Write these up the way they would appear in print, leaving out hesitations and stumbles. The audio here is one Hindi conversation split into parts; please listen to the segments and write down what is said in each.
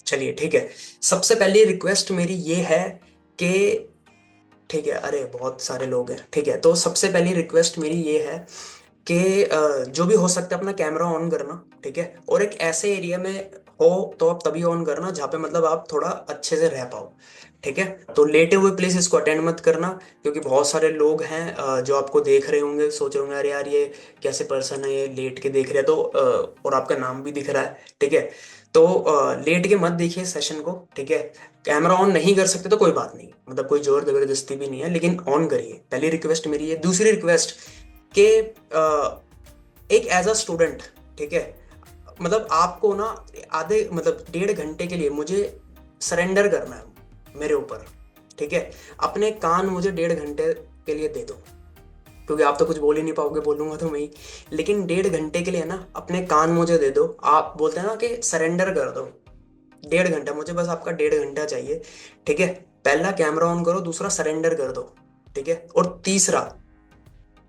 चलिए ठीक है। सबसे पहली रिक्वेस्ट मेरी ये है कि ठीक है, अरे बहुत सारे लोग हैं, ठीक है, तो सबसे पहली रिक्वेस्ट मेरी ये है कि जो भी हो सकता है अपना कैमरा ऑन करना, ठीक है, और एक ऐसे एरिया में हो तो आप तभी ऑन करना जहाँ पे मतलब आप थोड़ा अच्छे से रह पाओ। ठीक है, तो लेटे हुए प्लीज इसको अटेंड मत करना, क्योंकि बहुत सारे लोग हैं जो आपको देख रहे होंगे, सोच रहे होंगे अरे यार ये कैसे पर्सन है, ये लेट के देख रहे हैं, तो और आपका नाम भी दिख रहा है, ठीक है। तो लेट के मत देखिए सेशन को, ठीक है। कैमरा ऑन नहीं कर सकते तो कोई बात नहीं, मतलब कोई जोर जबरदस्ती भी नहीं है, लेकिन ऑन करिए, पहली रिक्वेस्ट मेरी है। दूसरी रिक्वेस्ट कि एक एज अ स्टूडेंट, ठीक है, मतलब आपको ना आधे मतलब 1.5 घंटे के लिए मुझे सरेंडर करना है मेरे ऊपर, ठीक है। अपने कान मुझे 1.5 घंटे के लिए दे दो, क्योंकि आप तो कुछ बोल ही नहीं पाओगे, बोलूंगा तो मैं ही। लेकिन 1.5 घंटे के लिए ना अपने कान मुझे दे दो, आप बोलते हैं ना कि सरेंडर कर दो। 1.5 घंटा मुझे बस आपका 1.5 घंटा चाहिए, ठीक है। पहला कैमरा ऑन करो, दूसरा सरेंडर कर दो, ठीक है। और तीसरा,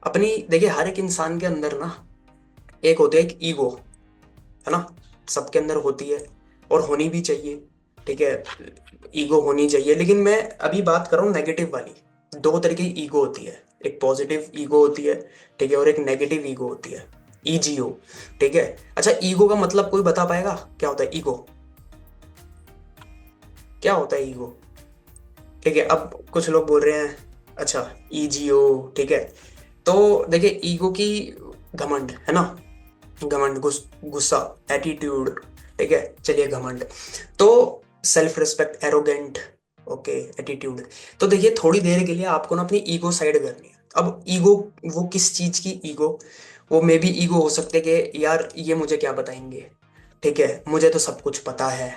अपनी देखिए हर एक इंसान के अंदर ना एक होती है एक ईगो, है ना, सबके अंदर होती है और होनी भी चाहिए, ठीक है। ईगो होनी चाहिए, लेकिन मैं अभी बात कर रहा हूँ नेगेटिव वाली। दो तरह की ईगो होती है, एक पॉजिटिव ईगो होती है, ठीक है, और एक नेगेटिव ईगो होती है, ईजीओ, ठीक है। अच्छा, ईगो का मतलब कोई बता पाएगा क्या होता है ईगो? क्या होता है ईगो? ठीक है, अब कुछ लोग बोल रहे हैं अच्छा ईजीओ, ठीक है। तो देखिए ईगो की घमंड है ना, घमंड, गुस्सा, एटीट्यूड, ठीक है, चलिए घमंड। तो self respect, arrogant, okay, attitude. तो देखिए थोड़ी देर के लिए आपको ना अपनी ईगो साइड करनी है। अब ईगो, वो किस चीज की ईगो? वो मे बी ईगो हो सकते कि यार ये मुझे क्या बताएंगे, ठीक है, मुझे तो सब कुछ पता है,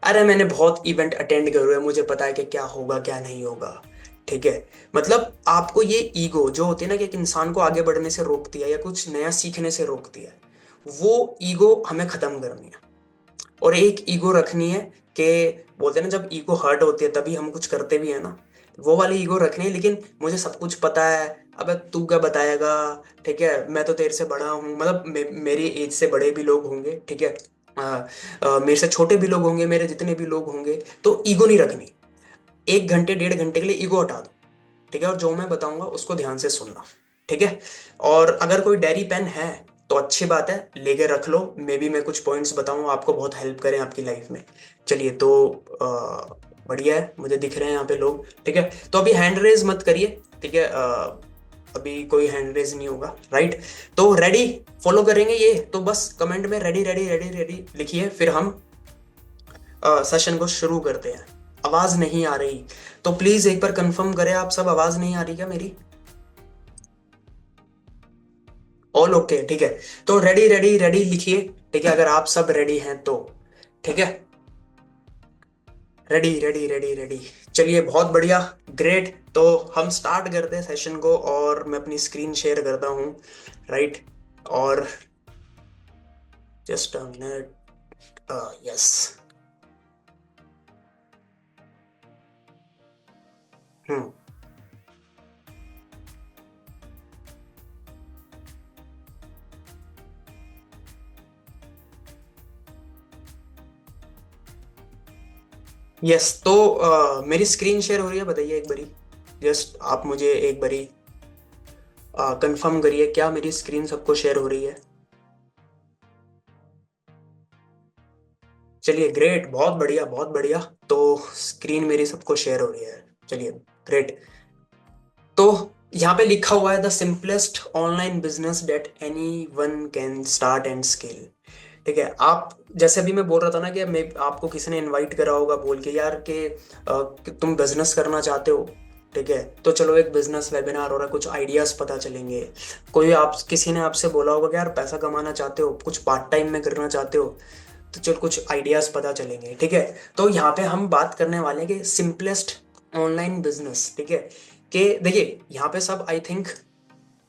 अरे मैंने बहुत इवेंट अटेंड करे हुए हैं, मुझे पता है कि क्या होगा क्या नहीं होगा, ठीक है। मतलब आपको ये ईगो जो होती है ना कि एक इंसान को आगे बढ़ने से रोकती है या कुछ नया सीखने से रोकती है, वो ईगो हमें खत्म करनी है। और एक ईगो रखनी है कि बोलते हैं ना जब ईगो हर्ट होती है तभी हम कुछ करते भी है ना, वो वाली ईगो रखनी है। लेकिन मुझे सब कुछ पता है, अबे तू क्या बताएगा, ठीक है, मैं तो तेरे से बड़ा हूँ, मतलब मेरी एज से बड़े भी लोग होंगे, ठीक है, मेरे से छोटे भी लोग होंगे, मेरे जितने भी लोग होंगे, तो ईगो नहीं रखनी। 1 घंटे 1.5 घंटे के लिए ईगो हटा दो, ठीक है, और जो मैं बताऊंगा उसको ध्यान से सुनना, ठीक है। और अगर कोई डायरी पेन है तो अच्छी बात है, लेके रख लो, मे बी मैं कुछ पॉइंट्स बताऊं आपको बहुत हेल्प करें आपकी लाइफ में। चलिए तो बढ़िया है, मुझे दिख रहे हैं यहाँ पे लोग, ठीक है। तो अभी हैंड रेज मत करिए, ठीक है, अभी कोई हैंड रेज नहीं होगा, राइट। तो रेडी फॉलो करेंगे ये, तो बस कमेंट में रेडी रेडी रेडी रेडी लिखिए, फिर हम सेशन को शुरू करते हैं। आवाज नहीं आ रही तो प्लीज एक बार कंफर्म करें आप सब, आवाज नहीं आ रही क्या मेरी? ऑल ओके, ठीक है। तो रेडी रेडी रेडी लिखिए, ठीक है, अगर आप सब रेडी हैं तो, ठीक है। रेडी रेडी रेडी रेडी, चलिए बहुत बढ़िया, ग्रेट। तो हम स्टार्ट करते हैं सेशन को, और मैं अपनी स्क्रीन शेयर करता हूँ, राइट। और just a minute, yes. Hmm, yes. तो मेरी स्क्रीन शेयर हो रही है, बताइए एक बारी, जस्ट आप मुझे एक बारी कंफर्म करिए क्या मेरी स्क्रीन सबको शेयर हो रही है। चलिए ग्रेट, बहुत बढ़िया बहुत बढ़िया। तो स्क्रीन मेरी सबको शेयर हो रही है, चलिए ग्रेट। तो यहाँ पे लिखा हुआ है the simplest online business that anyone can start and scale, ठीक है। आप जैसे अभी मैं बोल रहा था ना कि मैं आपको किसी ने इनवाइट करा होगा बोल के यार कि तुम बिजनेस करना चाहते हो, ठीक है, तो चलो एक बिजनेस वेबिनार हो रहा है, कुछ आइडियाज पता चलेंगे। कोई आप किसी ने आपसे बोला होगा कि यार पैसा कमाना चाहते हो, कुछ पार्ट टाइम में करना चाहते हो, तो चलो कुछ आइडियाज पता चलेंगे, ठीक है। तो यहाँ पे हम बात करने वाले हैं कि सिंपलेस्ट ऑनलाइन बिजनेस, ठीक है। कि देखिए यहाँ पे सब आई थिंक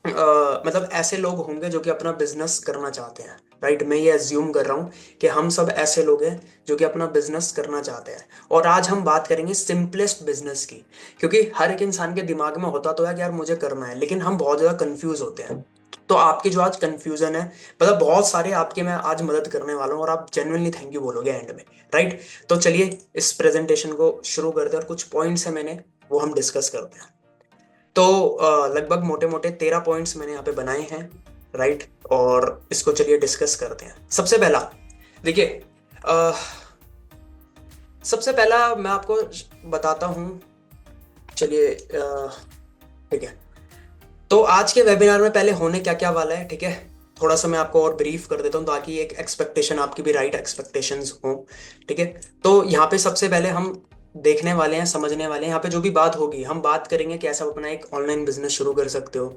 मतलब ऐसे लोग होंगे जो कि अपना बिजनेस करना चाहते हैं, राइट। मैं ये अज्यूम कर रहा हूँ कि हम सब ऐसे लोग हैं जो कि अपना बिजनेस करना चाहते हैं। और आज हम बात करेंगे सिंपलेस्ट बिजनेस की, क्योंकि हर एक इंसान के दिमाग में होता तो है कि यार मुझे करना है, लेकिन हम बहुत ज्यादा कंफ्यूज होते हैं। तो आपकी जो आज कंफ्यूजन है, मतलब बहुत सारे आपके मैं आज मदद करने वाला हूँ और आप जेन्युइनली थैंक यू बोलोगे एंड में। राइट। तो चलिए इस प्रेजेंटेशन को शुरू करते हैं और कुछ पॉइंट्स है मैंने वो हम डिस्कस करते हैं। तो लगभग मोटे मोटे 13 पॉइंट्स मैंने यहाँ पे बनाए हैं। राइट। और इसको चलिए डिस्कस करते हैं। सबसे पहला देखिए, अ, सबसे पहला मैं आपको बताता हूँ। चलिए ठीक है। तो आज के वेबिनार में पहले होने क्या क्या वाला है, ठीक है, थोड़ा सा मैं आपको और ब्रीफ कर देता हूँ ताकि एक एक्सपेक्टेशन आपकी भी राइट एक्सपेक्टेशंस हो। ठीक है। तो यहाँ पे सबसे पहले हम देखने वाले हैं, समझने वाले हैं, यहाँ पे जो भी बात होगी हम बात करेंगे कैसे आप अपना एक ऑनलाइन बिजनेस शुरू कर सकते हो।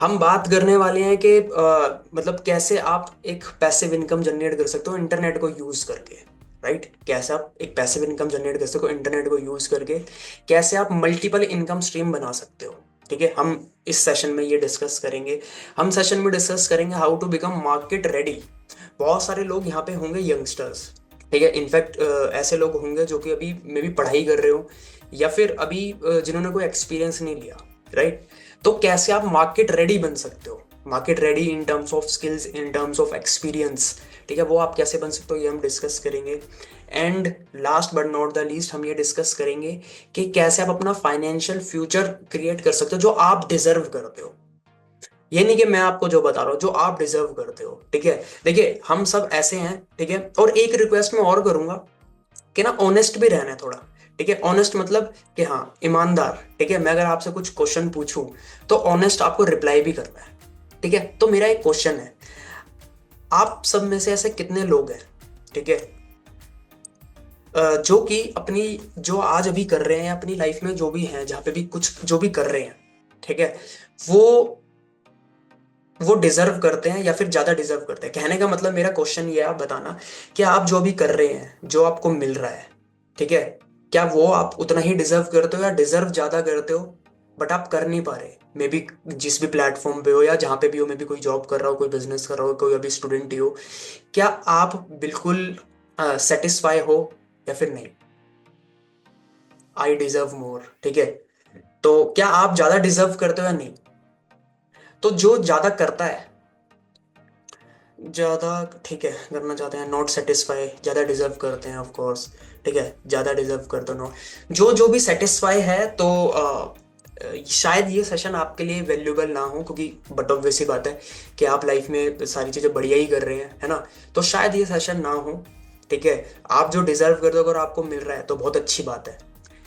हम बात करने वाले हैं कि मतलब कैसे आप एक पैसिव इनकम जनरेट कर सकते हो इंटरनेट को यूज करके। राइट। कैसे आप एक पैसिव इनकम जनरेट कर सकते हो इंटरनेट को यूज करके, कैसे आप मल्टीपल इनकम स्ट्रीम बना सकते हो। ठीक है। हम इस सेशन में ये डिस्कस करेंगे। हम सेशन में डिस्कस करेंगे how to become market ready. बहुत सारे लोग यहाँ पे होंगे यंगस्टर्स। ठीक है। इनफैक्ट ऐसे लोग होंगे जो कि अभी मे भी पढ़ाई कर रहे हो या फिर अभी जिन्होंने कोई एक्सपीरियंस नहीं लिया। राइट। तो कैसे आप मार्केट रेडी बन सकते हो, market ready in terms of skills, in terms of experience. ठीक है। वो आप कैसे बन सकते हो ये हम डिस्कस करेंगे। And last but not the least हम ये डिस्कस करेंगे कि कैसे आप अपना फाइनेंशियल फ्यूचर क्रिएट कर सकते हो जो आप डिजर्व करते हो। ये नहीं कि मैं आपको जो बता रहा हूँ, जो आप डिजर्व करते हो। ठीक है। देखिए हम सब ऐसे हैं। ठीक है। और एक रिक्वेस्ट मैं और करूंगा कि ना ऑनेस्ट भी रहना है थोड़ा। ठीक है। ऑनेस्ट मतलब कि हाँ ईमानदार। ठीक है। मैं अगर आपसे कुछ क्वेश्चन पूछूं तो ऑनेस्ट आपको रिप्लाई भी करना है। ठीक है। तो मेरा एक क्वेश्चन है, आप सब में से ऐसे कितने लोग हैं, ठीक है, जो कि अपनी जो आज अभी कर रहे हैं अपनी लाइफ में जो भी हैं जहाँ पे भी कुछ जो भी कर रहे हैं, ठीक है, वो वो डिजर्व करते हैं या फिर ज्यादा डिजर्व करते हैं। कहने का मतलब मेरा क्वेश्चन ये है, आप बताना कि आप जो भी कर रहे हैं जो आपको मिल रहा है, ठीक है, क्या वो आप उतना ही डिजर्व करते हो या डिजर्व ज्यादा करते हो बट आप कर नहीं पा रहे। मे बी जिस भी प्लेटफॉर्म पे हो या जहां पे भी हो, मे बी कोई जॉब कर रहा हो, कोई बिजनेस कर रहा हो, कोई अभी स्टूडेंट ही हो, क्या आप बिल्कुल सेटिस्फाई हो या फिर नहीं। I deserve more. ठीक है। तो क्या आप ज्यादा डिजर्व करते हो या नहीं। तो जो ज्यादा करता है, ज्यादा, ठीक है, करना चाहते हैं, नॉट सेटिस्फाई, ज्यादा डिजर्व करते हैं ऑफ कोर्स। ठीक है। ज्यादा डिजर्व करते हो नॉट, जो जो भी सेटिस्फाई है। तो शायद ये सेशन आपके लिए वैल्यूएबल ना हो क्योंकि बट ऑब्वियस सी बात है कि आप लाइफ में सारी चीजें बढ़िया ही कर रहे हैं, है ना। तो शायद ये सेशन ना हो। ठीक है। आप जो डिजर्व करते हो अगर आपको मिल रहा है तो बहुत अच्छी बात है।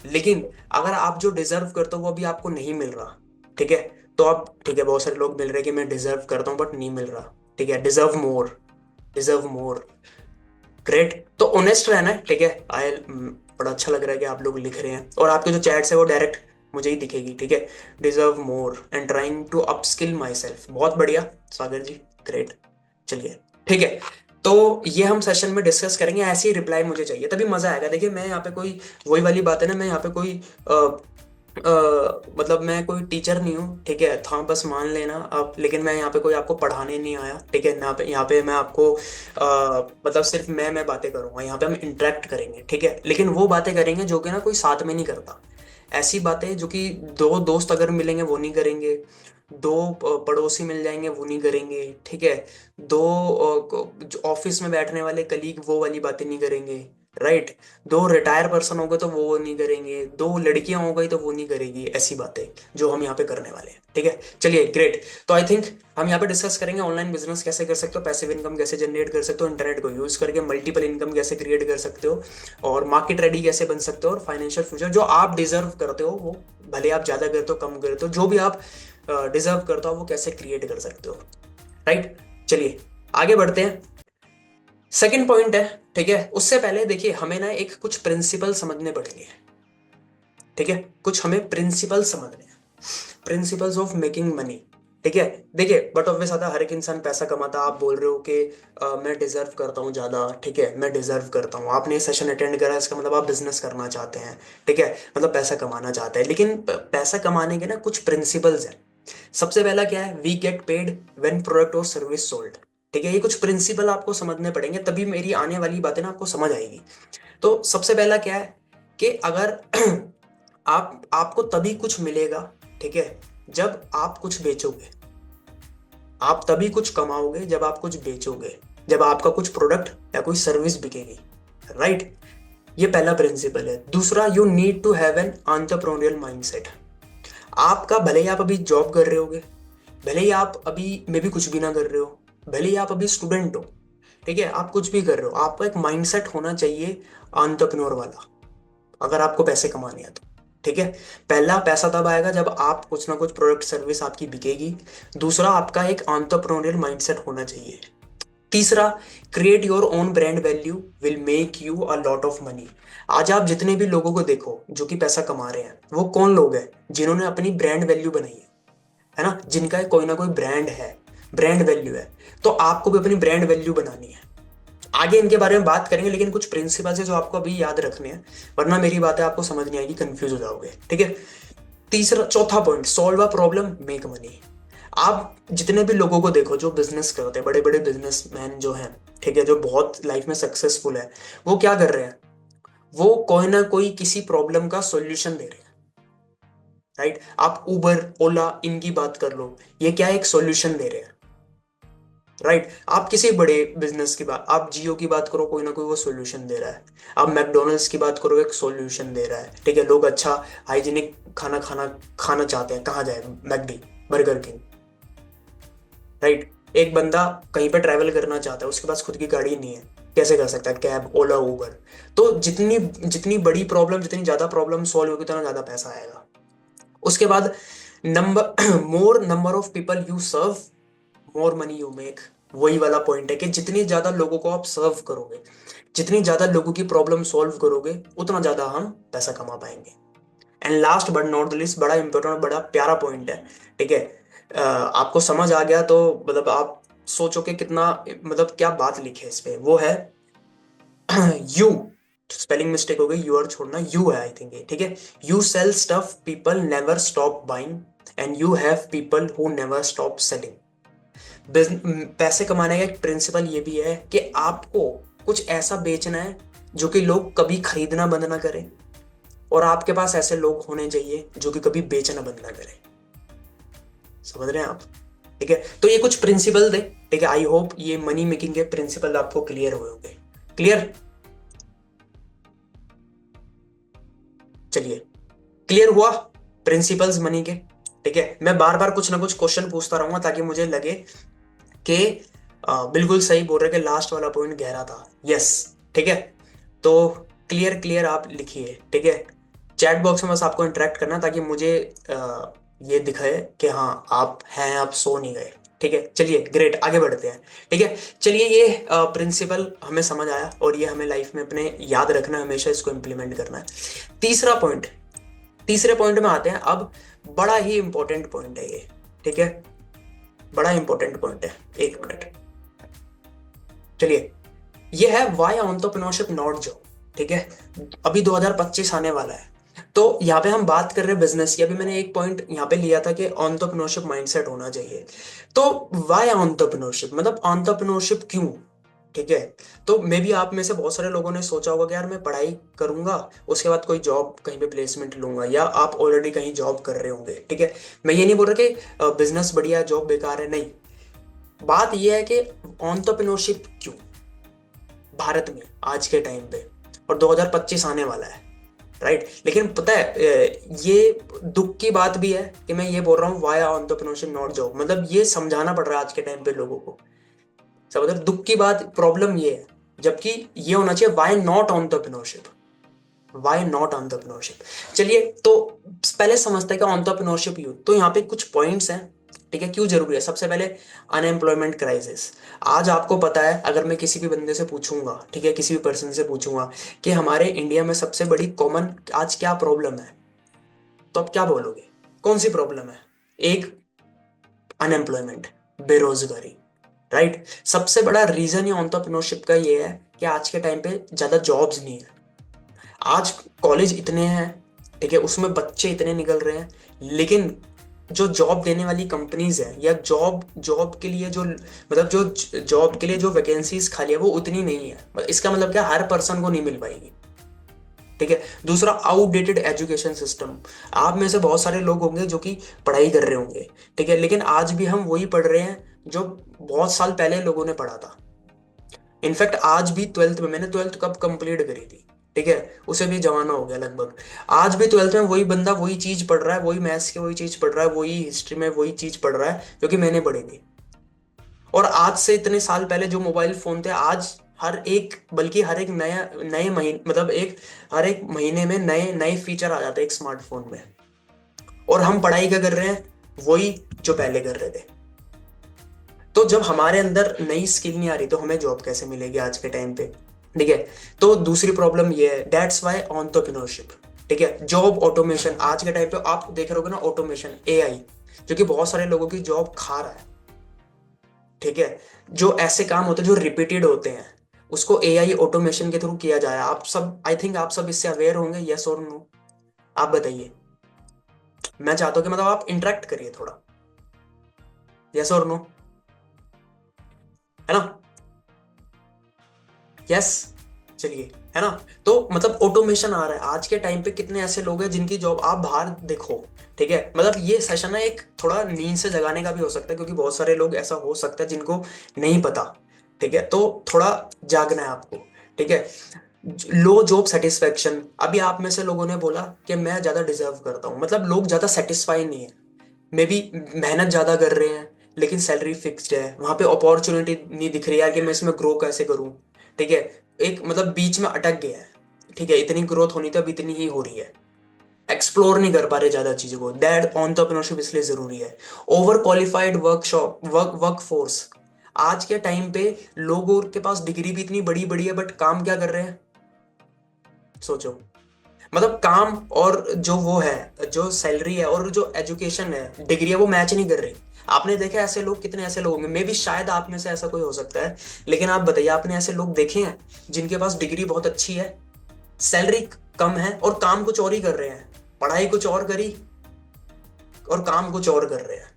लेकिन अगर आप जो डिजर्व करते हो वो अभी आपको नहीं मिल रहा, ठीक है, तो आप, ठीक है, बहुत सारे लोग मिल रहे हैं कि मैं डिजर्व करता हूँ बट नहीं मिल रहा। ठीक है। डिजर्व मोर, डिजर्व मोर। ग्रेट। तो ऑनेस्ट रहना है। ठीक है। आई, बड़ा अच्छा लग रहा है कि आप लोग लिख रहे हैं और आपके जो चैट्स है वो डायरेक्ट मुझे ही दिखेगी। ठीक है। Deserve more and trying to upskill myself. बहुत बढ़िया सागर जी। ग्रेट। चलिए ठीक है। तो ये हम सेशन में डिस्कस करेंगे, ऐसे ही रिप्लाई मुझे चाहिए तभी मजा आएगा। देखिए मैं यहाँ पे कोई, वही वाली बात है ना, मैं यहाँ पे कोई मतलब मैं कोई टीचर नहीं हूँ। ठीक है। था बस मान लेना आप, लेकिन मैं यहाँ पे कोई आपको पढ़ाने नहीं आया। ठीक है। यहाँ पे मैं आपको मतलब सिर्फ मैं बातें करूंगा, यहाँ पे हम इंटरेक्ट करेंगे। ठीक है। लेकिन वो बातें करेंगे जो कि ना कोई साथ में नहीं करता। ऐसी बातें जो कि दो दोस्त अगर मिलेंगे वो नहीं करेंगे, दो पड़ोसी मिल जाएंगे वो नहीं करेंगे। ठीक है। दो जो ऑफिस में बैठने वाले कलीग वो वाली बातें नहीं करेंगे। राइट। दो रिटायर पर्सन हो गए तो वो नहीं करेंगे, दो लड़कियां हो गई तो वो नहीं करेगी। ऐसी बातें जो हम यहाँ पे करने वाले हैं। ठीक है। चलिए ग्रेट। तो आई थिंक हम यहाँ पे डिस्कस करेंगे ऑनलाइन बिजनेस कैसे कर सकते हो, पैसिव इनकम कैसे जनरेट कर सकते हो, इंटरनेट को यूज करके मल्टीपल इनकम कैसे क्रिएट कर सकते हो, और मार्केट रेडी कैसे बन सकते हो, और फाइनेंशियल फ्यूचर जो आप डिजर्व करते हो, वो भले आप ज्यादा करते हो कम करते हो, जो भी आप डिजर्व करते हो वो कैसे क्रिएट कर सकते हो। राइट। चलिए आगे बढ़ते हैं। सेकंड पॉइंट है, ठीक है, उससे पहले देखिए हमें ना एक कुछ प्रिंसिपल समझने पड़ेंगे। ठीक है। कुछ हमें प्रिंसिपल समझने हैं, प्रिंसिपल्स ऑफ मेकिंग मनी। ठीक है। देखिए बट ऑब्वियस आता है, हर एक इंसान पैसा कमाता है। आप बोल रहे हो कि मैं डिजर्व करता हूँ ज्यादा। ठीक है। मैं डिजर्व करता हूँ, आपने सेशन अटेंड करा, इसका मतलब आप बिजनेस करना चाहते हैं। ठीक है। मतलब पैसा कमाना चाहते हैं, लेकिन पैसा कमाने के ना कुछ प्रिंसिपल्स हैं। सबसे पहला क्या है, we get paid when product और सर्विस सोल्ड। ठीक है। ये कुछ प्रिंसिपल आपको समझने पड़ेंगे तभी मेरी आने वाली बातें ना आपको समझ आएगी। तो सबसे पहला क्या है कि अगर आपको तभी कुछ मिलेगा, ठीक है, जब आप कुछ बेचोगे। आप तभी कुछ कमाओगे जब आप कुछ बेचोगे, जब आपका कुछ प्रोडक्ट या कोई सर्विस बिकेगी, राइट। ये पहला प्रिंसिपल है। दूसरा, you need to have an entrepreneurial mindset. आपका भले ही आप अभी जॉब कर रहे होगे, भले ही आप अभी मे भी कुछ भी ना कर रहे हो, भले ही आप अभी स्टूडेंट हो, ठीक है, आप कुछ भी कर रहे हो, आपका एक माइंडसेट होना चाहिए एंटरप्रेन्योर वाला, अगर आपको पैसे कमाने हैं तो, ठीक है। पहला, पैसा तब आएगा जब आप कुछ ना कुछ प्रोडक्ट सर्विस आपकी बिकेगी। दूसरा, आपका एक एंटरप्रेन्योरियल माइंडसेट होना चाहिए। तीसरा, create your own brand value will make you a lot of money. आज आप जितने भी लोगों को देखो जो कि पैसा कमा रहे हैं, वो कौन लोग हैं? जिन्होंने अपनी ब्रांड वैल्यू बनाई है ना, जिनका कोई ना कोई ब्रांड है, ब्रांड वैल्यू है। तो आपको भी अपनी ब्रांड वैल्यू बनानी है। आगे इनके बारे में बात करेंगे, लेकिन कुछ प्रिंसिपल्स है जो आपको अभी याद रखने हैं, वरना मेरी बातें आपको समझ नहीं आएगी, कंफ्यूज हो जाओगे, ठीक है। तीसरा, चौथा point, solve a problem make money. आप जितने भी लोगों को देखो जो बिजनेस करते हैं, बड़े बड़े बिजनेसमैन जो हैं, ठीक है, जो बहुत लाइफ में सक्सेसफुल है, वो क्या कर रहे हैं? वो कोई ना कोई किसी प्रॉब्लम का सॉल्यूशन दे रहे हैं, राइट। आप उबर, ओला, इनकी बात कर लो, ये क्या एक सॉल्यूशन दे रहे हैं, राइट। आप किसी बड़े बिजनेस की बात, आप जियो की बात करो, कोई ना कोई वो सॉल्यूशन दे रहा है। आप मैकडोनल्ड्स की बात करो, एक सॉल्यूशन दे रहा है, ठीक है। लोग अच्छा हाइजीनिक खाना खाना खाना चाहते हैं, कहाँ जाए? McD, burger king, right. एक बंदा कहीं पे ट्रैवल करना चाहता है, उसके पास खुद की गाड़ी नहीं है, कैसे कर सकता है? कैब, ओला, उबर। तो जितनी जितनी बड़ी प्रॉब्लम, जितनी ज्यादा प्रॉब्लम सॉल्व होगी, उतना ज्यादा पैसा आएगा। उसके बाद, number more number of people you serve, more money you make. वही वाला पॉइंट है कि जितनी ज्यादा लोगों को आप सर्व करोगे, जितनी ज्यादा लोगों की प्रॉब्लम सॉल्व करोगे, उतना ज्यादा हम पैसा कमा पाएंगे। And last but not the least, बड़ा इंपॉर्टेंट और बड़ा प्यारा पॉइंट है, ठीक है। आपको समझ आ गया तो मतलब आप सोचो कि कितना, मतलब क्या बात लिखी है इस पे, वो है यू, स्पेलिंग मिस्टेक हो गई, यू आर छोड़ना, यू है आई थिंक ये, ठीक है। You sell stuff people never stop buying, and you have people who never stop selling. पैसे कमाने का एक प्रिंसिपल ये भी है कि आपको कुछ ऐसा बेचना है जो कि लोग कभी खरीदना बंद ना करें, और आपके पास ऐसे लोग होने चाहिए जो कि कभी बेचना बंद ना करें। समझ रहे हैं आप? ठीक है, तो ये कुछ प्रिंसिपल थे, ठीक है। आई होप ये मनी मेकिंग के प्रिंसिपल आपको क्लियर हुए होंगे। क्लियर? चलिए, क्लियर हुआ प्रिंसिपल्स मनी के, ठीक है। मैं बार बार कुछ ना कुछ क्वेश्चन पूछता रहूंगा ताकि मुझे लगे कि बिल्कुल सही बोल रहे कि लास्ट वाला पॉइंट गहरा था। यस, ठीक है। तो क्लियर क्लियर आप लिखिए, ठीक है। चैट बॉक्स में बस आपको इंटरेक्ट करना ताकि मुझे ये दिखाए कि हाँ आप हैं, आप सो नहीं गए, ठीक है। चलिए, ग्रेट, आगे बढ़ते हैं, ठीक है। चलिए, ये प्रिंसिपल हमें समझ आया और ये हमें लाइफ में अपने याद रखना है, हमेशा इसको इम्प्लीमेंट करना है। तीसरा पॉइंट, तीसरे पॉइंट में आते हैं अब। बड़ा ही इंपॉर्टेंट पॉइंट है ये, ठीक है, बड़ा इंपॉर्टेंट पॉइंट है। एक मिनट, चलिए, ये है व्हाई एंटरप्रेन्योरशिप नॉट जॉब, ठीक है। अभी 2025 आने वाला है, तो यहाँ पे हम बात कर रहे हैं बिजनेस की। अभी मैंने एक पॉइंट यहाँ पे लिया था कि एंटरप्रेन्योरशिप माइंडसेट होना चाहिए। तो व्हाई एंटरप्रेन्योरशिप, मतलब एंटरप्रेन्योरशिप क्यों, ठीक है। तो मे बी आप में से बहुत सारे लोगों ने सोचा होगा कि यार मैं पढ़ाई करूंगा, उसके बाद कोई जॉब कहीं पे प्लेसमेंट लूंगा, या आप ऑलरेडी कहीं जॉब कर रहे होंगे, ठीक है। मैं ये नहीं बोल रहा कि बिजनेस बढ़िया है, जॉब बेकार है, नहीं। बात ये है कि एंटरप्रेन्योरशिप क्यों भारत में आज के टाइम पे, और 2025 आने वाला है, राइट। लेकिन पता है ये दुख की बात भी है कि मैं ये बोल रहा हूँ वाई एंटरप्रेन्योरशिप नॉट जॉब, मतलब ये समझाना पड़ रहा है आज के टाइम पे लोगों को। समझ रहे? दुख की बात, प्रॉब्लम ये है, जबकि ये होना चाहिए why not entrepreneurship, why not entrepreneurship. चलिए, तो पहले समझते हैं कि एंटरप्रेन्योरशिप यू, तो यहाँ पे कुछ पॉइंट्स हैं, ठीक है, क्यों जरूरी है। सबसे पहले, अनएम्प्लॉयमेंट क्राइसिस। आज आपको पता है, अगर मैं किसी भी बंदे से पूछूंगा, ठीक है, किसी भी पर्सन से पूछूंगा कि हमारे इंडिया में सबसे बड़ी कॉमन आज क्या प्रॉब्लम है, तो आप क्या बोलोगे? कौन सी प्रॉब्लम है? एक, अनएम्प्लॉयमेंट, बेरोजगारी, राइट। सबसे बड़ा रीजन ये एंटरप्रेन्योरशिप का ये है कि आज के टाइम पे ज्यादा जॉब्स नहीं है। आज कॉलेज इतने हैं, ठीक है, उसमें बच्चे इतने निकल रहे हैं, लेकिन जो जॉब देने वाली कंपनीज है, या जॉब जॉब के लिए जो, मतलब जो जॉब के लिए जो वैकेंसीज खाली है, वो उतनी नहीं है। इसका मतलब क्या, हर पर्सन को नहीं मिल पाएगी, ठीक है। दूसरा, आउटडेटेड एजुकेशन सिस्टम। आप में से बहुत सारे लोग होंगे जो कि पढ़ाई कर रहे होंगे, ठीक है, लेकिन आज भी हम वही पढ़ रहे हैं जो बहुत साल पहले लोगों ने पढ़ा था। इनफैक्ट आज भी ट्वेल्थ में, मैंने ट्वेल्थ कब कंप्लीट करी थी, ठीक है, उसे भी जमाना हो गया लगभग। आज भी ट्वेल्थ में वही बंदा वही चीज पढ़ रहा है, वही मैथ्स की वही चीज पढ़ रहा है, वही हिस्ट्री में वही चीज पढ़ रहा है जो कि मैंने पढ़ी थी। और आज से इतने साल पहले जो मोबाइल फोन थे, आज हर एक, बल्कि हर एक नया, नए महीने, मतलब एक, हर एक महीने में नए नए फीचर आ जाते हैं एक स्मार्टफोन में। और हम पढ़ाई क्या कर रहे हैं, वही जो पहले कर रहे थे। तो जब हमारे अंदर नई स्किल नहीं आ रही तो हमें जॉब कैसे मिलेगी आज के टाइम पे, ठीक है। तो दूसरी प्रॉब्लम ये है, दैट्स वाई एंटरप्रेन्योरशिप, ठीक है। जॉब ऑटोमेशन आज के टाइम पे आप देख रहे होगे ना, ऑटोमेशन, एआई, जो कि बहुत सारे लोगों की जॉब खा रहा है, ठीक है। जो ऐसे काम होते हैं जो रिपीटेड होते हैं, उसको एआई ऑटोमेशन के थ्रू किया जाए। आप सब, आई थिंक आप सब इससे अवेयर होंगे, यस और नो, आप बताइए। मैं चाहता हूँ कि मतलब आप इंटरेक्ट करिए थोड़ा, यस और नो, है ना, यस। चलिए, है ना। तो मतलब ऑटोमेशन आ रहा है आज के टाइम पे, कितने ऐसे लोग हैं जिनकी जॉब, आप बाहर देखो, ठीक है। मतलब ये सेशन है एक थोड़ा नींद से जगाने का भी हो सकता है, क्योंकि बहुत सारे लोग ऐसा हो सकता है जिनको नहीं पता, ठीक है। तो थोड़ा जागना है आपको, ठीक है। लो जॉब सेटिस्फेक्शन, अभी आप में से लोगों ने बोला कि मैं ज्यादा डिजर्व करता हूं, मतलब लोग ज्यादा सेटिस्फाई नहीं है, मे बी मेहनत ज्यादा कर रहे हैं लेकिन सैलरी फिक्स्ड है, वहां पे अपॉर्चुनिटी नहीं दिख रही है कि मैं इसमें ग्रो कैसे करूं, ठीक है। एक मतलब बीच में अटक गया है, ठीक है। इतनी ग्रोथ होनी तो अब इतनी ही हो रही है, एक्सप्लोर नहीं कर पा रहे ज्यादा चीजों को, दैट एंटरप्रेन्योरशिप इसलिए जरूरी है। ओवर क्वालिफाइड वर्क फोर्स, आज के टाइम पे लोगों के पास डिग्री भी इतनी बड़ी बड़ी है, बट काम क्या कर रहे हैं, सोचो। मतलब काम और जो वो है, जो सैलरी है और जो एजुकेशन है, डिग्री है, वो मैच नहीं कर रही। आपने देखा ऐसे लोग, कितने ऐसे लोग होंगे, मे बी शायद आप में से ऐसा कोई हो सकता है, लेकिन आप बताइए, आपने ऐसे लोग देखे हैं जिनके पास डिग्री बहुत अच्छी है, सैलरी कम है और काम कुछ और ही कर रहे हैं, पढ़ाई कुछ और करी और काम कुछ और कर रहे हैं,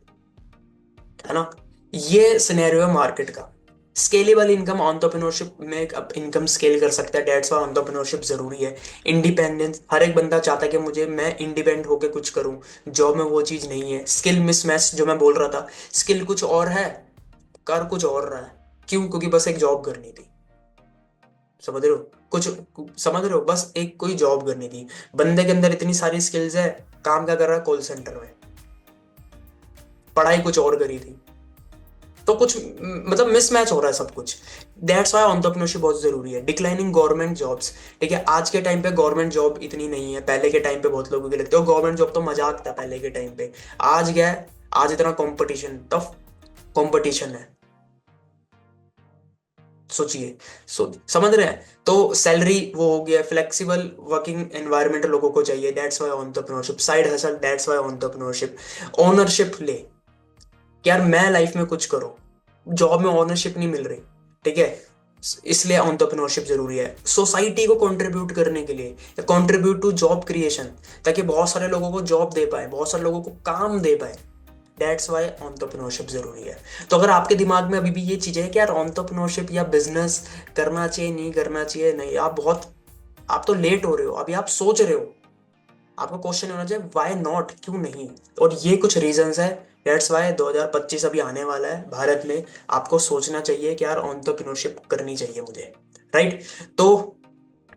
है ना। ये सिनेरियो है मार्केट का। स्केलेबल इनकम, एंटरप्रेन्योरशिप में अब इनकम स्केल कर सकता है, डेट्स व्हाई एंटरप्रेन्योरशिप जरूरी है। इंडिपेंडेंस, हर एक बंदा चाहता है कि मुझे, मैं इंडिपेंडेंट होकर कुछ करूं, जॉब में वो चीज नहीं है। स्किल मिसमैच जो मैं बोल रहा था, स्किल कुछ और है, कर कुछ और रहा है, क्यों, क्योंकि बस एक जॉब करनी थी, समझ रहे हो कुछ, समझ रहे हो, बस एक कोई जॉब करनी थी। बंदे के अंदर इतनी सारी स्किल्स है, काम क्या कर रहा है, कॉल सेंटर में, पढ़ाई कुछ और करी थी। तो कुछ मतलब मिसमैच हो रहा है सब कुछ। दैट्स व्हाई एंटरप्रेन्योरशिप बहुत जरूरी है। डिक्लाइनिंग गवर्नमेंट जॉब्स, ठीक है। आज के टाइम पे गवर्नमेंट जॉब इतनी नहीं है, पहले के टाइम पे बहुत लोगों के लगते हो गवर्नमेंट जॉब तो मजाक था पहले के टाइम पे। आज क्या है, आज इतना कंपटीशन, टफ कंपटीशन है, सोचिए। समझ रहे हैं। तो सैलरी वो हो गया, फ्लेक्सिबल वर्किंग एनवायरनमेंट लोगों को चाहिए, that's why entrepreneurship. Side hustle, that's why entrepreneurship. Ownership ले, कि यार मैं लाइफ में कुछ करूं, जॉब में ओनरशिप नहीं मिल रही, ठीक है। इसलिए एंटरप्रेन्योरशिप जरूरी है सोसाइटी को कंट्रीब्यूट करने के लिए, कंट्रीब्यूट टू जॉब क्रिएशन, ताकि बहुत सारे लोगों को जॉब दे पाए, बहुत सारे लोगों को काम दे पाए। दैट्स वाई एंटरप्रेन्योरशिप जरूरी है। तो अगर आपके दिमाग में अभी भी ये चीजें है कि यार एंटरप्रेन्योरशिप या बिजनेस करना चाहिए, नहीं करना चाहिए, नहीं, आप बहुत, आप तो लेट हो रहे हो, अभी आप सोच रहे हो, आपका क्वेश्चन होना चाहिए व्हाई नॉट, क्यों नहीं। और ये कुछ रीजंस है, दैट्स वाई 2025 अभी आने वाला है भारत में, आपको सोचना चाहिए कि यार एंटरप्रेन्योरशिप करनी चाहिए मुझे, राइट। तो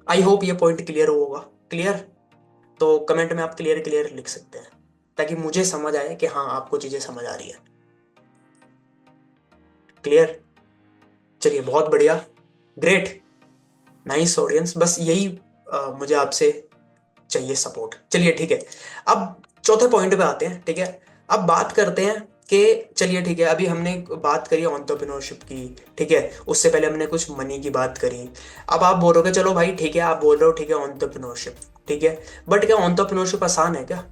आई होप ये पॉइंट क्लियर होगा, क्लियर। तो कमेंट में आप क्लियर क्लियर लिख सकते हैं, ताकि मुझे समझ आए कि हाँ आपको चीजें समझ आ रही है। क्लियर, चलिए बहुत बढ़िया, ग्रेट, नाइस ऑडियंस, बस यही मुझे आपसे चाहिए सपोर्ट। चलिए ठीक है, अब चौथे पॉइंट पे आते हैं, ठीक है। अब बात करते हैं कि, चलिए ठीक है, अभी हमने बात करी एंटरप्रेन्योरशिप की, ठीक है, उससे पहले हमने कुछ मनी की बात करी। अब आप बोलोगे चलो भाई ठीक है, आप बोल रहे हो ठीक है एंटरप्रेन्योरशिप, ठीक है, बट क्या एंटरप्रेन्योरशिप आसान है क्या?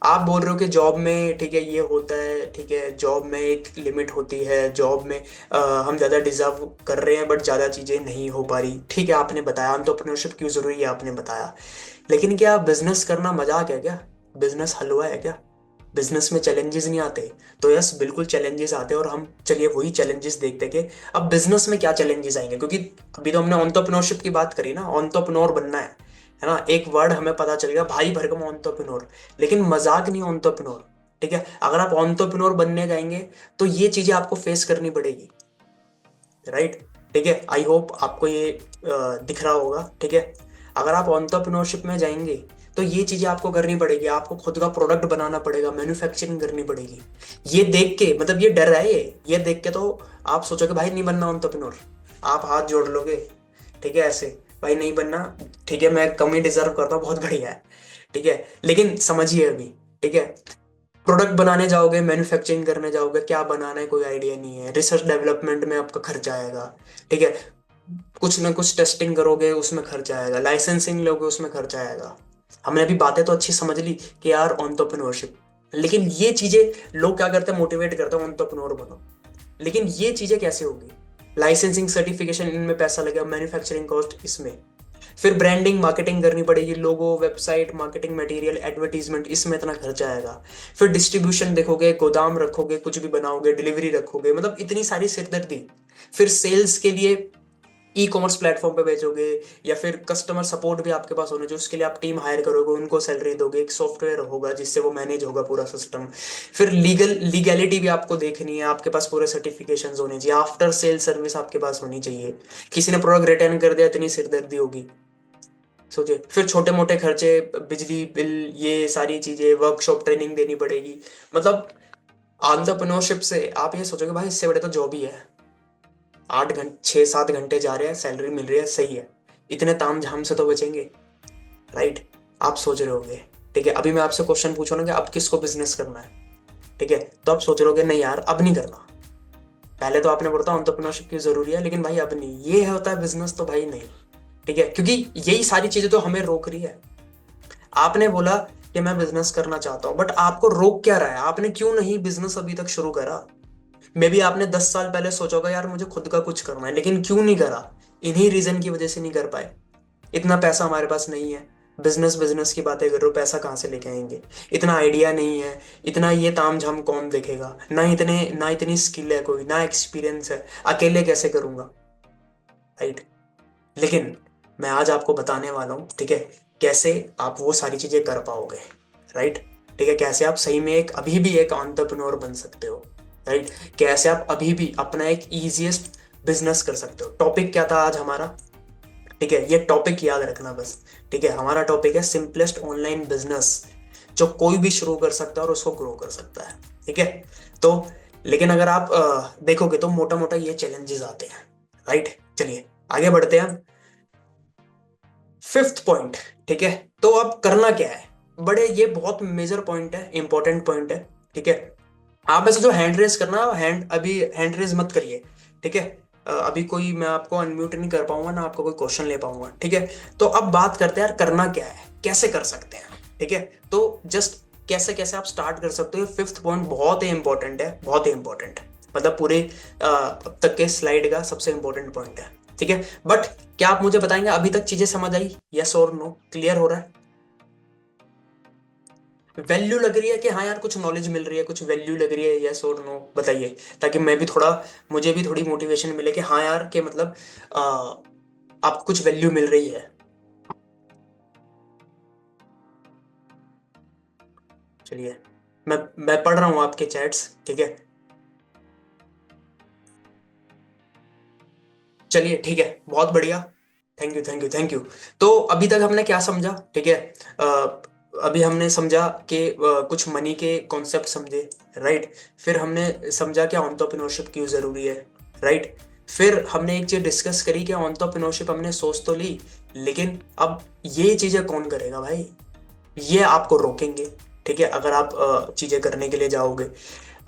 आप बोल रहे हो कि जॉब में, ठीक है, ये होता है, ठीक है, जॉब में एक लिमिट होती है, जॉब में हम ज़्यादा डिजर्व कर रहे हैं बट ज़्यादा चीज़ें नहीं हो पा रही, ठीक है, आपने बताया एंटरप्रेन्योरशिप क्यों ज़रूरी है, आपने बताया। लेकिन क्या बिजनेस करना मजाक है क्या? बिजनेस हलवा है क्या? बिजनेस में चैलेंजेस नहीं आते? तो यस, बिल्कुल चैलेंजेस आते हैं, और हम चलिए वही चैलेंजेस देखते हैं कि अब बिजनेस में क्या चैलेंजेस आएंगे, क्योंकि अभी तो हमने एंटरप्रेन्योरशिप की बात करी ना, एंटरप्रेन्योर बनना है ना, एक वर्ड हमें पता चल गया, भाई भरकम एंटरप्रेन्योर, लेकिन मजाक नहीं एंटरप्रेन्योर, ठीक है, अगर आप एंटरप्रेन्योर बनने जाएंगे तो ये चीजें आपको फेस करनी पड़ेगी, राइट। ठीक है, आई होप आपको ये दिख रहा होगा। ठीक है, अगर आप एंटरप्रेन्योरशिप में जाएंगे तो ये चीजें आपको करनी पड़ेगी, आपको खुद का प्रोडक्ट बनाना पड़ेगा, मैन्युफैक्चरिंग करनी पड़ेगी। ये देख के मतलब ये डर है, ये देख के तो आप सोचोगे भाई नहीं बनना एंटरप्रेन्योर, आप हाथ जोड़ लोगे। ठीक है, ऐसे भाई नहीं बनना, ठीक है मैं कम ही डिजर्व करता हूँ, बहुत बढ़िया है। ठीक है, लेकिन समझिए अभी, ठीक है, प्रोडक्ट बनाने जाओगे, मैन्युफैक्चरिंग करने जाओगे, क्या बनाना है कोई आइडिया नहीं है, रिसर्च डेवलपमेंट में आपका खर्चा आएगा। ठीक है, कुछ ना कुछ टेस्टिंग करोगे उसमें खर्चा आएगा, लाइसेंसिंग लोगे उसमें खर्चा आएगा। हमने अभी बातें तो अच्छी समझ ली कि यार एंटरप्रेन्योरशिप, लेकिन ये चीजें लोग क्या करते हैं, मोटिवेट करते हैं एंटरप्रेन्योर बनो, लेकिन ये चीजें कैसे होगी, लाइसेंसिंग सर्टिफिकेशन इनमें पैसा लगेगा, मैन्युफैक्चरिंग कॉस्ट इसमें, फिर ब्रांडिंग मार्केटिंग करनी पड़ेगी, लोगो वेबसाइट मार्केटिंग मटेरियल एडवर्टीजमेंट इसमें इतना खर्चा आएगा, फिर डिस्ट्रीब्यूशन देखोगे, गोदाम रखोगे, कुछ भी बनाओगे, डिलीवरी रखोगे, मतलब इतनी सारी सिरदर्दी, फिर सेल्स के लिए ई कॉमर्स प्लेटफॉर्म पे बेचोगे, या फिर कस्टमर सपोर्ट भी आपके पास होना चाहिए, उसके लिए आप टीम हायर करोगे, उनको सैलरी दोगे, एक सॉफ्टवेयर होगा जिससे वो मैनेज होगा पूरा सिस्टम, फिर लीगैलिटी भी आपको देखनी है, आपके पास पूरे सर्टिफिकेशंस होने चाहिए, आफ्टर सेल सर्विस आपके पास होनी चाहिए, किसी ने प्रोडक्ट रिटर्न कर दिया इतनी सिरदर्दी होगी, सोचिए, फिर छोटे मोटे खर्चे, बिजली बिल, ये सारी चीजें, वर्कशॉप ट्रेनिंग देनी पड़ेगी, मतलब एंटरप्रेन्योरशिप से आप ये सोचोगे भाई इससे बड़े तो जॉब ही है, 8 घंटे 6-7 घंटे जा रहे हैं, सैलरी मिल रही है, सही है, इतने ताम झाम से तो बचेंगे, राइट। आप सोच रहे होगे, ठीक है, अभी मैं आपसे क्वेश्चन पूछूँ ना कि अब किसको बिजनेस करना है, ठीक है, तो आप सोच रहे होगे नहीं यार अब नहीं करना, पहले तो आपने बोला था एंटरप्रेन्योरशिप की जरूरी है, लेकिन भाई अब नहीं, ये होता है बिजनेस तो भाई नहीं। ठीक है, क्योंकि यही सारी चीजें तो हमें रोक रही है। आपने बोला कि मैं बिजनेस करना चाहता हूं, बट आपको रोक क्या रहा है, आपने क्यों नहीं बिजनेस अभी तक शुरू करा। मे बी आपने 10 साल पहले सोचा होगा यार मुझे खुद का कुछ करना है, लेकिन क्यों नहीं करा, इन्हीं रीजन की वजह से नहीं कर पाए। इतना पैसा हमारे पास नहीं है, बिजनेस बिजनेस की बातें कर रहे हो, पैसा कहाँ से लेके आएंगे, इतना आइडिया नहीं है, इतना ये ताम झाम कौन देखेगा, ना इतनी स्किल है कोई, ना एक्सपीरियंस है, अकेले कैसे करूंगा, राइट। लेकिन मैं आज आपको बताने वाला हूं, ठीक है, कैसे आप वो सारी चीजें कर पाओगे, राइट। ठीक है, कैसे आप सही में एक अभी भी एक एंटरप्रेन्योर बन सकते हो, राइट। कैसे आप अभी भी अपना एक इजीएस्ट बिजनेस कर सकते हो। टॉपिक क्या था आज हमारा, ठीक है, ये टॉपिक याद रखना बस। ठीक है, हमारा टॉपिक है सिंपलेस्ट ऑनलाइन बिजनेस, जो कोई भी शुरू कर सकता है और उसको ग्रो कर सकता है। ठीक है, तो लेकिन अगर आप देखोगे तो मोटा मोटा ये चैलेंजेस आते हैं, राइट। चलिए आगे बढ़ते हैं, फिफ्थ पॉइंट। ठीक है, तो अब करना क्या है, बड़े ये बहुत मेजर पॉइंट है, इंपॉर्टेंट पॉइंट है। ठीक है, आप में से जो हैंड रेस करना है हैंड अभी हैंड रेस मत करिए। ठीक है, अभी कोई मैं आपको अनम्यूट नहीं कर पाऊंगा ना आपको कोई क्वेश्चन ले पाऊंगा। ठीक है, तो अब बात करते हैं यार करना क्या है, कैसे कर सकते हैं। ठीक है, तो जस्ट कैसे कैसे आप स्टार्ट कर सकते हो, फिफ्थ पॉइंट बहुत ही इंपॉर्टेंट है, बहुत ही इंपॉर्टेंट है, मतलब पूरे अब तक के स्लाइड का सबसे इंपॉर्टेंट पॉइंट है। ठीक है, बट क्या आप मुझे बताएंगे अभी तक चीजें समझ आई, यस और नो, क्लियर हो रहा है, वैल्यू लग रही है कि हाँ यार कुछ नॉलेज मिल रही है, कुछ वैल्यू लग रही है, यस और नो बताइए, ताकि मैं भी थोड़ा, मुझे भी थोड़ी मोटिवेशन मिले कि हाँ यार के मतलब आ, आपको कुछ वैल्यू मिल रही है। चलिए, मैं पढ़ रहा हूँ आपके चैट्स, ठीक है, चलिए ठीक है, बहुत बढ़िया, thank you thank you thank you. तो अभी तक हमने क्या समझा, ठीक है, अभी हमने समझा कि कुछ मनी के कॉन्सेप्ट समझे, राइट। फिर हमने समझा कि एंटरप्रेन्योरशिप क्यों जरूरी है, राइट। फिर हमने एक चीज डिस्कस करी कि एंटरप्रेन्योरशिप हमने सोच तो ली, लेकिन अब ये चीजें कौन करेगा भाई, ये आपको रोकेंगे। ठीक है, अगर आप चीजें करने के लिए जाओगे,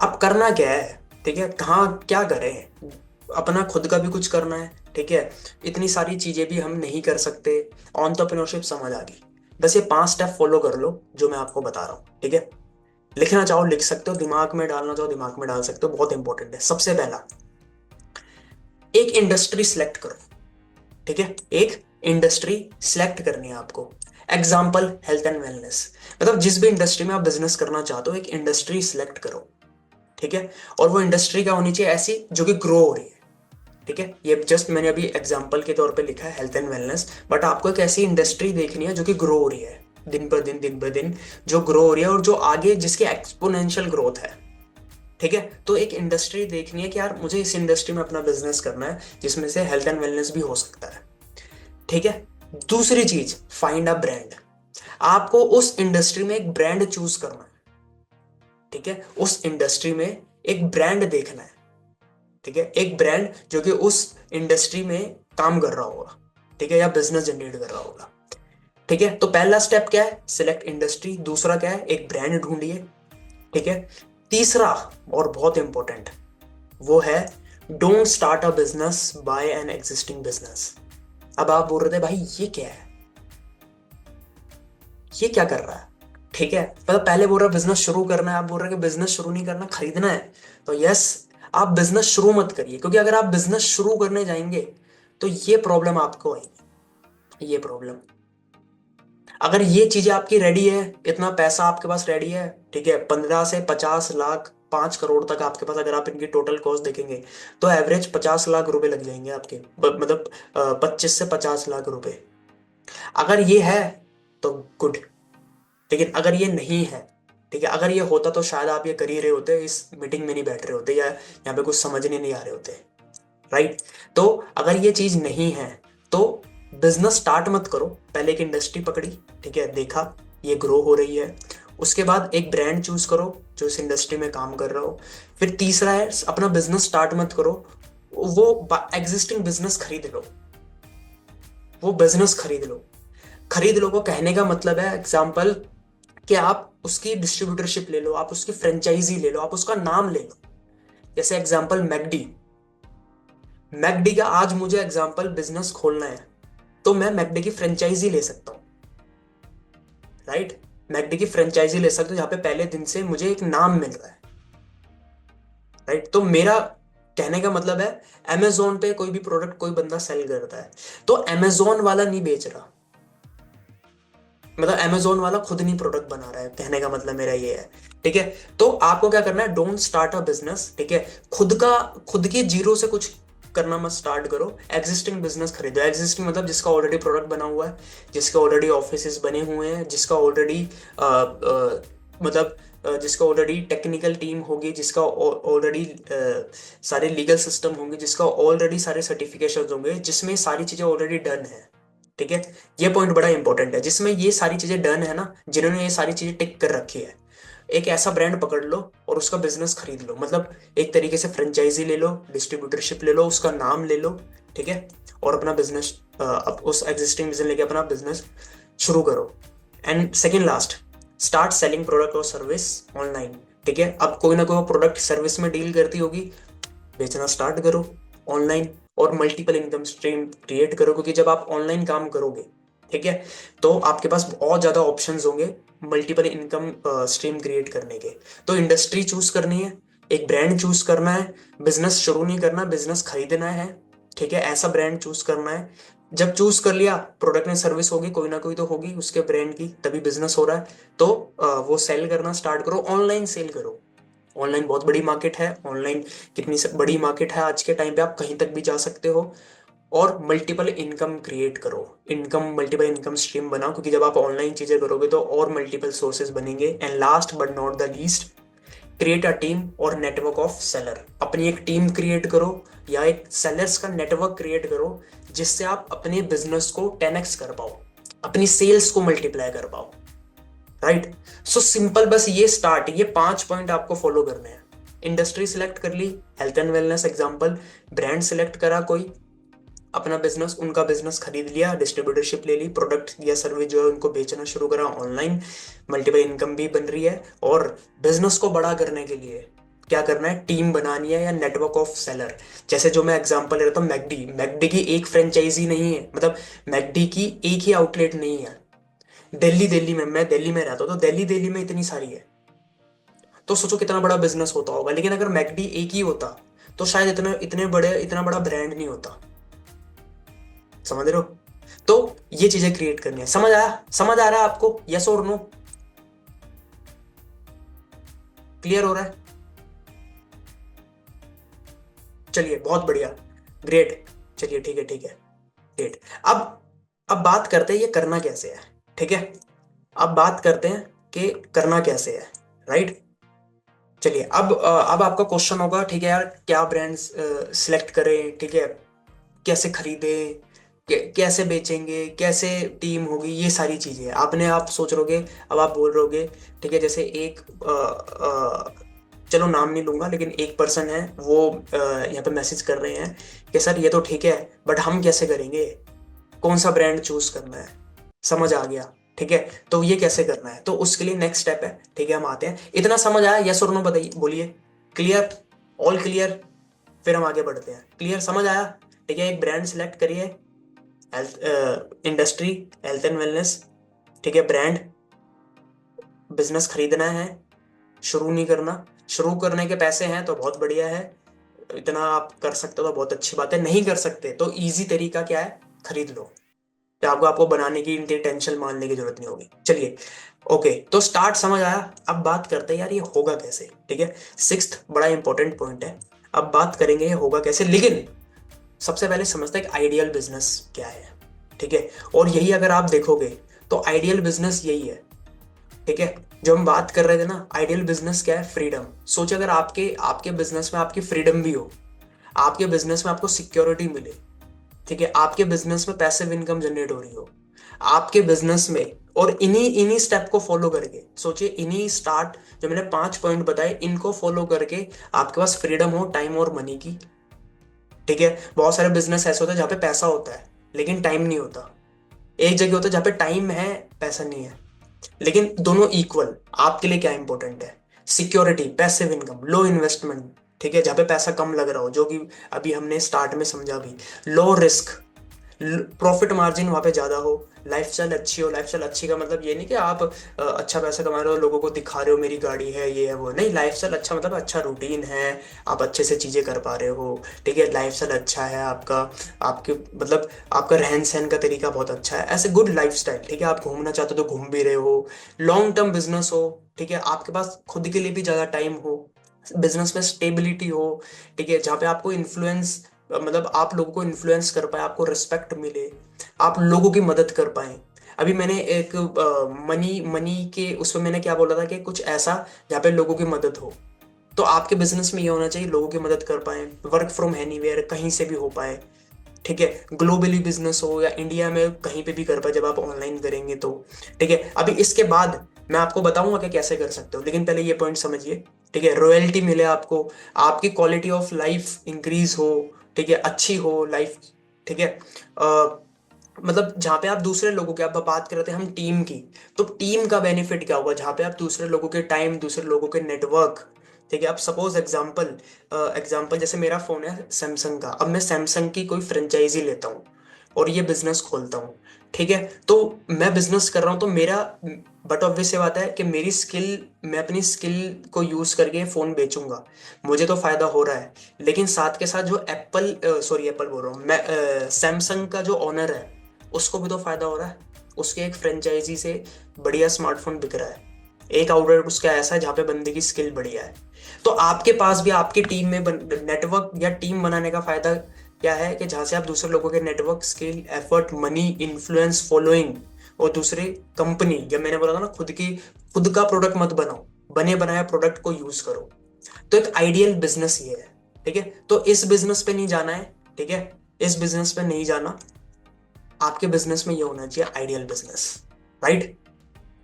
अब करना क्या है, ठीक है, कहाँ क्या करें, अपना खुद का भी कुछ करना है। ठीक है, इतनी सारी चीजें भी हम नहीं कर सकते, एंटरप्रेन्योरशिप समझ आ गई, बस ये 5 स्टेप फॉलो कर लो जो मैं आपको बता रहा हूँ। ठीक है, लिखना चाहो लिख सकते हो, दिमाग में डालना चाहो दिमाग में डाल सकते हो, बहुत इंपॉर्टेंट है। सबसे पहला, एक इंडस्ट्री सिलेक्ट करो। ठीक है, एक इंडस्ट्री सिलेक्ट करनी है आपको। एग्जाम्पल हेल्थ एंड वेलनेस, मतलब जिस भी इंडस्ट्री में आप बिजनेस करना चाहते हो एक इंडस्ट्री सिलेक्ट करो। ठीक है, और वो इंडस्ट्री क्या होनी चाहिए, ऐसी जो कि ग्रो हो रही है। ठीक है, ये जस्ट मैंने अभी एग्जांपल के तौर पे लिखा है हेल्थ एंड वेलनेस, बट आपको एक ऐसी इंडस्ट्री देखनी है जो कि ग्रो हो रही है, दिन पर दिन जो ग्रो हो रही है और जो आगे जिसकी एक्सपोनेंशियल ग्रोथ है। ठीक है, तो एक इंडस्ट्री देखनी है कि यार मुझे इस इंडस्ट्री में अपना बिजनेस करना है जिसमें से हेल्थ एंड वेलनेस भी हो सकता है। ठीक है, दूसरी चीज, फाइंड अ ब्रांड। आपको उस इंडस्ट्री में एक ब्रांड चूज करना है। ठीक है, उस इंडस्ट्री में एक ब्रांड देखना है। ठीक है, एक ब्रांड जो कि उस इंडस्ट्री में काम कर रहा होगा। ठीक है, या बिजनेस जनरेट कर रहा होगा। ठीक है, तो पहला स्टेप क्या है, सिलेक्ट इंडस्ट्री। दूसरा क्या है, एक ब्रांड ढूंढिए। ठीक है, तीसरा और बहुत इंपॉर्टेंट वो है, don't start a business by an existing business. अब आप बोल रहे थे भाई ये क्या है, ये क्या कर रहा है। ठीक है, मतलब पहले बोल रहा बिजनेस शुरू करना है, आप बोल रहे कि बिजनेस शुरू नहीं करना, खरीदना है। तो यस, आप बिजनेस शुरू मत करिए, क्योंकि अगर आप बिजनेस शुरू करने जाएंगे तो ये प्रॉब्लम आपको आएगी, ये प्रॉब्लम। अगर ये चीजें आपकी रेडी है, इतना पैसा आपके पास रेडी है, ठीक है, 15 से 50 लाख, 5 करोड़ तक आपके पास, अगर आप इनकी टोटल कॉस्ट देखेंगे तो एवरेज 50 लाख रुपए लग जाएंगे आपके, मतलब 25 से 50 लाख रुपए। अगर ये है तो गुड। लेकिन अगर ये नहीं है, ठीक है, अगर ये होता तो शायद आप ये कर ही रहे होते, इस मीटिंग में नहीं बैठ रहे होते, या यहाँ पे कुछ समझने नहीं आ रहे होते। राइट। तो अगर ये चीज नहीं है तो बिजनेस स्टार्ट मत करो, पहले एक इंडस्ट्री पकड़ी, ठीक है, देखा ये ग्रो हो रही है, उसके बाद एक ब्रांड चूज करो जो इस इंडस्ट्री में काम कर रहा हो। फिर तीसरा है, अपना बिजनेस स्टार्ट मत करो, वो एग्जिस्टिंग बिजनेस खरीद लो, वो बिजनेस खरीद लो। खरीद लो को कहने का मतलब है, एग्जाम्पल, कि आप उसकी डिस्ट्रीब्यूटरशिप ले लो, आप उसकी फ्रेंचाइजी ले लो, आप उसका नाम ले लो। जैसे एग्जाम्पल मैकडी, मैकडी का आज मुझे एग्जाम्पल बिजनेस खोलना है तो मैं मैकडी की फ्रेंचाइजी ले सकता हूँ। राइट, मैकडी की फ्रेंचाइजी ले सकता हूँ जहां पे पहले दिन से मुझे एक नाम मिल रहा है। राइट, तो मेरा कहने का मतलब है, अमेजोन पे कोई भी प्रोडक्ट कोई बंदा सेल करता है तो अमेजोन वाला नहीं बेच रहा, मतलब अमेजोन वाला खुद नहीं प्रोडक्ट बना रहा है, कहने का मतलब मेरा ये है। ठीक है, तो आपको क्या करना है, डोंट स्टार्ट अ बिजनेस। ठीक है, खुद की जीरो से कुछ करना मत स्टार्ट करो, एग्जिस्टिंग बिजनेस खरीदो। एग्जिस्टिंग मतलब जिसका ऑलरेडी प्रोडक्ट बना हुआ है, जिसके ऑलरेडी ऑफिस बने हुए हैं, जिसका ऑलरेडी मतलब जिसका ऑलरेडी टेक्निकल टीम होगी, जिसका ऑलरेडी सारे लीगल सिस्टम होंगे, जिसका ऑलरेडी सारे सर्टिफिकेशन होंगे, जिसमें सारी चीजें ऑलरेडी डन है। ठीक है, ये पॉइंट बड़ा इंपॉर्टेंट है, जिसमें ये सारी चीजें डन है ना, जिन्होंने ये सारी चीजें टिक कर रखी है। एक ऐसा ब्रांड पकड़ लो और उसका बिजनेस खरीद लो, मतलब एक तरीके से फ्रेंचाइजी ले लो, डिस्ट्रीब्यूटरशिप ले लो, उसका नाम ले लो। ठीक है, और अपना बिजनेस, उस एग्जिस्टिंग बिजनेस लेके अपना बिजनेस शुरू करो। And second last, start selling product और सर्विस ऑनलाइन। ठीक है, अब कोई ना कोई प्रोडक्ट सर्विस में डील करती होगी, बेचना स्टार्ट करो ऑनलाइन, और मल्टीपल इनकम स्ट्रीम क्रिएट करो, क्योंकि जब आप ऑनलाइन काम करोगे, ठीक है, तो आपके पास बहुत ज्यादा ऑप्शंस होंगे मल्टीपल इनकम स्ट्रीम क्रिएट करने के। तो इंडस्ट्री चूज करनी है, एक ब्रांड चूज करना है, बिजनेस शुरू नहीं करना, बिजनेस खरीदना है। ठीक है, ऐसा ब्रांड चूज करना है। जब चूज कर लिया, प्रोडक्ट में सर्विस होगी, कोई ना कोई तो होगी उसके ब्रांड की, तभी बिजनेस हो रहा है, तो वो सेल करना स्टार्ट करो, ऑनलाइन सेल करो। ऑनलाइन बहुत बड़ी मार्केट है, ऑनलाइन कितनी बड़ी मार्केट है आज के टाइम पे, आप कहीं तक भी जा सकते हो। और मल्टीपल इनकम क्रिएट करो, इनकम मल्टीपल इनकम स्ट्रीम बनाओ, क्योंकि जब आप ऑनलाइन चीजें करोगे तो और मल्टीपल सोर्सेज बनेंगे। And last but not the least, create a team और नेटवर्क ऑफ सेलर। अपनी एक टीम क्रिएट करो या एक सेलर्स का नेटवर्क क्रिएट करो, जिससे आप अपने बिजनेस को 10x कर पाओ, अपनी सेल्स को मल्टीप्लाई कर पाओ। राइट, सो सिंपल, बस ये स्टार्ट, ये 5 पॉइंट आपको फॉलो करने हैं। इंडस्ट्री सिलेक्ट कर ली, health and wellness example, brand select करा कोई, अपना बिजनेस, उनका बिजनेस खरीद लिया, डिस्ट्रीब्यूटरशिप ले ली, प्रोडक्ट या सर्विस जो है उनको बेचना शुरू करा ऑनलाइन, मल्टीपल इनकम भी बन रही है। और बिजनेस को बड़ा करने के लिए क्या करना है, टीम बनानी है या नेटवर्क ऑफ सेलर। जैसे जो मैं एग्जांपल ले रहा था, मैकडी, मैकडी की एक फ्रेंचाइजी नहीं है, मतलब मैकडी की एक ही आउटलेट नहीं है। दिल्ली, दिल्ली में, मैं दिल्ली में रहता हूँ तो दिल्ली, दिल्ली में इतनी सारी है, तो सोचो कितना बड़ा बिजनेस होता होगा। लेकिन अगर मैकडी एक ही होता तो शायद इतना बड़ा ब्रांड नहीं होता। समझ रहे हो? तो ये चीजें क्रिएट करनी है। समझ आया, समझ आ रहा है आपको, यस और नो? क्लियर हो रहा है? चलिए, बहुत बढ़िया, ग्रेट। चलिए, ठीक है, ठीक है, ग्रेट। अब बात करते हैं ये करना कैसे है। ठीक है, अब बात करते हैं कि करना कैसे है, राइट। चलिए अब आपका क्वेश्चन होगा, ठीक है यार, क्या ब्रांड्स सिलेक्ट करें, ठीक है, कैसे खरीदें, कैसे बेचेंगे, कैसे टीम होगी, ये सारी चीजें आपने आप सोच रहोगे। अब आप बोल रहोगे, ठीक है, जैसे एक चलो नाम नहीं लूंगा, लेकिन एक पर्सन है वो यहाँ पे मैसेज कर रहे हैं कि सर ये तो ठीक है, बट हम कैसे करेंगे, कौन सा ब्रांड चूज करना है, समझ आ गया, ठीक है। तो ये कैसे करना है, तो उसके लिए नेक्स्ट स्टेप है, ठीक है, हम आते हैं। इतना समझ आया, यस और नो बताइए, बोलिए। Clear, all clear. फिर हम आगे बढ़ते हैं, क्लियर समझ आया, ठीक है। एक ब्रांड सिलेक्ट करिए, health industry, health and wellness, ठीक है, ब्रांड, बिजनेस खरीदना है, शुरू नहीं करना, शुरू करने के पैसे हैं तो बहुत बढ़िया है, इतना आप कर सकते हो तो बहुत अच्छी बात है, नहीं कर सकते तो इजी तरीका क्या है, खरीद लो, तो आपको आपको बनाने की इनकी टेंशन मानने की जरूरत नहीं होगी। चलिए, ओके, तो स्टार्ट समझ आया। अब बात करते हैं यार ये होगा कैसे, ठीक है, सिक्स्थ बड़ा इंपॉर्टेंट पॉइंट है। अब बात करेंगे ये होगा कैसे, लेकिन सबसे पहले समझते हैं कि आइडियल बिजनेस क्या है, ठीक है। और यही अगर आप देखोगे तो आइडियल बिजनेस यही है, ठीक है। जो हम बात कर रहे थे ना, आइडियल बिजनेस क्या है, फ्रीडम। सोचिए अगर आपके आपके बिजनेस में आपकी फ्रीडम भी हो, आपके बिजनेस में आपको सिक्योरिटी मिले, ठीक है, आपके बिजनेस में पैसिव इनकम जनरेट हो रही हो, आपके बिजनेस में, और इन्हीं इन्हीं स्टेप को फॉलो करके, सोचिए इन्हीं स्टार्ट, जो मैंने 5 पॉइंट बताए, इनको फॉलो करके आपके पास फ्रीडम हो टाइम और मनी की, ठीक है। बहुत सारे बिजनेस ऐसे होते हैं जहाँ पे पैसा होता है लेकिन टाइम नहीं होता, एक जगह होता है जहाँ पे टाइम है, पैसा नहीं है, लेकिन दोनों इक्वल। आपके लिए क्या इंपॉर्टेंट है, सिक्योरिटी, पैसिव इनकम, लो इन्वेस्टमेंट, ठीक है, जहाँ पे पैसा कम लग रहा हो, जो कि अभी हमने स्टार्ट में समझा भी, लो रिस्क, प्रॉफिट मार्जिन वहां पे ज्यादा हो, लाइफस्टाइल अच्छी हो। लाइफस्टाइल अच्छी का मतलब ये नहीं कि आप अच्छा पैसा कमा रहे हो, लोगों को दिखा रहे हो मेरी गाड़ी है, ये है, वो नहीं। लाइफस्टाइल अच्छा मतलब अच्छा रूटीन है, आप अच्छे से चीजें कर पा रहे हो, ठीक है, लाइफस्टाइल अच्छा है आपका, आपके मतलब आपका रहन सहन का तरीका बहुत अच्छा है, ऐसे गुड लाइफस्टाइल, ठीक है। आप घूमना चाहते हो तो घूम भी रहे हो, लॉन्ग टर्म बिजनेस हो, ठीक है, आपके पास खुद के लिए भी ज्यादा टाइम हो, बिजनेस में स्टेबिलिटी हो, ठीक है, जहाँ पे आपको इन्फ्लुएंस, मतलब आप लोगों को इन्फ्लुएंस कर पाए, आपको रिस्पेक्ट मिले, आप लोगों की मदद कर पाए। अभी मैंने एक मनी मनी के उसमें मैंने क्या बोला था कि कुछ ऐसा जहाँ पे लोगों की मदद हो, तो आपके बिजनेस में ये होना चाहिए, लोगों की मदद कर पाए, वर्क फ्रॉम एनीवेयर, कहीं से भी हो पाए, ठीक है, ग्लोबली बिजनेस हो या इंडिया में कहीं पे भी कर पाए जब आप ऑनलाइन करेंगे तो, ठीक है। अभी इसके बाद मैं आपको बताऊंगा कि कैसे कर सकते हो, लेकिन पहले ये पॉइंट समझिए, ठीक है, रॉयल्टी मिले आपको, आपकी क्वालिटी ऑफ लाइफ इंक्रीज हो, ठीक है, अच्छी हो लाइफ, ठीक है। मतलब जहाँ पे आप दूसरे लोगों के, आप बात कर रहे थे हम टीम की, तो टीम का बेनिफिट क्या होगा, जहाँ पे आप दूसरे लोगों के टाइम, दूसरे लोगों के नेटवर्क, ठीक है। अब सपोज एग्जांपल, एग्जांपल जैसे मेरा फोन है सैमसंग का, अब मैं सैमसंग की कोई फ्रेंचाइजी लेता हूँ और ये बिजनेस खोलता हूँ, ठीक है। तो मैं बिजनेस कर रहा हूँ तो मेरा, बट ऑब्वियस ये बात है कि मेरी स्किल, मैं अपनी स्किल को यूज करके फोन बेचूंगा, मुझे तो फायदा हो रहा है, लेकिन साथ के साथ जो एप्पल, सॉरी एप्पल बोल रहा हूँ मैं, सैमसंग का जो ओनर है उसको भी तो फायदा हो रहा है, उसके एक फ्रेंचाइजी से बढ़िया स्मार्टफोन बिक रहा है, एक आउटलेट उसका ऐसा है जहाँ पे बंदे की स्किल बढ़िया है। तो आपके पास भी आपकी टीम में नेटवर्क या टीम बनाने का फायदा क्या है, कि जहाँ से आप दूसरे लोगों के network, skill, effort, money, influence, following, और दूसरे कंपनी, जब मैंने बोला था ना खुद का प्रोडक्ट मत बनाओ, बने बनाए प्रोडक्ट को यूज करो। तो एक आइडियल बिजनेस ये है, ठीक है। तो इस बिजनेस पे नहीं जाना है, ठीक है, इस बिजनेस पे नहीं जाना, आपके बिजनेस में ये होना चाहिए आइडियल बिजनेस, राइट,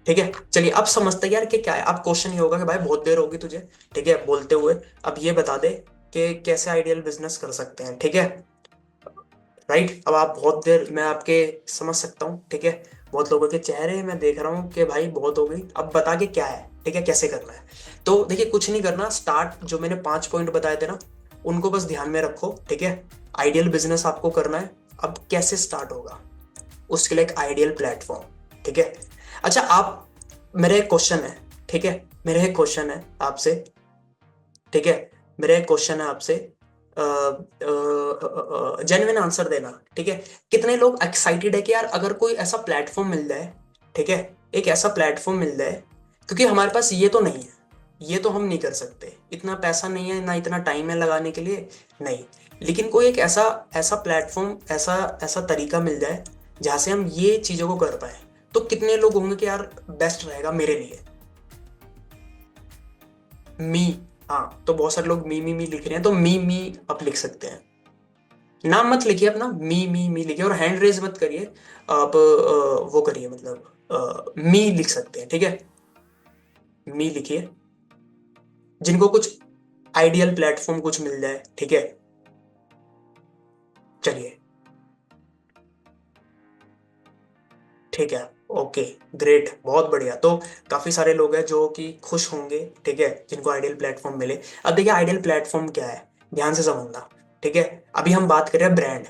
ठीक है। चलिए अब समझते हैं यार कि क्या है। अब क्वेश्चन ये होगा कि भाई बहुत देर होगी तुझे, ठीक है, बोलते हुए, अब ये बता दे कि कैसे आइडियल बिजनेस कर सकते हैं, ठीक है, राइट। अब आप बहुत देर, मैं आपके समझ सकता हूँ, ठीक है, बहुत लोगों के चेहरे मैं देख रहा हूँ कि भाई बहुत हो गई, अब बता के क्या है, ठीक है, कैसे करना है। तो देखिए कुछ नहीं करना, स्टार्ट जो मैंने 5 पॉइंट बताए थे ना, उनको बस ध्यान में रखो, ठीक है। आइडियल बिजनेस आपको करना है, अब कैसे स्टार्ट होगा, उसके लिए एक आइडियल प्लेटफॉर्म, ठीक है। अच्छा आप, मेरा एक क्वेश्चन है, ठीक है, मेरा एक क्वेश्चन है आपसे, ठीक है, मेरा एक क्वेश्चन है आपसे, जेन्युइन आंसर देना, ठीक है। कितने लोग एक्साइटेड है कि यार अगर कोई ऐसा प्लेटफॉर्म मिल जाए, ठीक है, एक ऐसा प्लेटफॉर्म मिल जाए, क्योंकि हमारे पास ये तो नहीं है, ये तो हम नहीं कर सकते, इतना पैसा नहीं है ना, इतना टाइम है लगाने के लिए, नहीं, लेकिन कोई एक ऐसा ऐसा प्लेटफॉर्म, ऐसा ऐसा तरीका मिल जाए जहाँ से हम ये चीज़ों को कर पाए, तो कितने लोग होंगे कि यार बेस्ट रहेगा मेरे लिए? मी। हाँ, तो बहुत सारे लोग मी लिख रहे हैं, तो मी आप लिख सकते हैं। नाम मत लिखिए अपना, मी लिखिए, और हैंड रेज मत करिए। आप वो करिए, मतलब मी लिख सकते हैं, ठीक है। मी लिखिए। जिनको कुछ आइडियल प्लेटफॉर्म कुछ मिल जाए, ठीक है। चलिए, ठीक है। ओके, ग्रेट, बहुत बढ़िया। तो काफी सारे लोग हैं जो कि खुश होंगे, ठीक है, जिनको आइडियल प्लेटफॉर्म मिले। अब देखिए आइडियल प्लेटफॉर्म क्या है, ध्यान से समझना, ठीक है। अभी हम बात कर रहे हैं ब्रांड,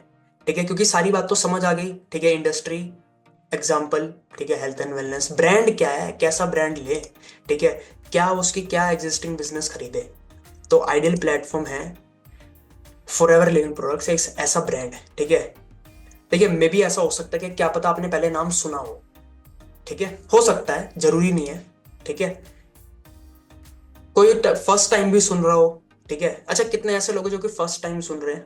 ठीक है, क्योंकि सारी बात तो समझ आ गई, ठीक है। इंडस्ट्री, एग्जाम्पल, ठीक है, हेल्थ एंड वेलनेस। ब्रांड क्या है, कैसा ब्रांड ले, ठीक है, क्या उसकी क्या एग्जिस्टिंग बिजनेस खरीदे। तो आइडियल प्लेटफॉर्म है फॉरएवर लिविंग प्रोडक्ट्स, एक ऐसा ब्रांड है, ठीक है। देखिए मे भी ऐसा हो सकता है कि क्या पता आपने पहले नाम सुना हो, ठीक है, हो सकता है, जरूरी नहीं है, ठीक है। कोई फर्स्ट टाइम भी सुन रहा हो, ठीक है। अच्छा, कितने ऐसे लोग हैं जो कि फर्स्ट टाइम सुन रहे हैं?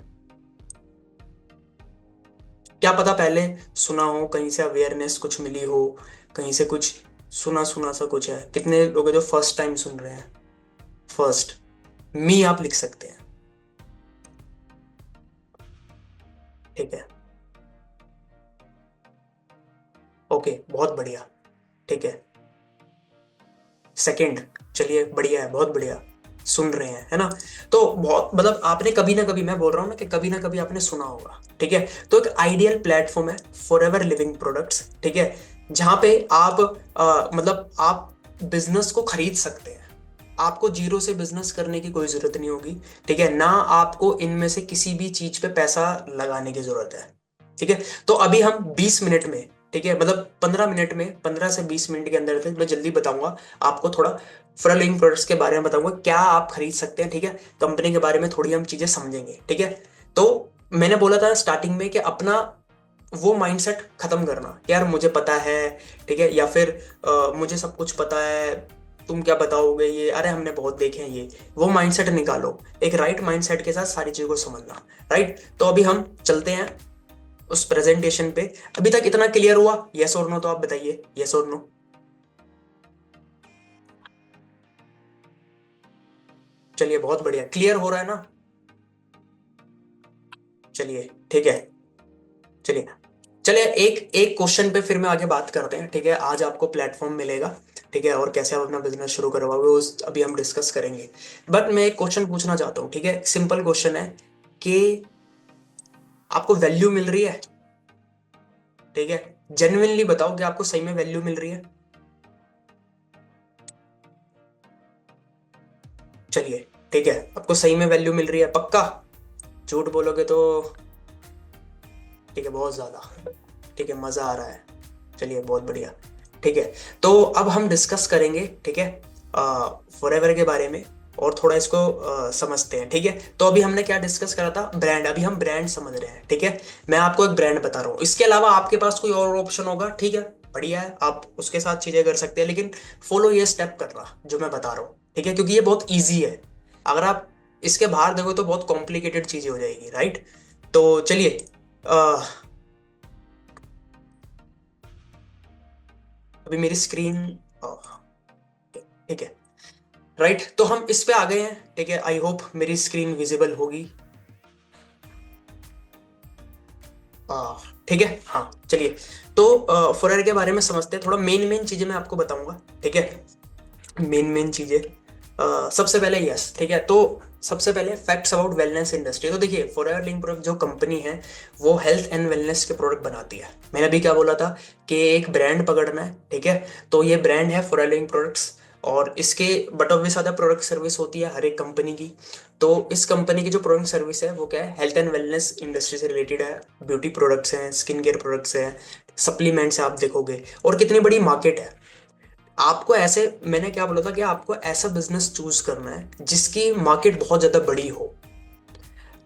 क्या पता पहले सुना हो, कहीं से अवेयरनेस कुछ मिली हो, कहीं से कुछ सुना सुना सा कुछ है। कितने लोग हैं जो फर्स्ट टाइम सुन रहे हैं? फर्स्ट, मी आप लिख सकते हैं, ठीक है। ओके, बहुत बढ़िया, ठीक है। सेकंड, चलिए बढ़िया है, बहुत बढ़िया, सुन रहे हैं, है ना। तो बहुत, मतलब आपने कभी ना कभी, मैं बोल रहा हूं ना कि कभी ना कभी आपने सुना होगा, ठीक है। तो एक आइडियल प्लेटफॉर्म है फॉर एवर लिविंग प्रोडक्ट्स, ठीक है, जहां पे आप मतलब आप बिजनेस को खरीद सकते हैं। आपको जीरो से बिजनेस करने की कोई जरूरत नहीं होगी, ठीक है ना। आपको इनमें से किसी भी चीज पे पैसा लगाने की जरूरत है, ठीक है। तो अभी हम 20 मिनट में, ठीक है, मतलब 15 मिनट में, 15 से 20 मिनट के अंदर मैं जल्दी बताऊंगा आपको, थोड़ा फ्रलिंग प्रोडक्ट्स के बारे में बताऊंगा, क्या आप खरीद सकते हैं, ठीक है। कंपनी के बारे में थोड़ी हम चीजें समझेंगे, ठीक है। तो मैंने बोला था स्टार्टिंग में कि अपना वो माइंडसेट खत्म करना कि यार मुझे पता है, ठीक है, या फिर मुझे सब कुछ पता है, तुम क्या बताओगे ये, अरे हमने बहुत देखे हैं ये। वो माइंडसेट निकालो, एक राइट माइंडसेट के साथ सारी चीजों को समझना, राइट। तो अभी हम चलते हैं उस प्रेजेंटेशन पे। अभी तक इतना क्लियर हुआ? यस और नो तो आप बताइए, यस और नो। चलिए, बहुत बढ़िया, क्लियर हो रहा है ना। चलिए, ठीक है। चलिए, चलिए एक एक क्वेश्चन पे फिर मैं आगे बात करते हैं, ठीक है। आज आपको प्लेटफॉर्म मिलेगा, ठीक है, और कैसे आप अपना बिजनेस शुरू करवाओगे उस अभी हम डिस्कस करेंगे। बट मैं एक क्वेश्चन पूछना चाहता हूँ, ठीक है, सिंपल क्वेश्चन है कि आपको वैल्यू मिल रही है, ठीक है। जेन्युइनली बताओ कि आपको सही में वैल्यू मिल रही है। चलिए, ठीक है, आपको सही में वैल्यू मिल रही है, पक्का? झूठ बोलोगे तो, ठीक है, बहुत ज्यादा, ठीक है, मजा आ रहा है। चलिए, बहुत बढ़िया, ठीक है। तो अब हम डिस्कस करेंगे, ठीक है, फॉरएवर के बारे में, और थोड़ा इसको समझते हैं, ठीक है। तो अभी हमने क्या डिस्कस करा था, ब्रांड। अभी हम ब्रांड समझ रहे हैं, ठीक है। मैं आपको एक ब्रांड बता रहा हूँ, इसके अलावा आपके पास कोई और ऑप्शन होगा, ठीक है, बढ़िया है, आप उसके साथ चीजें कर सकते हैं, लेकिन फॉलो ये स्टेप करना जो मैं बता रहा हूँ, ठीक है, क्योंकि ये बहुत ईजी है। अगर आप इसके बाहर देखो तो बहुत कॉम्प्लिकेटेड चीजें हो जाएगी, राइट। तो चलिए, अ, अभी मेरी स्क्रीन, ठीक है, राइट। तो हम इस पे आ गए हैं, ठीक है, आई होप मेरी स्क्रीन विजिबल होगी। आ, ठीक है, हाँ, चलिए। तो फॉरएवर के बारे में समझते हैं, थोड़ा मेन मेन चीजें मैं आपको बताऊंगा, ठीक है। मेन मेन चीजें, सबसे पहले यस, ठीक है। तो सबसे पहले फैक्ट्स अबाउट वेलनेस इंडस्ट्री। तो देखिए, फॉरएवर लिंक प्रोडक्ट जो कंपनी है, वो हेल्थ एंड वेलनेस के प्रोडक्ट बनाती है। मैंने अभी क्या बोला था कि एक ब्रांड पकड़ना है, ठीक है। तो ये ब्रांड है फॉरएवर लिंक प्रोडक्ट्स, और इसके बट ऑब्वियस ज्यादा प्रोडक्ट सर्विस होती है हर एक कंपनी की। तो इस कंपनी की जो प्रोडक्ट सर्विस है वो क्या है, हेल्थ एंड वेलनेस इंडस्ट्री से रिलेटेड है। ब्यूटी प्रोडक्ट्स हैं, स्किन केयर प्रोडक्ट्स हैं, सप्लीमेंट्स आप देखोगे, और कितनी बड़ी मार्केट है। आपको ऐसे, मैंने क्या बोला था कि आपको ऐसा बिजनेस चूज करना है जिसकी मार्केट बहुत ज्यादा बड़ी हो,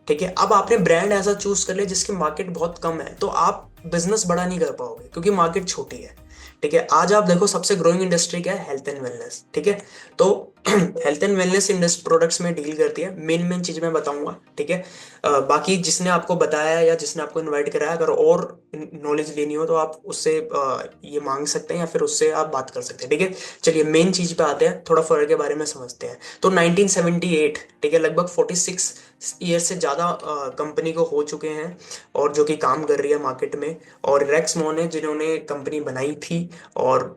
ठीक है। अब आपने ब्रांड ऐसा चूज कर लिया जिसकी मार्केट बहुत कम है, तो आप बिजनेस बड़ा नहीं कर पाओगे क्योंकि मार्केट छोटी है। ठीक है, आज आप देखो सबसे ग्रोइंग इंडस्ट्री क्या है, हेल्थ एंड वेलनेस। ठीक है, तो health and wellness industry products में डील करती है। मेन मेन चीज मैं बताऊंगा। ठीक है, बाकी जिसने आपको बताया या जिसने आपको इनवाइट कराया, अगर और नॉलेज लेनी हो तो आप उससे ये मांग सकते हैं या फिर उससे आप बात कर सकते हैं। ठीक है, चलिए मेन चीज पे आते हैं, थोड़ा फर्क के बारे में समझते हैं। तो 1978, ठीक है, लगभग 46 ईयर से ज्यादा कंपनी को हो चुके हैं, और जो कि काम कर रही है मार्केट में। और रेक्स मॉन है जिन्होंने कंपनी बनाई थी, और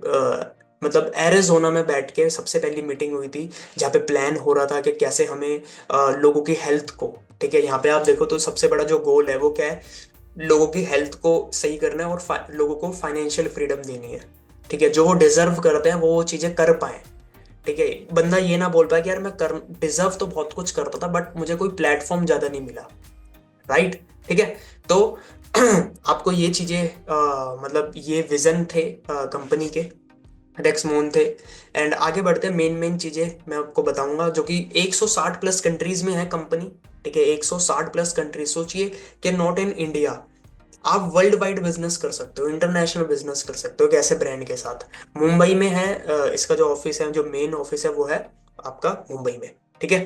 मतलब एरिजोना में बैठ के सबसे पहली मीटिंग हुई थी, जहाँ पे प्लान हो रहा था कि कैसे हमें लोगों की हेल्थ को, ठीक है, यहाँ पे आप देखो तो सबसे बड़ा जो गोल है वो क्या है, लोगों की हेल्थ को सही करना है और लोगों को फाइनेंशियल फ्रीडम देनी है। ठीक है, जो वो डिजर्व करते हैं वो चीजें कर पाए। ठीक है, बंदा ये ना बोल पाए कि यार मैं कर डिजर्व तो बहुत कुछ करता था बट मुझे कोई प्लेटफॉर्म ज्यादा नहीं मिला। राइट। ठीक है, तो आपको ये चीजें मतलब ये विजन थे कंपनी के, रेक्स मोन थे। एंड आगे बढ़ते हैं, मेन मेन चीजें मैं आपको बताऊंगा, जो कि 160 प्लस कंट्रीज में है कंपनी। ठीक है, 160 प्लस कंट्रीज, सोचिए कि नॉट इन इंडिया, आप वर्ल्ड वाइड बिजनेस कर सकते हो, इंटरनेशनल बिजनेस कर सकते हो कैसे ब्रांड के साथ। मुंबई में है इसका जो ऑफिस है, जो मेन ऑफिस है वो है आपका मुंबई में। ठीक है,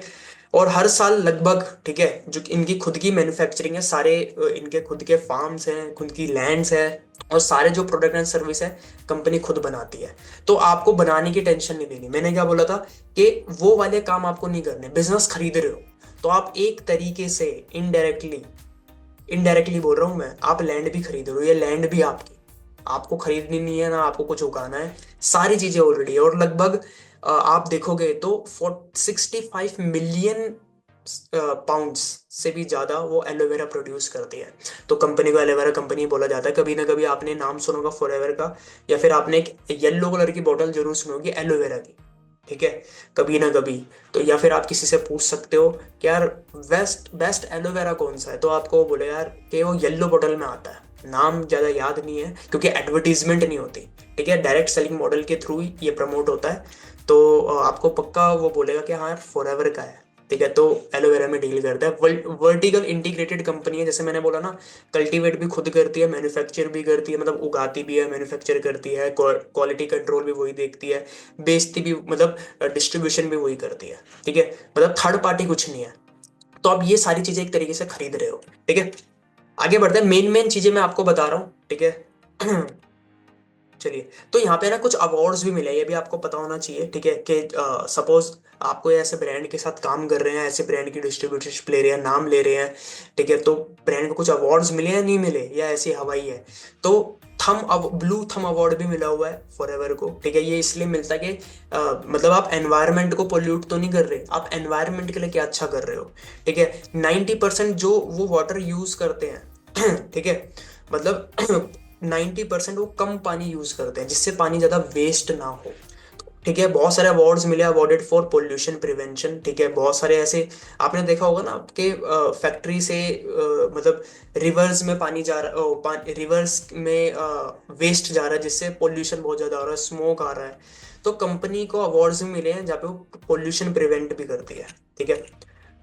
और हर साल लगभग, ठीक है, जो कि इनकी खुद की मैन्युफैक्चरिंग है, सारे इनके खुद के फार्म्स हैं, खुद की लैंड्स है, और सारे जो प्रोडक्ट एंड सर्विस है कंपनी खुद बनाती है। तो आपको बनाने की टेंशन नहीं लेनी। मैंने क्या बोला था कि वो वाले काम आपको नहीं करने, बिजनेस खरीद रहे हो तो आप एक तरीके से इनडायरेक्टली, इनडायरेक्टली बोल रहा हूं मैं, आप लैंड भी खरीद रहे हो, ये लैंड भी आपकी, आपको खरीदनी नहीं है ना, आपको कुछ उगाना है, सारी चीजें ऑलरेडी है। और लगभग आप देखोगे तो 65 मिलियन पाउंड्स से भी ज्यादा वो एलोवेरा प्रोड्यूस करती है। तो कंपनी को एलोवेरा कंपनी बोला जाता है। कभी ना कभी आपने नाम सुना होगा फॉरएवर का, या फिर आपने एक येलो कलर की बोतल जरूर सुनी होगी एलोवेरा की। ठीक है, कभी ना कभी। तो या फिर आप किसी से पूछ सकते हो कि यार बेस्ट बेस्ट एलोवेरा कौन सा है, तो आपको वो बोले यार कि वो येलो बोतल में आता है। नाम ज्यादा याद नहीं है क्योंकि एडवर्टीजमेंट नहीं होती। ठीक है, डायरेक्ट सेलिंग मॉडल के थ्रू ही ये प्रमोट होता है। तो आपको पक्का वो बोलेगा कि हाँ यार फॉरएवर का है। ठीक है, तो एलोवेरा में डील करता है, वर्टिकल इंटीग्रेटेड कंपनी है, जैसे मैंने बोला ना, कल्टीवेट भी खुद करती है, मैन्युफैक्चर भी करती है, मतलब उगाती भी है, मैन्युफैक्चर करती है, क्वालिटी कंट्रोल भी वही देखती है, बेचती भी, मतलब डिस्ट्रीब्यूशन भी वही करती है। ठीक है, मतलब थर्ड पार्टी कुछ नहीं है। तो आप ये सारी चीजें एक तरीके से खरीद रहे हो। ठीक है, आगे बढ़ते हैं, मेन मेन चीजें मैं आपको बता रहा हूँ। ठीक है, चलिए, तो यहाँ पे ना कुछ अवार्ड्स भी मिले हैं, ये भी आपको पता होना चाहिए। ठीक है, कि सपोज आपको ऐसे ब्रांड के साथ काम कर रहे हैं, ऐसे ब्रांड की डिस्ट्रीब्यूटरशिप ले रहे हैं, नाम ले रहे हैं। ठीक है, तो ब्रांड को कुछ अवार्ड्स मिले या नहीं मिले, या ऐसी हवाई है। तो थम अब ब्लू थम अवार्ड भी मिला हुआ है फॉरएवर को। ठीक है, ये इसलिए मिलता है कि मतलब आप एनवायरनमेंट को पोल्यूट तो नहीं कर रहे, आप एनवायरनमेंट के लिए क्या अच्छा कर रहे हो। ठीक है, 90% जो वो वाटर यूज करते हैं ठीक है, मतलब 90% वो कम पानी यूज करते हैं, जिससे पानी ज्यादा वेस्ट ना हो। ठीक है, बहुत सारे अवार्ड्स मिले, अवार्डेड फॉर पोल्यूशन प्रिवेंशन। ठीक है, बहुत सारे ऐसे आपने देखा होगा ना आपके फैक्ट्री से मतलब रिवर्स में पानी जा रहा, रिवर्स में वेस्ट जा रहा है, जिससे पोल्यूशन बहुत ज्यादा हो रहा है, स्मोक आ रहा है। तो कंपनी को अवार्ड्स भी मिले हैं जहाँ पे वो पोल्यूशन प्रिवेंट भी करती है। ठीक है,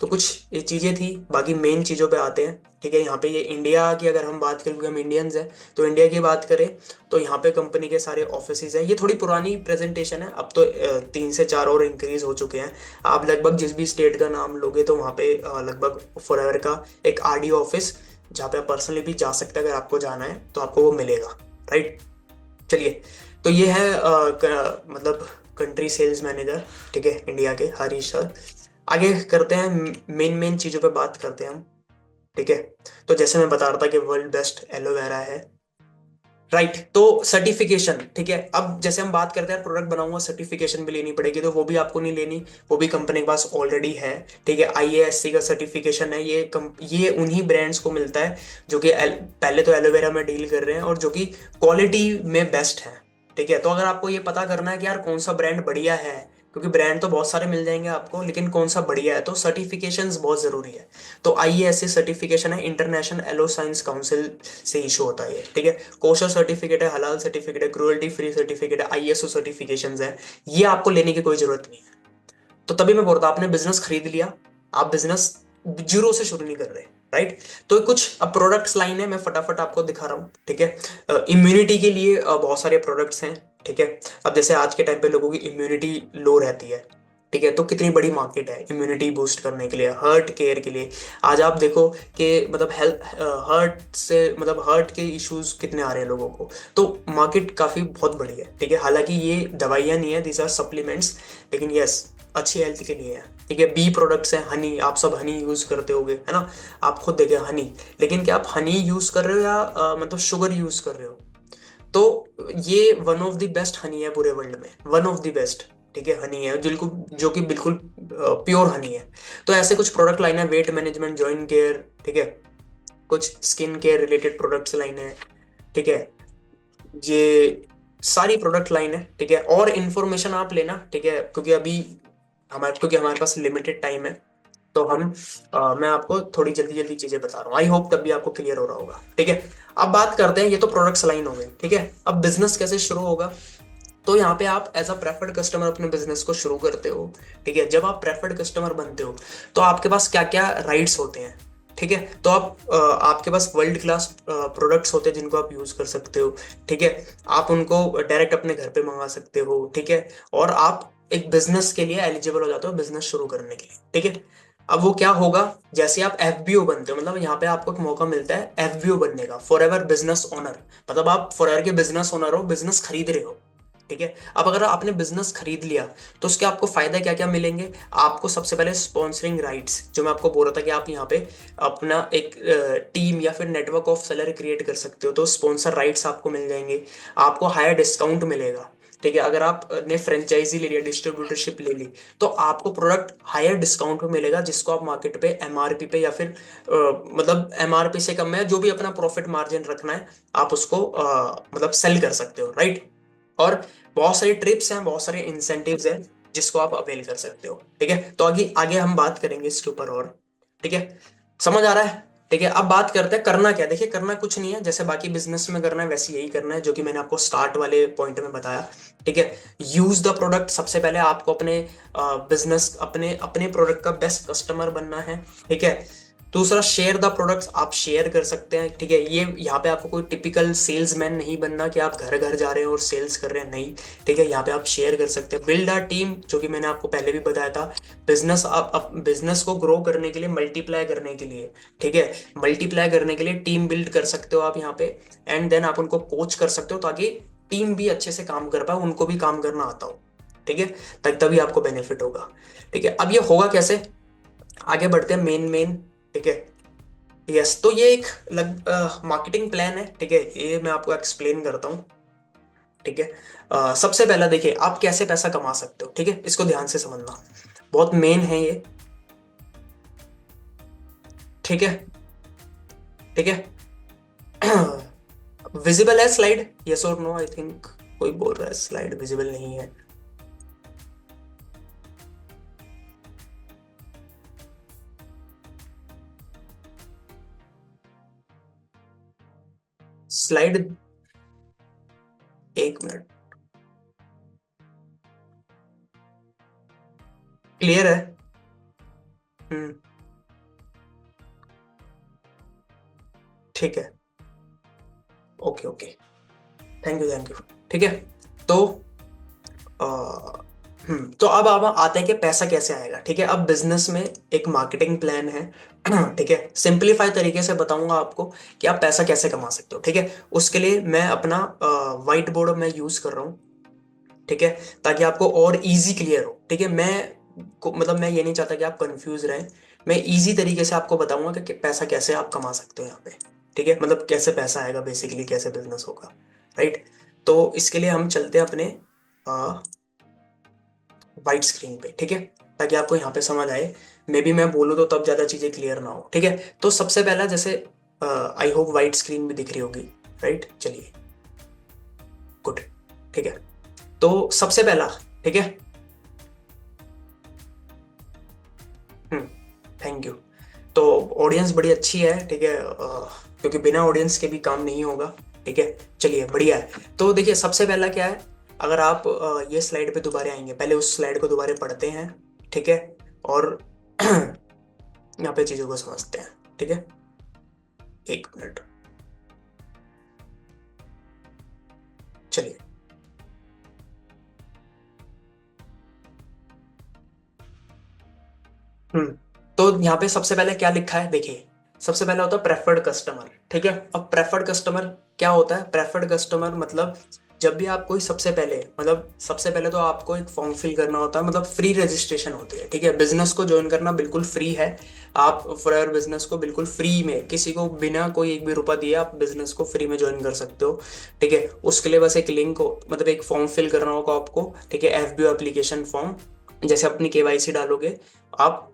तो कुछ ये चीजें थी, बाकी मेन चीजों पे आते हैं। ठीक है, यहाँ पे ये इंडिया की अगर हम बात करें, क्योंकि हम इंडियंस हैं, तो इंडिया की बात करें तो यहाँ पे कंपनी के सारे ऑफिसेज हैं। ये थोड़ी पुरानी प्रेजेंटेशन है, अब तो 3 से 4 और इंक्रीज हो चुके हैं। आप लगभग जिस भी स्टेट का नाम लोगे तो वहाँ पे लगभग फॉरएवर का एक आरडी ऑफिस, जहाँ पे आप पर्सनली भी जा सकते हैं, अगर आपको जाना है तो आपको वो मिलेगा। राइट, चलिए, तो ये है मतलब कंट्री सेल्स मैनेजर, ठीक है, इंडिया के हरीश सर। आगे करते हैं, मेन मेन चीजों पे बात करते हैं हम। ठीक है, तो जैसे मैं बता रहा था कि वर्ल्ड बेस्ट एलोवेरा है। राइट, तो सर्टिफिकेशन, ठीक है, अब जैसे हम बात करते हैं प्रोडक्ट बनाऊंगा, सर्टिफिकेशन भी लेनी पड़ेगी, तो वो भी आपको नहीं लेनी, वो भी कंपनी के पास ऑलरेडी है। ठीक है, आईएएससी का सर्टिफिकेशन है, ये उन्हीं ब्रांड्स को मिलता है जो कि पहले तो एलोवेरा में डील कर रहे हैं और जो कि क्वालिटी में बेस्ट है। ठीक है, तो अगर आपको ये पता करना है कि यार कौन सा ब्रांड बढ़िया है, क्योंकि ब्रांड तो बहुत सारे मिल जाएंगे आपको, लेकिन कौन सा बढ़िया है, तो सर्टिफिकेशंस बहुत जरूरी है। तो आईएएससी सर्टिफिकेशन है, इंटरनेशनल एलो साइंस काउंसिल से इशू होता है ये। ठीक है, कोशा सर्टिफिकेट है, हलाल सर्टिफिकेट है, क्रुएल्टी फ्री सर्टिफिकेट है, आईएसओ सर्टिफिकेशंस है। ये आपको लेने की कोई जरूरत नहीं है। तो तभी मैं बोलता, आपने बिजनेस खरीद लिया, आप बिजनेस जीरो से शुरू नहीं कर रहे। राइट। तो कुछ अब प्रोडक्ट्स लाइन है, मैं फटाफट आपको दिखा रहा हूँ, ठीक है। इम्यूनिटी के लिए बहुत सारे प्रोडक्ट्स हैं, ठीक है। अब जैसे आज के टाइम पे लोगों की इम्यूनिटी लो रहती है, ठीक है, तो कितनी बड़ी मार्केट है इम्यूनिटी बूस्ट करने के लिए, हार्ट केयर के लिए। आज आप देखो कि मतलब हेल्थ, हार्ट से मतलब हार्ट के इश्यूज कितने आ रहे हैं लोगों को, तो मार्केट काफी बहुत बड़ी है, ठीक है। हालांकि ये दवाइयाँ नहीं है, दीज आर सप्लीमेंट्स, लेकिन यस अच्छी हेल्थ के लिए है, ठीक है। बी प्रोडक्ट्स हैं, हनी, आप सब हनी यूज करते होगे, है ना। आप खुद देखें हनी, लेकिन क्या आप हनी यूज कर रहे हो या मतलब शुगर यूज कर रहे हो, तो ये one of the best Honey है पूरे वर्ल्ड में, वन ऑफ द बेस्ट, ठीक है, हनी है बिल्कुल, जो कि बिल्कुल प्योर हनी है। तो ऐसे कुछ प्रोडक्ट लाइन है, वेट मैनेजमेंट, जॉइंट केयर, ठीक है, कुछ skin care related products line है, ठीक है। ये सारी प्रोडक्ट लाइन है, ठीक है। और इन्फॉर्मेशन आप लेना, ठीक है, क्योंकि हमारे पास लिमिटेड टाइम है, तो मैं आपको थोड़ी जल्दी जल्दी चीजें बता रहा हूँ, आई होप तब भी आपको क्लियर हो रहा होगा, ठीक है। अब बात करते हैं, ये तो प्रोडक्ट्स लाइन हो गए, ठीक है। अब बिजनेस कैसे शुरू होगा, तो यहाँ पे आप एज अ प्रेफर्ड कस्टमर अपने बिजनेस को शुरू करते हो, ठीक है। जब आप प्रेफर्ड कस्टमर बनते हो तो आपके पास क्या क्या राइट्स होते हैं, ठीक है। तो आपके पास वर्ल्ड क्लास प्रोडक्ट्स होते हैं जिनको आप यूज कर सकते हो, ठीक है। आप उनको डायरेक्ट अपने घर पे मंगा सकते हो, ठीक है। और आप एक बिजनेस के लिए एलिजिबल हो जाते हो बिजनेस शुरू करने के लिए, ठीक है। अब वो क्या होगा, जैसे आप एफबीओ बनते हो, मतलब यहाँ पे आपको एक मौका मिलता है एफबीओ बनने का, फॉर एवर बिजनेस ओनर, मतलब आप फॉर एवर के बिजनेस ओनर हो, बिजनेस खरीद रहे हो, ठीक है। अब अगर आपने बिजनेस खरीद लिया तो उसके आपको फायदा क्या क्या मिलेंगे। आपको सबसे पहले स्पॉन्सरिंग राइट्स, जो मैं आपको बोल रहा था कि आप यहाँ पे अपना एक टीम या फिर नेटवर्क ऑफ सेलर क्रिएट कर सकते हो, तो स्पॉन्सर राइट्स आपको मिल जाएंगे। आपको हायर डिस्काउंट मिलेगा, ठीक है। अगर आपने फ्रेंचाइजी ले लिया, डिस्ट्रीब्यूटरशिप ले ली, तो आपको प्रोडक्ट हायर डिस्काउंट में मिलेगा, जिसको आप मार्केट पे एमआरपी पे या फिर मतलब एमआरपी से कम है, जो भी अपना प्रॉफिट मार्जिन रखना है, आप उसको मतलब सेल कर सकते हो, राइट। और बहुत सारी ट्रिप्स हैं, बहुत सारे इंसेंटिव्स हैं जिसको आप अवेल कर सकते हो, ठीक है। तो आगे आगे हम बात करेंगे इसके ऊपर और, ठीक है। समझ आ रहा है, ठीक है। अब बात करते हैं करना क्या है। देखिए करना कुछ नहीं है, जैसे बाकी बिजनेस में करना है वैसे यही करना है, जो कि मैंने आपको स्टार्ट वाले पॉइंट में बताया, ठीक है। यूज द प्रोडक्ट, सबसे पहले आपको अपने बिजनेस, अपने अपने प्रोडक्ट का बेस्ट कस्टमर बनना है, ठीक है। दूसरा, शेयर द प्रोडक्ट्स, आप शेयर कर सकते हैं, ठीक है। ये यहाँ पे आपको कोई टिपिकल सेल्समैन नहीं बनना कि आप घर घर जा रहे हैं और सेल्स कर रहे हैं, नहीं, ठीक है। यहाँ पे आप शेयर कर सकते हैं। बिल्ड अ टीम, जो कि मैंने आपको पहले भी बताया था, बिजनेस, आप बिजनेस को ग्रो करने के लिए, मल्टीप्लाई करने के लिए, ठीक है, मल्टीप्लाई करने के लिए टीम बिल्ड कर सकते हो आप यहाँ पे। एंड देन आप उनको कोच कर सकते हो ताकि टीम भी अच्छे से काम कर पाए, उनको भी काम करना आता हो, ठीक है, तभी आपको बेनिफिट होगा, ठीक है। अब ये होगा कैसे, आगे बढ़ते हैं मेन मेन, ठीक है। यस, तो ये एक मार्केटिंग प्लान है, ठीक है, ये मैं आपको एक्सप्लेन करता हूँ, ठीक है। सबसे पहला देखिए आप कैसे पैसा कमा सकते हो, ठीक है, इसको ध्यान से समझना, बहुत मेन है ये, ठीक है, ठीक है। विजिबल है स्लाइड, यस और नो, आई थिंक कोई बोल रहा है स्लाइड विजिबल नहीं है। स्लाइड, एक मिनट, क्लियर है। हम्म, ठीक है, okay okay, thank you thank you, ठीक है। तो तो अब आते हैं कि पैसा कैसे आएगा, ठीक है। अब बिजनेस में एक मार्केटिंग प्लान है, ठीक है। सिंपलीफाई तरीके से बताऊंगा आपको कि आप पैसा कैसे कमा सकते हो, ठीक है। उसके लिए मैं अपना व्हाइट बोर्ड मैं यूज कर रहा हूँ, ठीक है, ताकि आपको और इजी क्लियर हो, ठीक है। मतलब मैं ये नहीं चाहता कि आप कंफ्यूज रहें, मैं इजी तरीके से आपको बताऊंगा कि पैसा कैसे आप कमा सकते हो यहाँ पे, ठीक है, मतलब कैसे पैसा आएगा, बेसिकली कैसे बिजनेस होगा, राइट। तो इसके लिए हम चलते हैं अपने वाइट स्क्रीन पे, ठीक है, ताकि आपको यहाँ पे समझ आए। मे बी मैं बोलूँ तो तब ज्यादा चीजें क्लियर ना हो, ठीक है। तो सबसे पहला, जैसे आई होप वाइट स्क्रीन भी दिख रही होगी, राइट, चलिए, गुड, ठीक है। तो सबसे पहला, ठीक है, हम्म, थैंक यू। तो ऑडियंस बड़ी अच्छी है, ठीक है, क्योंकि बिना ऑडियंस के भी काम नहीं होगा, ठीक है। चलिए बढ़िया है। तो देखिए सबसे पहला क्या है, अगर आप ये स्लाइड पे दोबारा आएंगे, पहले उस स्लाइड को दोबारा पढ़ते हैं, ठीक है, और यहाँ पे चीजों को समझते हैं, ठीक है। एक मिनट, चलिए। हम्म तो यहाँ पे सबसे पहले क्या लिखा है देखिए, सबसे पहले होता है प्रेफर्ड कस्टमर, ठीक है। अब प्रेफर्ड कस्टमर क्या होता है? प्रेफर्ड कस्टमर मतलब जब भी आप कोई सबसे पहले, मतलब सबसे पहले तो आपको एक फॉर्म फिल करना होता है, मतलब फ्री रजिस्ट्रेशन होती है, ठीक है। बिजनेस को ज्वाइन करना बिल्कुल फ्री है। आप फॉर बिजनेस को बिल्कुल फ्री में, किसी को बिना कोई एक भी रुपया दिए आप बिजनेस को फ्री में ज्वाइन कर सकते हो, ठीक है। उसके लिए बस एक लिंक हो, मतलब एक फॉर्म फिल करना होगा आपको, ठीक है। एफबीओ एप्लीकेशन फॉर्म, जैसे अपनी केवाईसी डालोगे आप,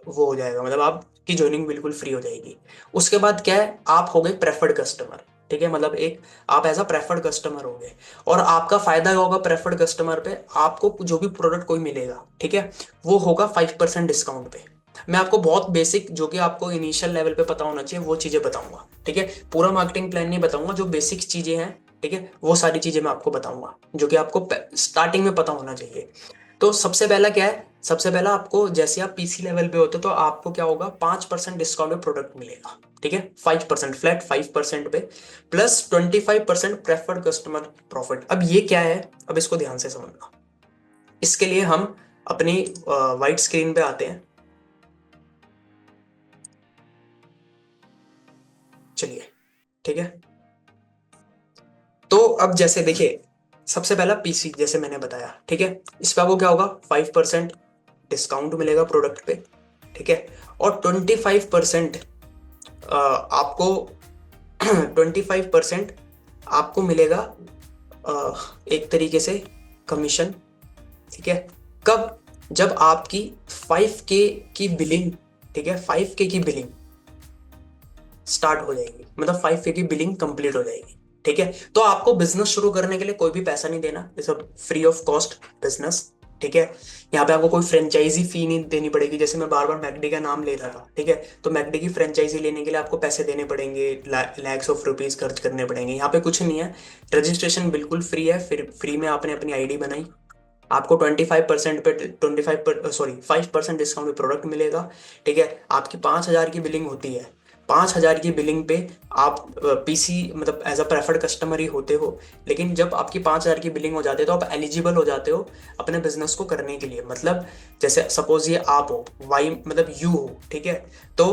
वो हो जाएगा, मतलब आपकी ज्वाइनिंग बिल्कुल फ्री हो जाएगी। उसके बाद क्या है, आप हो गए प्रेफर्ड कस्टमर, ठीक है। मतलब एक आप एज अ प्रेफर्ड कस्टमर हो गए, और आपका फायदा होगा प्रेफर्ड कस्टमर पे, आपको जो भी प्रोडक्ट कोई मिलेगा, ठीक है, वो होगा 5% डिस्काउंट पे। मैं आपको बहुत बेसिक, जो कि आपको इनिशियल लेवल पे पता होना चाहिए, वो चीजें बताऊंगा, ठीक है। पूरा मार्केटिंग प्लान नहीं बताऊंगा, जो बेसिक चीजें हैं, ठीक है, वो सारी चीजें मैं आपको बताऊंगा, जो कि आपको स्टार्टिंग में पता होना चाहिए। तो सबसे पहला क्या है, सबसे पहला आपको, जैसे आप पीसी लेवल पे होते हो तो आपको क्या होगा, 5% डिस्काउंट में प्रोडक्ट मिलेगा, ठीक है। 5% फ्लैट, 5% पे प्लस 25% प्रेफर्ड कस्टमर प्रॉफिट। अब ये क्या है, अब इसको ध्यान से समझना। इसके लिए हम अपनी वाइट स्क्रीन पे आते हैं, चलिए, ठीक है। तो अब जैसे देखिए, सबसे पहला पीसी जैसे मैंने बताया, ठीक है, इस पे आपको क्या होगा, 5% डिस्काउंट मिलेगा प्रोडक्ट पे, ठीक है। और 25% आपको 25% आपको मिलेगा, अ, एक तरीके से कमीशन, ठीक है। कब? जब आपकी 5K की बिलिंग, ठीक है, 5K की बिलिंग स्टार्ट हो जाएगी, मतलब 5K की बिलिंग कंप्लीट हो जाएगी, ठीक है। तो आपको बिजनेस शुरू करने के लिए कोई भी पैसा नहीं देना, ये सब फ्री ऑफ कॉस्ट बिजनेस, ठीक है। यहाँ पे आपको कोई फ्रेंचाइजी फी नहीं देनी पड़ेगी, जैसे मैं बार बार मैकडी का नाम ले रहा था, ठीक है। तो मैकडी की फ्रेंचाइजी लेने के लिए आपको पैसे देने पड़ेंगे, लैक्स ऑफ रुपीज खर्च करने पड़ेंगे। यहाँ पे कुछ नहीं है, रजिस्ट्रेशन बिल्कुल फ्री है, फिर फ्री में आपने अपनी आईडी बनाई, आपको 25% पे 5% डिस्काउंट पे प्रोडक्ट मिलेगा, ठीक है। आपकी 5,000 की बिलिंग होती है, 5,000 की बिलिंग पे आप पीसी, मतलब एज अ प्रेफर्ड कस्टमर ही होते हो। लेकिन जब आपकी 5,000 की बिलिंग हो जाती है तो आप एलिजिबल हो जाते हो अपने बिजनेस को करने के लिए। मतलब जैसे सपोज ये आप हो, वाई मतलब यू हो, ठीक है। तो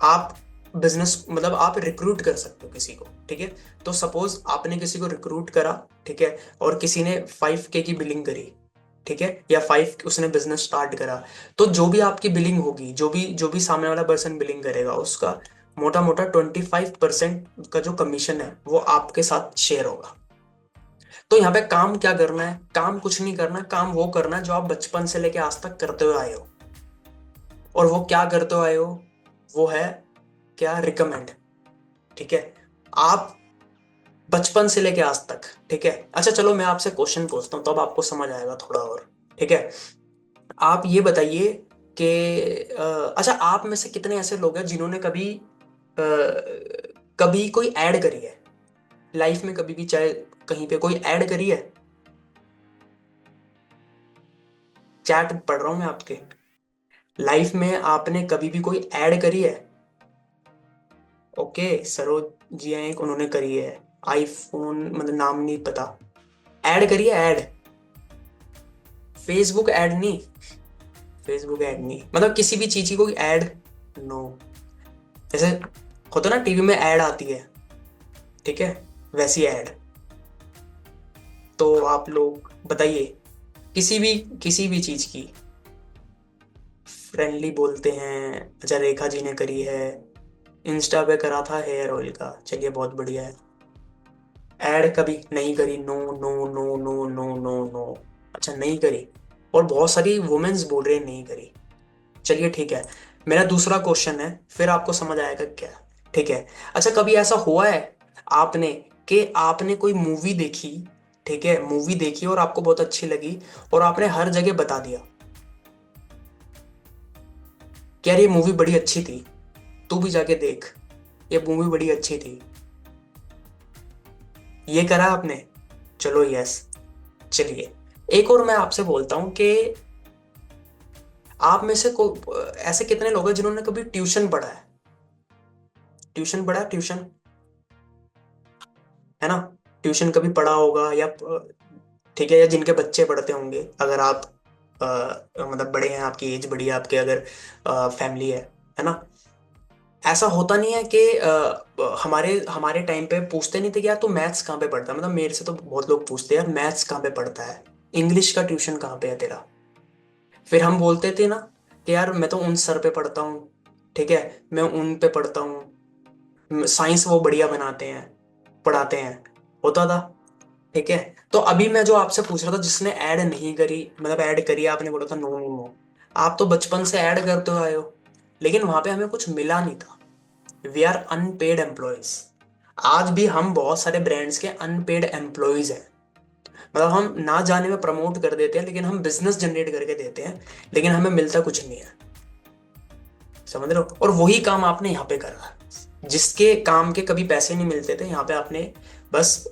आप बिजनेस, मतलब आप रिक्रूट कर सकते हो किसी को, ठीक है। तो सपोज आपने किसी को रिक्रूट करा, ठीक है, और किसी ने 5K की बिलिंग करी, ठीक है, या 5 उसने बिजनेस स्टार्ट करा, तो जो भी आपकी बिलिंग होगी, जो भी सामने वाला पर्सन बिलिंग करेगा, उसका मोटा मोटा 25% का जो कमीशन है वो आपके साथ शेयर होगा। तो यहाँ पे काम क्या करना है, काम कुछ नहीं करना, काम वो करना है जो आप बचपन से लेके आज तक करते हुए आए हो। और वो क्या करते हुए आए हो, वो है क्या, रिकमेंड, ठीक है। आप बचपन से लेके आज तक, ठीक है। अच्छा चलो मैं आपसे क्वेश्चन पूछता हूँ, तब आपको समझ आएगा थोड़ा और, ठीक है। आप ये बताइए कि अच्छा, आप में से कितने ऐसे लोग हैं जिन्होंने कभी कोई ऐड करी है लाइफ में, कभी भी, चाहे कहीं पे कोई ऐड करी है? चैट पढ़ रहा हूं मैं आपके। लाइफ में आपने कभी भी कोई ऐड करी है? ओके, सरोज जी हैं एक, उन्होंने करी है। आईफोन, मतलब नाम नहीं पता। ऐड करी है, ऐड, फेसबुक ऐड नहीं, फेसबुक ऐड नहीं, मतलब किसी भी चीज की कोई ऐड, नो। जैसे होता ना टीवी में ऐड आती है, ठीक है, वैसी ऐड। तो आप लोग बताइए, किसी भी चीज की फ्रेंडली बोलते हैं। अच्छा, रेखा जी ने करी है, इंस्टा पे करा था हेयर ऑयल का, चलिए बहुत बढ़िया है। ऐड कभी नहीं करी, no no no no no no no. अच्छा नहीं करी, और बहुत सारी वुमेन्स बोल रही है नहीं करी, चलिए ठीक है। मेरा दूसरा क्वेश्चन है, फिर आपको समझ आएगा क्या, ठीक है। अच्छा, कभी ऐसा हुआ है आपने, कि आपने कोई मूवी देखी, ठीक है, मूवी देखी और आपको बहुत अच्छी लगी, और आपने हर जगह बता दिया कि यार ये मूवी बड़ी अच्छी थी, तू भी जाके देख, ये मूवी बड़ी अच्छी थी, ये करा आपने? चलो यस। चलिए, एक और मैं आपसे बोलता हूं कि आप में से को ऐसे कितने लोग हैं जिन्होंने कभी ट्यूशन पढ़ा है? ट्यूशन पढ़ा, ट्यूशन, है ना? ट्यूशन कभी पढ़ा होगा या ठीक है, या जिनके बच्चे पढ़ते होंगे, अगर आप मतलब बड़े हैं, आपकी एज बड़ी है, आपके अगर फैमिली है ना? ऐसा होता नहीं है कि हमारे हमारे टाइम पे पूछते नहीं थे कि यार तू मैथ्स कहाँ पे पढ़ता है, मतलब मेरे से तो बहुत लोग पूछते हैं यार मैथ्स कहाँ पे पढ़ता है, इंग्लिश का ट्यूशन कहाँ पे है तेरा? फिर हम बोलते थे ना कि यार मैं तो उन सर पे पढ़ता हूँ, ठीक है, मैं उन पे पढ़ता हूँ, साइंस वो बढ़िया बनाते हैं, पढ़ाते हैं, होता था। ठीक है, तो अभी मैं जो आपसे पूछ रहा था, जिसने ऐड नहीं करी, मतलब ऐड करी, आपने बोला था नो नो नो, आप तो बचपन से ऐड करते हो आए हो, लेकिन वहां पे हमें कुछ मिला नहीं था। We are unpaid employees. आज भी हम बहुत सारे ब्रांड्स के अनपेड एम्प्लॉयज हैं, मतलब हम ना जाने में प्रमोट कर देते हैं, लेकिन हम बिजनेस जनरेट करके देते हैं, लेकिन हमें मिलता कुछ नहीं है। समझ रहे हो? और वही काम आपने यहाँ पे करा, जिसके काम के कभी पैसे नहीं मिलते थे, यहाँ पे आपने बस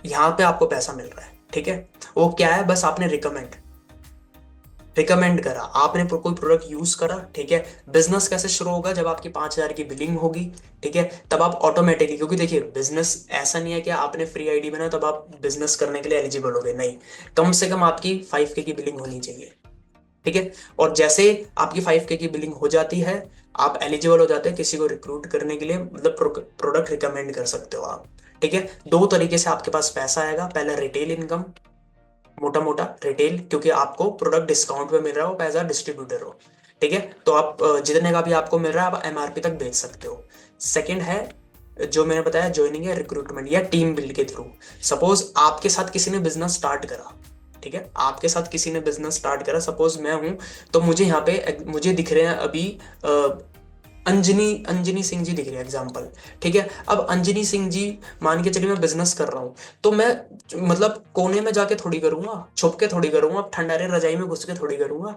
यहाँ पे आपको पैसा मिल रहा है। ठीक है, वो क्या है, बस आपने रिकमेंड रिकमेंड करा, आपने कोई प्रोडक्ट यूज करा। ठीक है, बिजनेस कैसे शुरू होगा, जब आपकी 5,000 की बिलिंग होगी, ठीक है, तब आप ऑटोमेटिकली, क्योंकि देखिए बिजनेस ऐसा नहीं है कि आपने फ्री आईडी बनाया तब आप बिजनेस करने के लिए एलिजिबल हो गए, नहीं, कम से कम आपकी 5K की बिलिंग होनी चाहिए। ठीक है, और जैसे आपकी 5K की बिलिंग हो जाती है, आप एलिजिबल हो जाते हैं किसी को रिक्रूट करने के लिए, मतलब प्रोडक्ट रिकमेंड कर सकते हो आप। ठीक है, दो तरीके से आपके पास पैसा आएगा, पहला रिटेल इनकम, मोटा मोटा रिटेल, क्योंकि आपको प्रोडक्ट डिस्काउंट पे मिल रहा हो, एज अ डिस्ट्रीब्यूटर हो। ठीक है, तो आप जितने का भी आपको मिल रहा है आप MRP तक बेच सकते हो। सेकंड है, जो मैंने बताया, ज्वाइनिंग या रिक्रूटमेंट या टीम बिल्ड के थ्रू। सपोज आपके साथ किसी ने बिजनेस स्टार्ट करा, ठीक है, आपके साथ किसी ने बिजनेस स्टार्ट करा, सपोज मैं हूं, तो मुझे यहाँ पे मुझे दिख रहे हैं अभी अंजनी अंजनी सिंह जी दिख रहे हैं एग्जाम्पल। ठीक है, अब अंजनी सिंह जी, मान के चलिए मैं बिजनेस कर रहा हूँ, तो मैं मतलब कोने में जाके थोड़ी करूंगा, छुप के थोड़ी करूंगा, अब ठंडारे रजाई में घुस के थोड़ी करूंगा,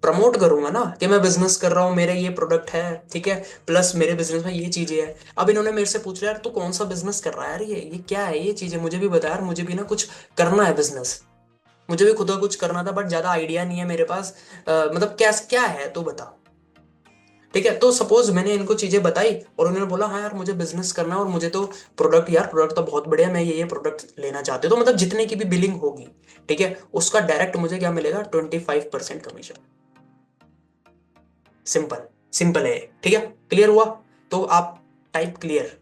प्रमोट करूंगा ना कि मैं बिजनेस कर रहा हूँ, मेरा ये प्रोडक्ट है, ठीक है, प्लस मेरे बिजनेस में ये चीजें हैं। अब इन्होंने मेरे से पूछ लिया यार तू कौन सा बिजनेस कर रहा है यार, ये क्या है, ये चीजें मुझे भी बता यार, मुझे भी ना कुछ करना है बिजनेस, मुझे भी खुद का कुछ करना था, बट ज्यादा आइडिया नहीं है मेरे पास, मतलब क्या क्या है तो बता। ठीक है, तो सपोज मैंने इनको चीजें बताई और उन्होंने बोला हाँ यार मुझे बिजनेस करना है, और मुझे तो प्रोडक्ट, यार प्रोडक्ट तो बहुत बढ़िया, मैं ये प्रोडक्ट लेना चाहते हो, तो मतलब जितने की भी बिलिंग होगी, ठीक है, उसका डायरेक्ट मुझे क्या मिलेगा, 25% कमीशन। सिंपल, सिंपल है, ठीक है, क्लियर हुआ? तो आप टाइप क्लियर,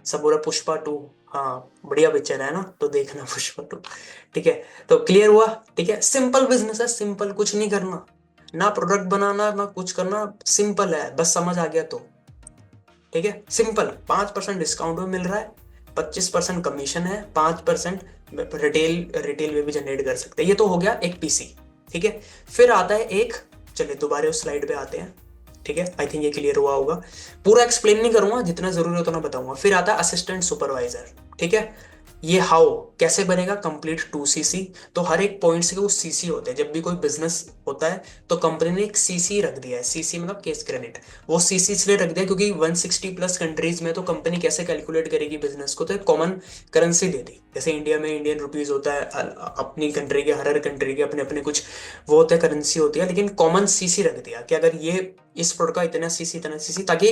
सब बोला पुष्पा 2, हाँ बढ़िया पिक्चर है ना, तो देखना पुष्पा 2। ठीक है, तो क्लियर हुआ? ठीक है, सिंपल बिजनेस है, सिंपल, कुछ नहीं करना, ना प्रोडक्ट बनाना ना कुछ करना, सिंपल है, बस समझ आ गया तो। ठीक है, सिंपल, 5% डिस्काउंट में मिल रहा है, 25% कमीशन है, 5% रिटेल रिटेल में भी जनरेट कर सकते हैं। ये तो हो गया एक पीसी। ठीक है, फिर आता है एक, चलिए दोबारा उस स्लाइड पे आते हैं। ठीक है, आई थिंक ये क्लियर हुआ होगा, पूरा एक्सप्लेन नहीं करूंगा, जितना जरूरी हो उतना बताऊंगा। फिर आता है असिस्टेंट सुपरवाइजर। ठीक है, ये हाउ कैसे बनेगा, कंप्लीट 2CC। तो हर एक पॉइंट से वो सीसी होते हैं, जब भी कोई बिजनेस होता है तो कंपनी ने एक सीसी रख दिया है, सीसी मतलब केस क्रेडिट। वो सीसी इसलिए रख दिया क्योंकि 160+ कंट्रीज में तो कंपनी कैसे कैलकुलेट करेगी बिजनेस को, तो एक कॉमन करेंसी दे दी, जैसे इंडिया में इंडियन रुपीज होता है, अपनी कंट्री के, हर हर कंट्री के अपने अपने कुछ वो होते हैं, करेंसी होती है, लेकिन कॉमन सीसी रख दिया कि अगर ये इस प्रोडक्ट का इतना सीसी, ताकि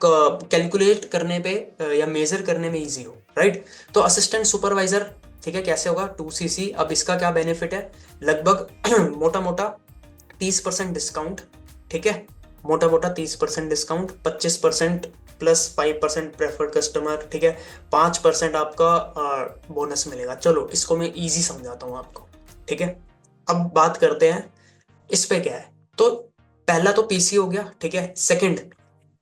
कैलकुलेट करने पे या मेजर करने में इजी हो, राइट? तो असिस्टेंट सुपरवाइजर, ठीक है, कैसे होगा, 2CC। अब इसका क्या बेनिफिट है, लगभग मोटा मोटा 30% डिस्काउंट। ठीक है, मोटा मोटा 30% डिस्काउंट, 25% प्लस 5% प्रेफर्ड कस्टमर। ठीक है, 5% आपका बोनस मिलेगा। चलो इसको मैं इजी समझाता हूँ आपको। ठीक है, अब बात करते हैं इस पे क्या है। तो पहला तो पीसी हो गया, ठीक है, सेकंड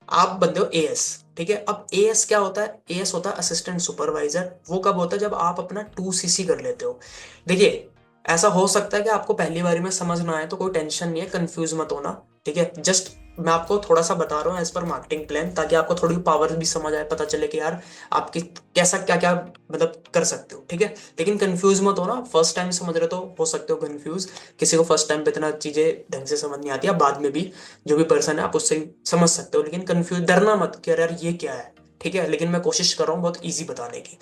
आप बनते हो एएस। ठीक है, अब एएस क्या होता है, एएस होता है असिस्टेंट सुपरवाइजर। वो कब होता है, जब आप अपना 2CC कर लेते हो। देखिए, ऐसा हो सकता है कि आपको पहली बारी में समझ ना आए, तो कोई टेंशन नहीं है, कंफ्यूज मत होना। ठीक है, जस्ट मैं आपको थोड़ा सा बता रहा हूँ एज पर मार्केटिंग प्लान, ताकि आपको थोड़ी पावर भी समझ आए, पता चले कि यार आपकी कैसा क्या क्या मतलब कर सकते हो। ठीक है, लेकिन कंफ्यूज मत होना, फर्स्ट टाइम समझ रहे तो हो सकते हो कंफ्यूज, किसी को फर्स्ट टाइम पे इतना चीजें ढंग से समझ नहीं आती है, बाद में भी जो भी पर्सन है आप उससे समझ सकते हो, लेकिन कंफ्यूज, डरना मत कि यार ये क्या है। ठीक है, लेकिन मैं कोशिश कर रहा हूँ बहुत इजी बताने की।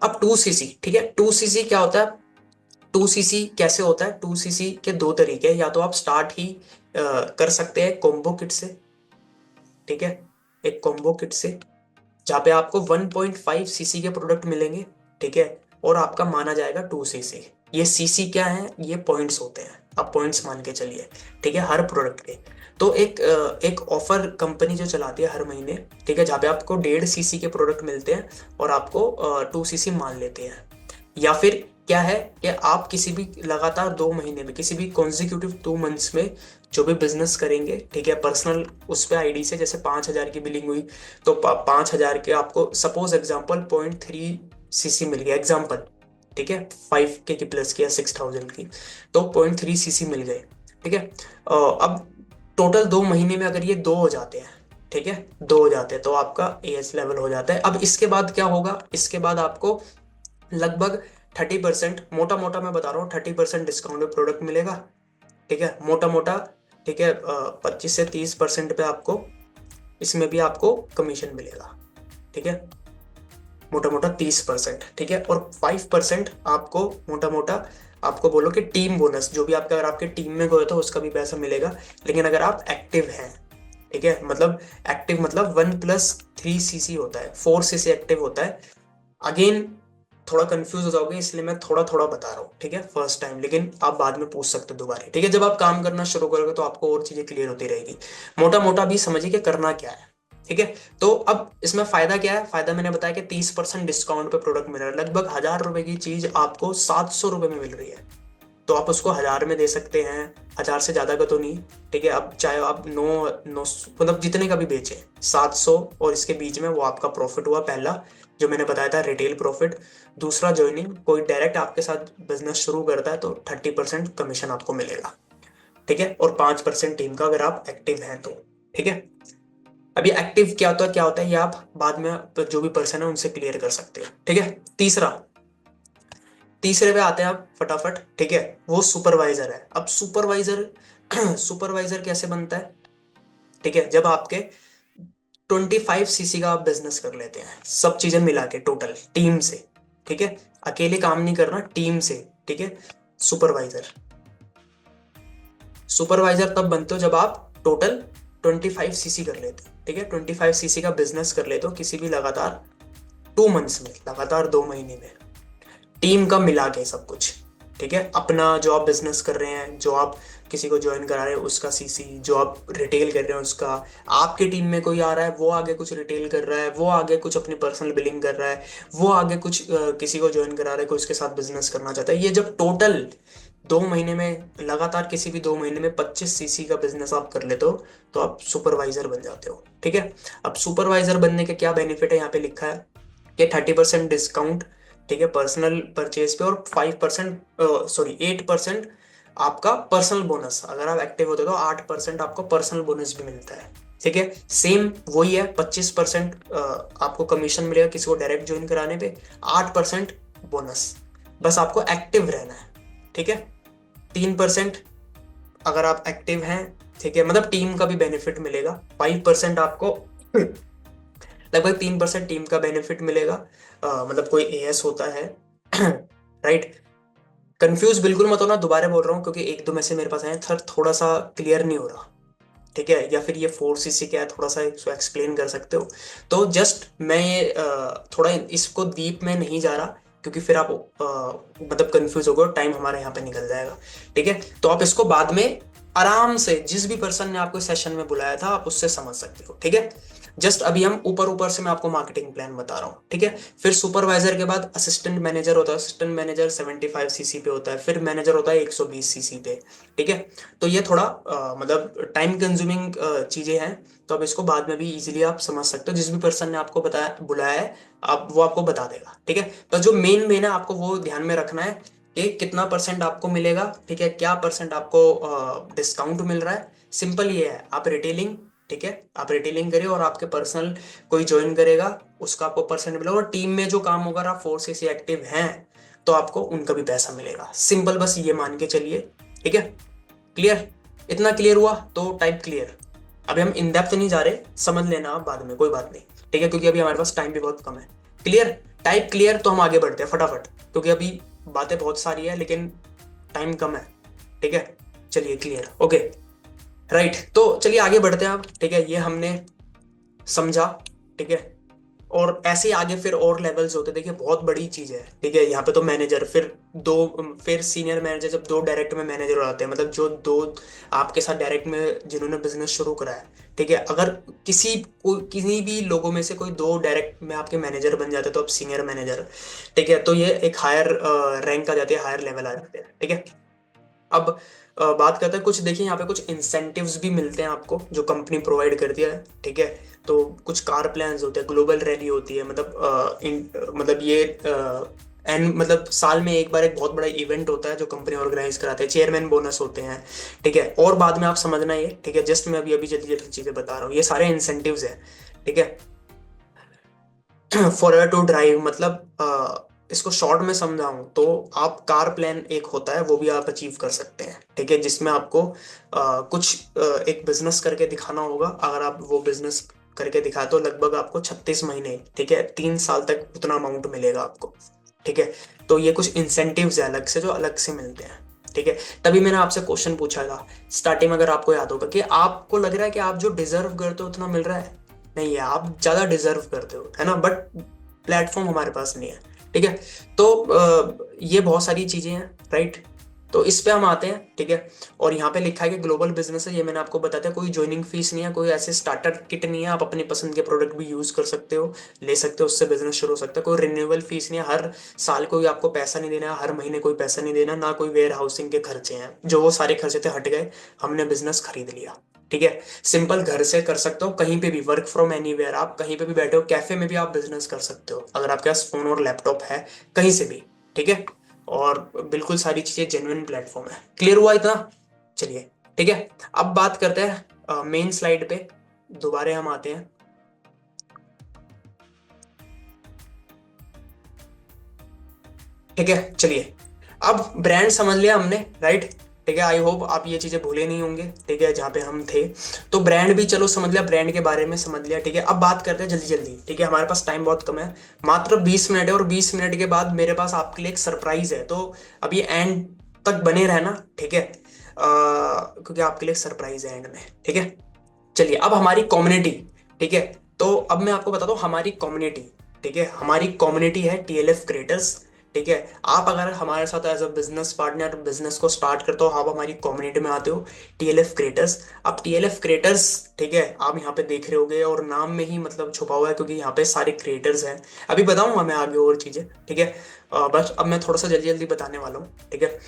अब 2CC, ठीक है, 2CC क्या होता है, 2CC कैसे होता है, 2CC के दो तरीके हैं, या तो आप स्टार्ट ही कर सकते हैं कॉम्बो किट से। ठीक है, एक कॉम्बो किट से, जहाँ पे आपको 1.5 सीसी के प्रोडक्ट मिलेंगे, ठीक है, और आपका माना जाएगा 2 सीसी। ये सीसी क्या है, ये पॉइंट्स होते हैं, आप पॉइंट्स मान के चलिए, ठीक है, हर प्रोडक्ट के। तो एक ऑफर कंपनी जो चलाती है हर महीने, ठीक है, जहाँ पे आपको 1.5 सीसी के प्रोडक्ट मिलते हैं और आपको 2 सीसी मान लेते हैं। या फिर क्या है कि आप किसी भी लगातार 2 महीने में, किसी भी कॉन्जिक्यूटिव 2 मंथ्स में जो भी बिजनेस करेंगे, ठीक है, पर्सनल उस पे आईडी से, जैसे 5,000 की बिलिंग हुई तो 5,000 के आपको सपोज एग्जांपल 0.3 सीसी मिल गया एग्जांपल, ठीक है, 5K की प्लस की या 6,000 की, तो 0.3 सीसी मिल गए, ठीक है। अब टोटल 2 महीने में अगर ये 2 हो जाते हैं, ठीक है, 2 हो जाते हैं तो आपका एएस लेवल हो जाता है। अब इसके बाद क्या होगा, इसके बाद आपको लगभग 30%, मोटा मोटा मैं बता रहा हूँ, 30% डिस्काउंट में प्रोडक्ट मिलेगा, ठीक है, मोटा मोटा, ठीक है, 25 से 30% पे आपको इसमें भी आपको कमीशन मिलेगा, ठीक है, मोटा मोटा 30%, ठीक है, और 5% आपको मोटा मोटा आपको बोलो कि टीम बोनस, जो भी आपका, अगर आपके टीम में कोई हो तो उसका भी पैसा मिलेगा, लेकिन अगर आप एक्टिव हैं, ठीक है, मतलब एक्टिव मतलब 1+3 सीसी होता है, 4 सीसी एक्टिव होता है। अगेन थोड़ा कंफ्यूज हो जाओगे, इसलिए मैं थोड़ा थोड़ा बता रहा हूँ, ठीक है, फर्स्ट टाइम, लेकिन आप बाद में पूछ सकते हो दोबारा, ठीक है, जब आप काम करना शुरू करोगे तो आपको और चीजें क्लियर होती रहेगी। मोटा मोटा भी समझिए कि करना क्या है, ठीक है। तो अब इसमें फायदा क्या है, फायदा मैंने बताया कि 30% डिस्काउंट पे प्रोडक्ट मिल रहा है, लगभग 1,000 रुपए की चीज आपको 700 रुपए में मिल रही है, तो आप उसको 1,000 में दे सकते हैं, 1,000 से ज्यादा का तो नहीं, ठीक है। अब चाहे आप 9 मतलब जितने का भी बेचे, 700 और इसके बीच में, वो आपका प्रॉफिट हुआ पहला, जो मैंने बताया था रिटेल प्रॉफिट। दूसरा ज्वाइनिंग, कोई डायरेक्ट आपके साथ बिजनेस शुरू करता है तो 30% कमीशन आपको मिलेगा, ठीक है, और 5% टीम का अगर आप एक्टिव हैं तो, ठीक है। अब ये एक्टिव क्या होता है, ये आप बाद में जो भी पर्सन है उनसे क्लियर कर सकते हो, ठीक है। तीसरे पे आते हैं आप फटाफट, ठीक है, वो सुपरवाइजर है। अब सुपरवाइजर सुपरवाइजर कैसे बनता है, ठीक है, जब आपके 25 सीसी का आप बिजनेस कर लेते हैं, सब चीजें मिला के टोटल टीम से, ठीक है, अकेले काम नहीं करना, टीम से, ठीक है। सुपरवाइजर सुपरवाइजर तब बनते हो जब आप टोटल 25 सीसी कर लेते हो, ठीक है, 25 सीसी का बिजनेस कर लेते हो किसी भी लगातार 2 मंथ्स में, लगातार 2 महीने में, टीम का मिला के सब कुछ, ठीक है। अपना जो आप बिजनेस कर रहे हैं, जो आप किसी को ज्वाइन करा रहे हैं उसका सीसी, जो आप रिटेल कर रहे हैं उसका, आपकी टीम में कोई आ रहा है वो आगे कुछ रिटेल कर रहा है, वो आगे कुछ अपनी पर्सनल बिलिंग कर रहा है, वो आगे कुछ किसी को ज्वाइन करा रहा है, कोई उसके साथ बिजनेस करना चाहता है, ये जब टोटल 2 महीने में, लगातार किसी भी 2 महीने में 25 सीसी का बिजनेस आप कर लेते हो, तो आप सुपरवाइजर बन जाते हो, ठीक है। अब सुपरवाइजर बनने के क्या बेनिफिट है, यहाँ पे लिखा है कि 30% डिस्काउंट, ठीक है, पर्सनल परचेज पे, और 5% सॉरी 8% आपका पर्सनल बोनस, अगर आप एक्टिव होते हो तो 8% आपको पर्सनल बोनस भी मिलता है, ठीक है। सेम वही है, 25% आपको कमीशन मिलेगा किसी को डायरेक्ट ज्वाइन कराने पे, 8% बोनस, बस आपको एक्टिव रहना है, ठीक है। 3% अगर आप एक्टिव हैं, ठीक है, मतलब टीम का भी बेनिफिट मिलेगा, 5% आपको लगभग 3% टीम का बेनिफिट मिलेगा, मतलब कोई एएस होता है राइट। कंफ्यूज बिल्कुल मत होना, दोबारा बोल रहा हूँ क्योंकि एक दो में से मेरे पास आए सर, थोड़ा सा क्लियर नहीं हो रहा, ठीक है, या फिर ये 4 सीसी क्या है, थोड़ा सा इसको एक्सप्लेन कर सकते हो। तो जस्ट मैं ये थोड़ा इसको डीप में नहीं जा रहा, क्योंकि फिर आप मतलब कंफ्यूज होगे, टाइम हमारे यहाँ पे निकल जाएगा, ठीक है। तो आप इसको बाद में आराम से, जिस भी पर्सन ने आपको सेशन में बुलाया था आप उससे समझ सकते हो, ठीक है। जस्ट अभी हम ऊपर ऊपर से मैं आपको मार्केटिंग प्लान बता रहा हूँ, ठीक है। फिर सुपरवाइजर के बाद असिस्टेंट मैनेजर होता है, असिस्टेंट मैनेजर 75 सीसी पे होता है, फिर मैनेजर होता है 120 सीसी पे, ठीक है। तो ये थोड़ा मतलब टाइम कंज्यूमिंग चीजें हैं, तो अब इसको बाद में भी इजीली आप समझ सकते हो, जिस भी पर्सन ने आपको बताया बुलाया है, आप वो आपको बता देगा, ठीक है। तो जो मेन मेन है आपको वो ध्यान में रखना है कि कितना परसेंट आपको मिलेगा, ठीक है, क्या परसेंट आपको डिस्काउंट मिल रहा है। सिंपल ये है, आप रिटेलिंग, ठीक है, आप रिटेलिंग करिए और आपके पर्सनल कोई ज्वाइन करेगा उसका आपको परसेंट मिलेगा, और टीम में जो काम होगा, आप 4 सीसी एक्टिव हैं तो आपको उनका भी पैसा मिलेगा, सिंपल, बस ये मान के चलिए, ठीक है। क्लियर, इतना क्लियर हुआ तो टाइप क्लियर। अभी हम इन डेप्थ नहीं जा रहे, समझ लेना आप बाद में, कोई बात नहीं, ठीक है, क्योंकि अभी हमारे पास टाइम भी बहुत कम है। क्लियर, टाइप क्लियर, तो हम आगे बढ़ते हैं फटाफट, क्योंकि अभी बातें बहुत सारी है लेकिन टाइम कम है, ठीक है। चलिए क्लियर, ओके, राइट। तो चलिए आगे बढ़ते हैं आप, ठीक है, ये हमने समझा? ठीक है। और ऐसे ही आगे फिर और लेवल्स होते हैं, देखिए बहुत बड़ी चीज है। ठीक है, यहाँ पे तो मैनेजर, फिर दो, फिर सीनियर मैनेजर, जब दो डायरेक्ट में मैनेजर हो जाते हैं, मतलब जो दो आपके साथ डायरेक्ट में जिन्होंने बिजनेस शुरू करा है, ठीक है, अगर किसी भी लोगों में से कोई दो डायरेक्ट में आपके मैनेजर बन जाते हैं तो आप सीनियर मैनेजर। ठीक है, तो ये एक हायर रैंक आ जाती है, हायर लेवल आ जाते हैं। ठीक है। अब बात करते हैं कुछ, देखिए यहाँ पे कुछ इंसेंटिव्स भी मिलते हैं आपको जो कंपनी प्रोवाइड करती है। ठीक है। तो कुछ कार प्लान्स होते हैं, ग्लोबल रैली होती है, मतलब मतलब ये एंड मतलब साल में एक बार एक बहुत बड़ा इवेंट होता है जो कंपनी ऑर्गेनाइज कराते हैं, चेयरमैन बोनस होते हैं। ठीक है, और बाद में आप समझना ये, ठीक है, जस्ट मैं अभी अभी जल्दी जल्दी चीजें बता रहा हूँ, ये सारे इंसेंटिव्स हैं। ठीक है। फॉर टू ड्राइव मतलब इसको शॉर्ट में समझाऊं तो आप कार प्लान एक होता है, वो भी आप अचीव कर सकते हैं। ठीक है, जिसमें आपको कुछ एक बिजनेस करके दिखाना होगा। अगर आप वो बिजनेस करके दिखाए तो लगभग आपको 36 महीने, ठीक है, 3 साल तक उतना अमाउंट मिलेगा आपको। ठीक है। तो ये कुछ इंसेंटिव्स है अलग से, जो अलग से मिलते हैं। ठीक है। तभी मैंने आपसे क्वेश्चन पूछा था स्टार्टिंग में, अगर आपको याद होगा, कि आपको लग रहा है कि आप जो डिजर्व करते हो उतना मिल रहा है। नहीं है, आप ज्यादा डिजर्व करते हो, है ना, बट प्लेटफॉर्म हमारे पास नहीं है। ठीक है। तो ये बहुत सारी चीजें हैं, राइट। तो इस पे हम आते हैं। ठीक है। और यहाँ पे लिखा है कि ग्लोबल बिजनेस है, ये मैंने आपको बताया था, कोई ज्वाइनिंग फीस नहीं है, कोई ऐसे स्टार्टर किट नहीं है, आप अपनी पसंद के प्रोडक्ट भी यूज कर सकते हो, ले सकते हो, उससे बिजनेस शुरू हो सकता है। कोई रिन्यूअल फीस नहीं है, हर साल कोई आपको पैसा नहीं देना है, हर महीने कोई पैसा नहीं देना, ना कोई वेयर हाउसिंग के खर्चे हैं, जो वो सारे खर्चे थे हट गए, हमने बिजनेस खरीद लिया। ठीक है। सिंपल, घर से कर सकते हो, कहीं पे भी, वर्क फ्रॉम एनीवेयर, आप कहीं पे भी बैठे हो, कैफे में भी आप बिजनेस कर सकते हो अगर आपके पास फोन और लैपटॉप है, कहीं से भी। ठीक है। और बिल्कुल सारी चीजें जेन्युइन प्लेटफॉर्म है। क्लियर हुआ इतना? चलिए। ठीक है। अब बात करते हैं मेन स्लाइड पे, दोबारा हम आते हैं। ठीक है, चलिए। अब ब्रांड समझ लिया हमने, राइट। ठीक है, आई होप आप ये चीजें भूले नहीं होंगे, ठीक है, जहाँ पे हम थे। तो ब्रांड भी चलो समझ लिया, ब्रांड के बारे में समझ लिया। ठीक है, अब बात करते हैं जल्दी जल्दी। ठीक है, हमारे पास टाइम बहुत कम है, मात्र 20 मिनट है, और 20 मिनट के बाद मेरे पास आपके लिए एक सरप्राइज है, तो अभी एंड तक बने रहना। ठीक है। क्योंकि आपके लिए सरप्राइज है एंड में। ठीक है। चलिए, अब हमारी कम्युनिटी। ठीक है। तो अब मैं आपको बताता हूँ हमारी कम्युनिटी। ठीक है, हमारी कम्युनिटी है टीएलएफ क्रिएटर्स। ठीक है। आप अगर हमारे साथ as a business partner business को स्टार्ट करते हो, आप हमारी कम्युनिटी में आते हो, टीएलएफ क्रिएटर्स। अब टीएलएफ क्रिएटर्स, ठीक है, आप यहाँ पे देख रहे होगे, और नाम में ही मतलब छुपा हुआ है, क्योंकि यहाँ पे सारे क्रिएटर्स हैं। अभी बताऊंगा मैं आगे और चीजें। ठीक है। बस अब मैं थोड़ा सा जल्दी जल्दी बताने वाला हूँ। ठीक है।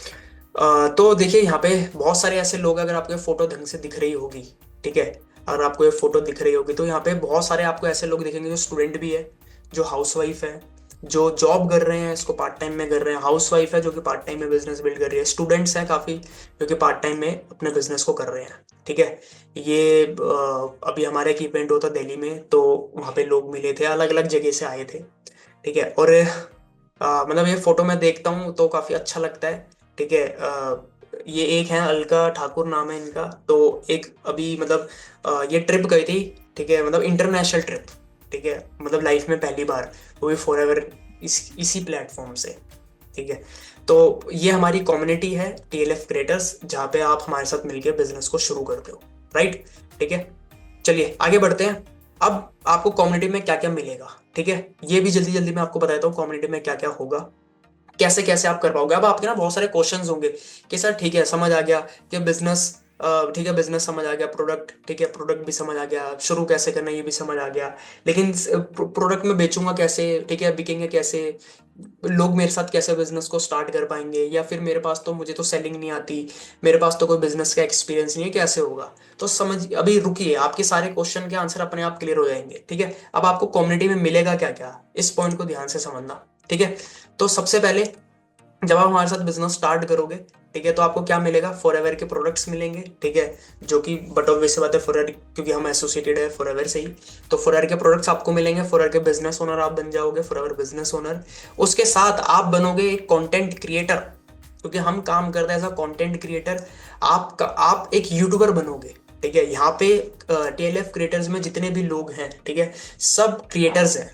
तो देखिए यहाँ पे बहुत सारे ऐसे लोग हैं, अगर आपको फोटो ढंग से दिख रही होगी, ठीक है, अगर आपको ये फोटो दिख रही होगी, तो यहाँ पे बहुत सारे आपको ऐसे लोग दिखेंगे जो स्टूडेंट भी है, जो हाउसवाइफ है, जो जॉब कर रहे हैं, इसको पार्ट टाइम में कर रहे हैं, हाउसवाइफ है जो कि पार्ट टाइम में बिजनेस बिल्ड कर रही है, स्टूडेंट्स हैं काफी जो कि पार्ट टाइम में अपने बिजनेस को कर रहे हैं। ठीक है। ये अभी हमारा एक इवेंट होता दिल्ली में, तो वहाँ पे लोग मिले थे, अलग अलग जगह से आए थे। ठीक है। और मतलब ये फोटो मैं देखता हूँ तो काफी अच्छा लगता है। ठीक है। ये एक है, अलका ठाकुर नाम है इनका, तो एक अभी मतलब ये ट्रिप गई थी। ठीक है, मतलब इंटरनेशनल ट्रिप। ठीक है, मतलब लाइफ में पहली बार, वो भी फॉर एवर, इसी प्लेटफॉर्म से। ठीक है। तो ये हमारी कम्युनिटी है टीएलएफ क्रिएटर्स, जहाँ पे आप हमारे साथ मिलकर बिजनेस को शुरू करते हो, राइट। ठीक है। चलिए आगे बढ़ते हैं। अब आपको कम्युनिटी में क्या क्या मिलेगा, ठीक है, ये भी जल्दी जल्दी मैं आपको बताता हूँ कम्युनिटी में क्या क्या होगा, कैसे कैसे आप कर पाओगे। अब आपके ना बहुत सारे क्वेश्चंस होंगे कि सर ठीक है, समझ आ गया कि बिजनेस, ठीक है, बिजनेस समझ आ गया, प्रोडक्ट, ठीक है, प्रोडक्ट भी समझ आ गया, शुरू कैसे करना है ये भी समझ आ गया, लेकिन प्रोडक्ट में बेचूंगा कैसे, ठीक है, बिकेंगे कैसे, लोग मेरे साथ कैसे बिजनेस को स्टार्ट कर पाएंगे, या फिर मेरे पास तो, मुझे तो सेलिंग नहीं आती, मेरे पास तो कोई बिजनेस का एक्सपीरियंस नहीं है, कैसे होगा। तो समझ, अभी रुकिए, आपके सारे क्वेश्चन के आंसर अपने आप क्लियर हो जाएंगे। ठीक है। अब आपको कम्युनिटी में मिलेगा क्या क्या, इस पॉइंट को ध्यान से समझना। ठीक है। तो सबसे पहले, जब आप हमारे साथ बिजनेस स्टार्ट करोगे, ठीक है, तो आपको क्या मिलेगा, फॉरएवर के प्रोडक्ट्स मिलेंगे। ठीक है, जो कि बट ऑब्वियस सी बात है, फॉरएवर, क्योंकि हम एसोसिएटेड है फॉरएवर से ही, तो फॉरएवर के प्रोडक्ट्स आपको मिलेंगे, फॉरएवर के बिजनेस ओनर आप बन जाओगे, फॉरएवर बिजनेस ओनर। उसके साथ आप बनोगे एक कंटेंट क्रिएटर, क्योंकि हम काम करते हैं एज अ कंटेंट क्रिएटर। आप एक यूट्यूबर बनोगे। ठीक है, यहाँ पे टीएलएफ क्रिएटर्स में जितने भी लोग हैं, ठीक है, सब क्रिएटर्स हैं,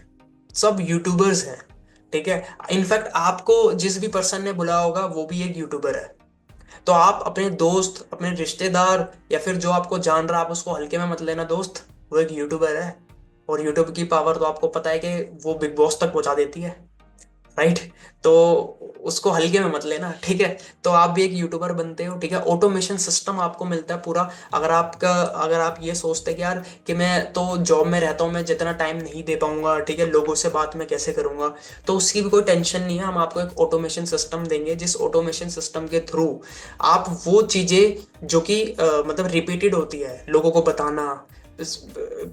सब यूट्यूबर्स हैं। ठीक है, इनफैक्ट आपको जिस भी पर्सन ने बुलाया होगा वो भी एक यूट्यूबर है। तो आप अपने दोस्त, अपने रिश्तेदार, या फिर जो आपको जान रहा है, आप उसको हल्के में मत लेना दोस्त, वो एक यूट्यूबर है। और यूट्यूब की पावर तो आपको पता है कि वो बिग बॉस तक पहुंचा देती है, राइट। तो उसको हल्के में मत लेना, ठीक है। तो आप भी एक यूट्यूबर बनते हो, ठीक है, ऑटोमेशन सिस्टम आपको मिलता है पूरा। अगर आप ये सोचते हैं कि यार कि मैं तो जॉब में रहता हूँ, मैं जितना टाइम नहीं दे पाऊंगा, ठीक है, लोगों से बात मैं कैसे करूंगा, तो उसकी भी कोई टेंशन नहीं है। हम आपको एक ऑटोमेशन सिस्टम देंगे, जिस ऑटोमेशन सिस्टम के थ्रू आप वो चीजें जो कि मतलब रिपीटेड होती है, लोगों को बताना, इस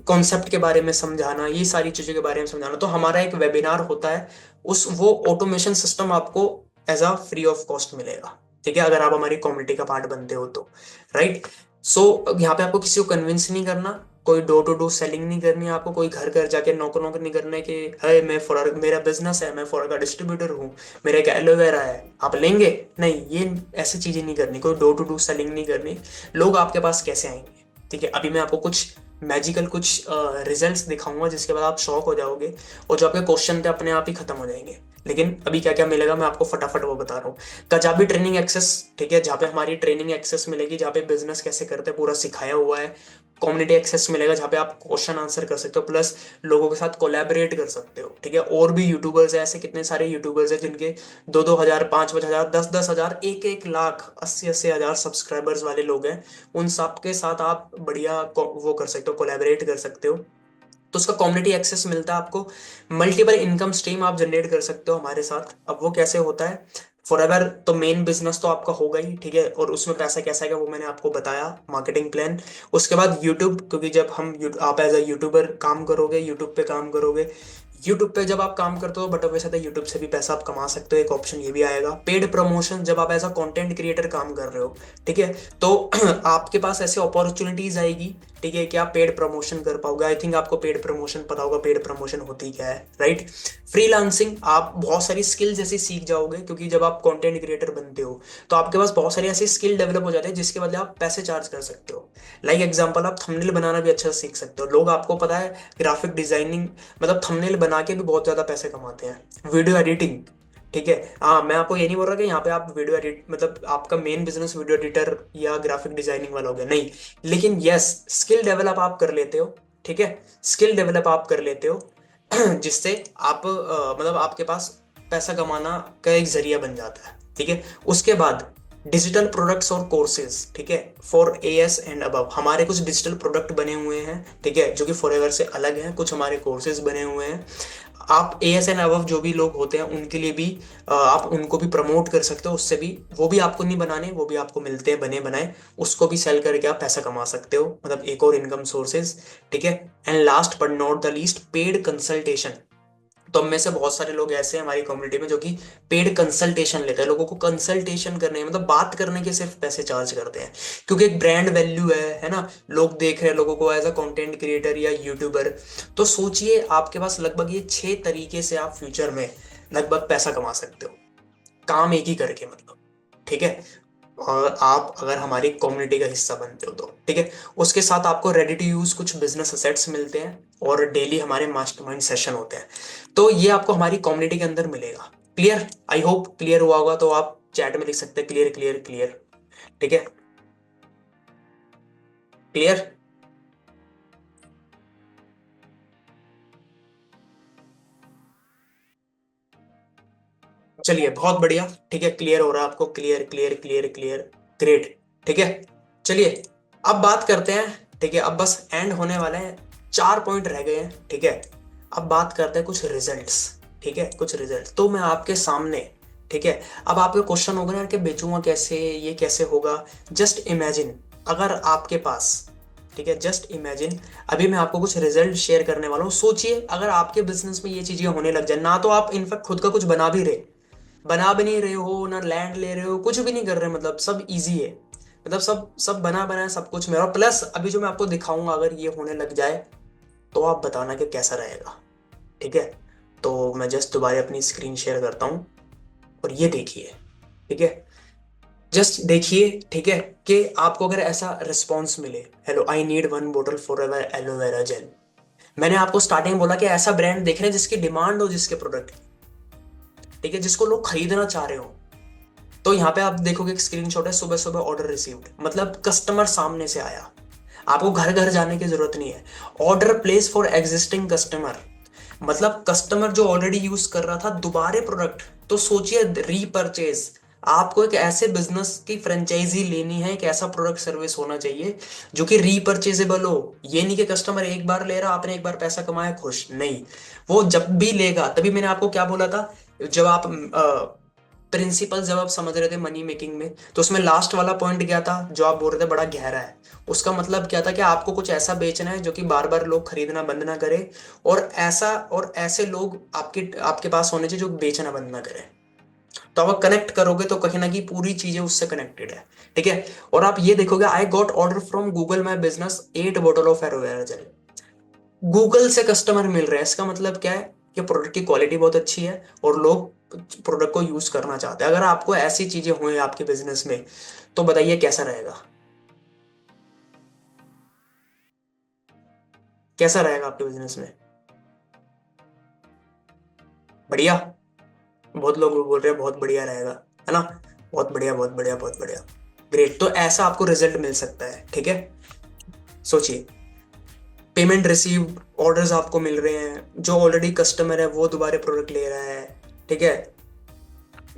कॉन्सेप्ट के बारे में समझाना, ये सारी चीजों के बारे में समझाना, तो हमारा एक वेबिनार होता है, उस वो ऑटोमेशन सिस्टम आपको as a free of cost मिलेगा, ठीक है, अगर आप हमारी कम्युनिटी का पार्ट बनते हो तो, राइट। सो यहाँ पे आपको किसी को कन्विंस नहीं करना, कोई डोर टू डोर सेलिंग नहीं करनी है आपको, कोई घर घर जाके नौकर नौकर नहीं करना है कि है मैं फॉर मेरा बिजनेस है, मैं फॉर का डिस्ट्रीब्यूटर हूँ, मेरा एक एलोवेरा है, आप लेंगे, नहीं, ये ऐसी चीजें नहीं करनी, कोई डोर टू डोर सेलिंग नहीं करनी। लोग आपके पास कैसे आएंगे, ठीक है, अभी मैं आपको कुछ मैजिकल कुछ रिजल्ट्स दिखाऊंगा जिसके बाद आप शॉक हो जाओगे, और जो आपके क्वेश्चन थे अपने आप ही खत्म हो जाएंगे। लेकिन अभी क्या क्या मिलेगा मैं आपको फटाफट वो बता रहा हूँ। कजाबी ट्रेनिंग एक्सेस, ठीक है, जहाँ पे हमारी ट्रेनिंग एक्सेस मिलेगी, जहाँ पे बिजनेस कैसे करते हैं पूरा सिखाया हुआ है। कम्युनिटी एक्सेस मिलेगा, जहाँ पे आप क्वेश्चन आंसर कर सकते हो, प्लस लोगों के साथ कोलैबोरेट कर सकते हो, ठीक है। और भी यूट्यूबर्स हैं, ऐसे कितने सारे यूट्यूबर्स हैं जिनके 2-2 हजार, 5-5 हजार, 10-10 हजार, 1-1 लाख, 80-80 हजार सब्सक्राइबर्स वाले लोग हैं। उन सब के साथ आप बढ़िया वो कर सकते हो, कोलैबोरेट कर सकते हो। तो उसका कम्युनिटी एक्सेस मिलता है आपको। मल्टीपल इनकम स्ट्रीम आप जनरेट कर सकते हो हमारे साथ। अब वो कैसे होता है, फॉर एवर तो मेन बिजनेस तो आपका होगा ही, ठीक है, और उसमें पैसा कैसा आएगा वो मैंने आपको बताया, मार्केटिंग प्लान। उसके बाद यूट्यूब, क्योंकि जब आप एज अ यूट्यूबर काम करोगे, यूट्यूब पे काम करोगे, यूट्यूब पे जब आप काम करते हो बट वैसे तो यूट्यूब से भी पैसा आप कमा सकते हो, एक ऑप्शन ये भी आएगा। पेड प्रमोशन, जब आप एज अ कंटेंट क्रिएटर काम कर रहे हो, ठीक है, तो आपके पास ऐसे अपॉर्चुनिटीज आएगी, ठीक है, कि आप पेड प्रमोशन कर पाओगे। आई थिंक आपको पेड प्रमोशन पता होगा, पेड प्रमोशन होती क्या है, राइट। फ्रीलांसिंग, आप बहुत सारी स्किल्स ऐसी सीख जाओगे, क्योंकि जब आप कंटेंट क्रिएटर बनते हो तो आपके पास बहुत सारी ऐसी स्किल डेवलप हो जाते हैं जिसके बदले आप पैसे चार्ज कर सकते हो। लाइक एग्जांपल, आप थंबनेल बनाना भी अच्छा सीख सकते हो। लोग, आपको पता है, ग्राफिक डिजाइनिंग मतलब थंबनेल बना के भी बहुत ज्यादा पैसे कमाते हैं। वीडियो एडिटिंग, ठीक है, हाँ, मैं आपको ये नहीं बोल रहा कि यहाँ पे आप वीडियो एडिट मतलब आपका मेन बिजनेस वीडियो एडिटर या ग्राफिक डिजाइनिंग वाला हो गया, नहीं। लेकिन यस, स्किल डेवलप आप कर लेते हो, ठीक है, स्किल डेवलप आप कर लेते हो जिससे आप मतलब आपके पास पैसा कमाना का एक जरिया बन जाता है, ठीक है। उसके बाद डिजिटल प्रोडक्ट्स और कोर्सेज, ठीक है, फॉर एएस एंड अबव हमारे कुछ डिजिटल प्रोडक्ट बने हुए हैं, ठीक है, जो कि फॉरएवर से अलग हैं। कुछ हमारे कोर्सेज बने हुए हैं। आप एएस एंड अबव जो भी लोग होते हैं उनके लिए भी आप उनको भी प्रमोट कर सकते हो, उससे भी, वो भी आपको नहीं बनाने, वो भी आपको मिलते हैं बने बनाए, उसको भी सेल करके आप पैसा कमा सकते हो, मतलब एक और इनकम सोर्सेज, ठीक है। And last but not the least, paid consultation. तो हम में से बहुत सारे लोग ऐसे हैं हमारी कम्युनिटी में जो कि पेड कंसल्टेशन लेते हैं, लोगों को कंसल्टेशन करने मतलब बात करने के सिर्फ पैसे चार्ज करते हैं, क्योंकि एक ब्रांड वैल्यू है ना, लोग देख रहे हैं लोगों को एज अ कंटेंट क्रिएटर या यूट्यूबर। तो सोचिए, आपके पास लगभग ये 6 तरीके से आप फ्यूचर में लगभग पैसा कमा सकते हो, काम एक ही करके, मतलब, ठीक है। और आप अगर हमारी कम्युनिटी का हिस्सा बनते हो तो, ठीक है। उसके साथ आपको रेडी टू यूज कुछ बिजनेस असेट्स मिलते हैं, और डेली हमारे मास्टरमाइंड सेशन होते हैं। तो ये आपको हमारी कम्युनिटी के अंदर मिलेगा। क्लियर? आई होप क्लियर हुआ होगा। तो आप चैट में लिख सकते हैं क्लियर क्लियर क्लियर, ठीक है, क्लियर। चलिए, बहुत बढ़िया, ठीक है, क्लियर हो रहा है आपको, clear clear clear clear, great, ठीक है। चलिए, अब बात करते हैं, ठीक है, अब बस एंड होने वाले हैं, 4 पॉइंट रह गए हैं, ठीक है। अब बात करते हैं कुछ रिजल्ट्स, ठीक है, कुछ रिजल्ट तो मैं आपके सामने, ठीक है। अब आपके क्वेश्चन होगा ना यार कि बेचूंगा कैसे, ये कैसे होगा। जस्ट इमेजिन, अगर आपके पास, ठीक है, जस्ट इमेजिन, अभी मैं आपको कुछ रिजल्ट शेयर करने वाला हूँ। सोचिए, अगर आपके बिजनेस में ये चीजें होने लग जाए ना, तो आप इनफैक्ट खुद का कुछ बना भी नहीं रहे हो ना, लैंड ले रहे हो, कुछ भी नहीं कर रहे, मतलब सब इजी है, मतलब सब सब बना बनाया सब कुछ मेरा। प्लस अभी जो मैं आपको दिखाऊंगा अगर ये होने लग जाए तो आप बताना कि कैसा रहेगा, ठीक है। तो मैं जस्ट दोबारा अपनी स्क्रीन शेयर करता हूँ, और ये देखिए, ठीक है, जस्ट देखिए, ठीक है, कि आपको अगर ऐसा रिस्पॉन्स मिले, हेलो आई नीड 1 बोतल फॉर एवर एलोवेरा जेल। मैंने आपको स्टार्टिंग में बोला कि ऐसा ब्रांड देख रहे हैं जिसकी डिमांड हो, जिसके प्रोडक्ट, ठीक है, जिसको लोग खरीदना चाह रहे हो। तो यहाँ पे आप देखोगे एक स्क्रीनशॉट है, सुबह सुबह ऑर्डर रिसीव्ड, मतलब कस्टमर सामने से आया। आपको घर घर जाने की जरूरत नहीं है। Order place for existing customer, मतलब कस्टमर जो ऑलरेडी यूज कर रहा था दोबारे प्रोडक्ट, तो सोचिए रीपरचेज। आपको एक ऐसे बिजनेस की फ्रेंचाइजी लेनी है, एक ऐसा प्रोडक्ट सर्विस होना चाहिए जो कि रीपरचेजेबल हो। ये नहीं कि कस्टमर एक बार ले रहा, आपने एक बार पैसा कमाया खुश, नहीं, वो जब भी लेगा। तभी मैंने आपको क्या बोला था, जब आप प्रिंसिपल जब आप समझ रहे थे मनी मेकिंग में, तो उसमें लास्ट वाला पॉइंट क्या था जो आप बोल रहे थे बड़ा गहरा है। उसका मतलब क्या था कि आपको कुछ ऐसा बेचना है जो कि बार बार लोग खरीदना बंद ना करे, और ऐसे लोग आपके आपके पास होने चाहिए जो बेचना बंद ना करें। तो आप कनेक्ट करोगे तो कहीं ना कहीं पूरी चीजें उससे कनेक्टेड है। ठीक है। और आप ये देखोगे, I got order from Google my business 8 bottle of aloe vera gel. Google से कस्टमर मिल रहे हैं, इसका मतलब क्या है कि प्रोडक्ट की क्वालिटी बहुत अच्छी है और लोग प्रोडक्ट को यूज करना चाहते हैं। अगर आपको ऐसी चीजें हुए आपके बिजनेस में, तो बताइए कैसा रहेगा, कैसा रहेगा आपके बिजनेस में? बढ़िया। बहुत लोग बोल रहे हैं बहुत बढ़िया रहेगा, है ना? बहुत बढ़िया, बहुत बढ़िया, बहुत बढ़िया। ग्रेट। तो ऐसा आपको रिजल्ट मिल सकता है। ठीक है। सोचिए, पेमेंट रिसीव, ऑर्डर्स आपको मिल रहे हैं, जो ऑलरेडी कस्टमर है वो दोबारा प्रोडक्ट ले रहा है। ठीक है।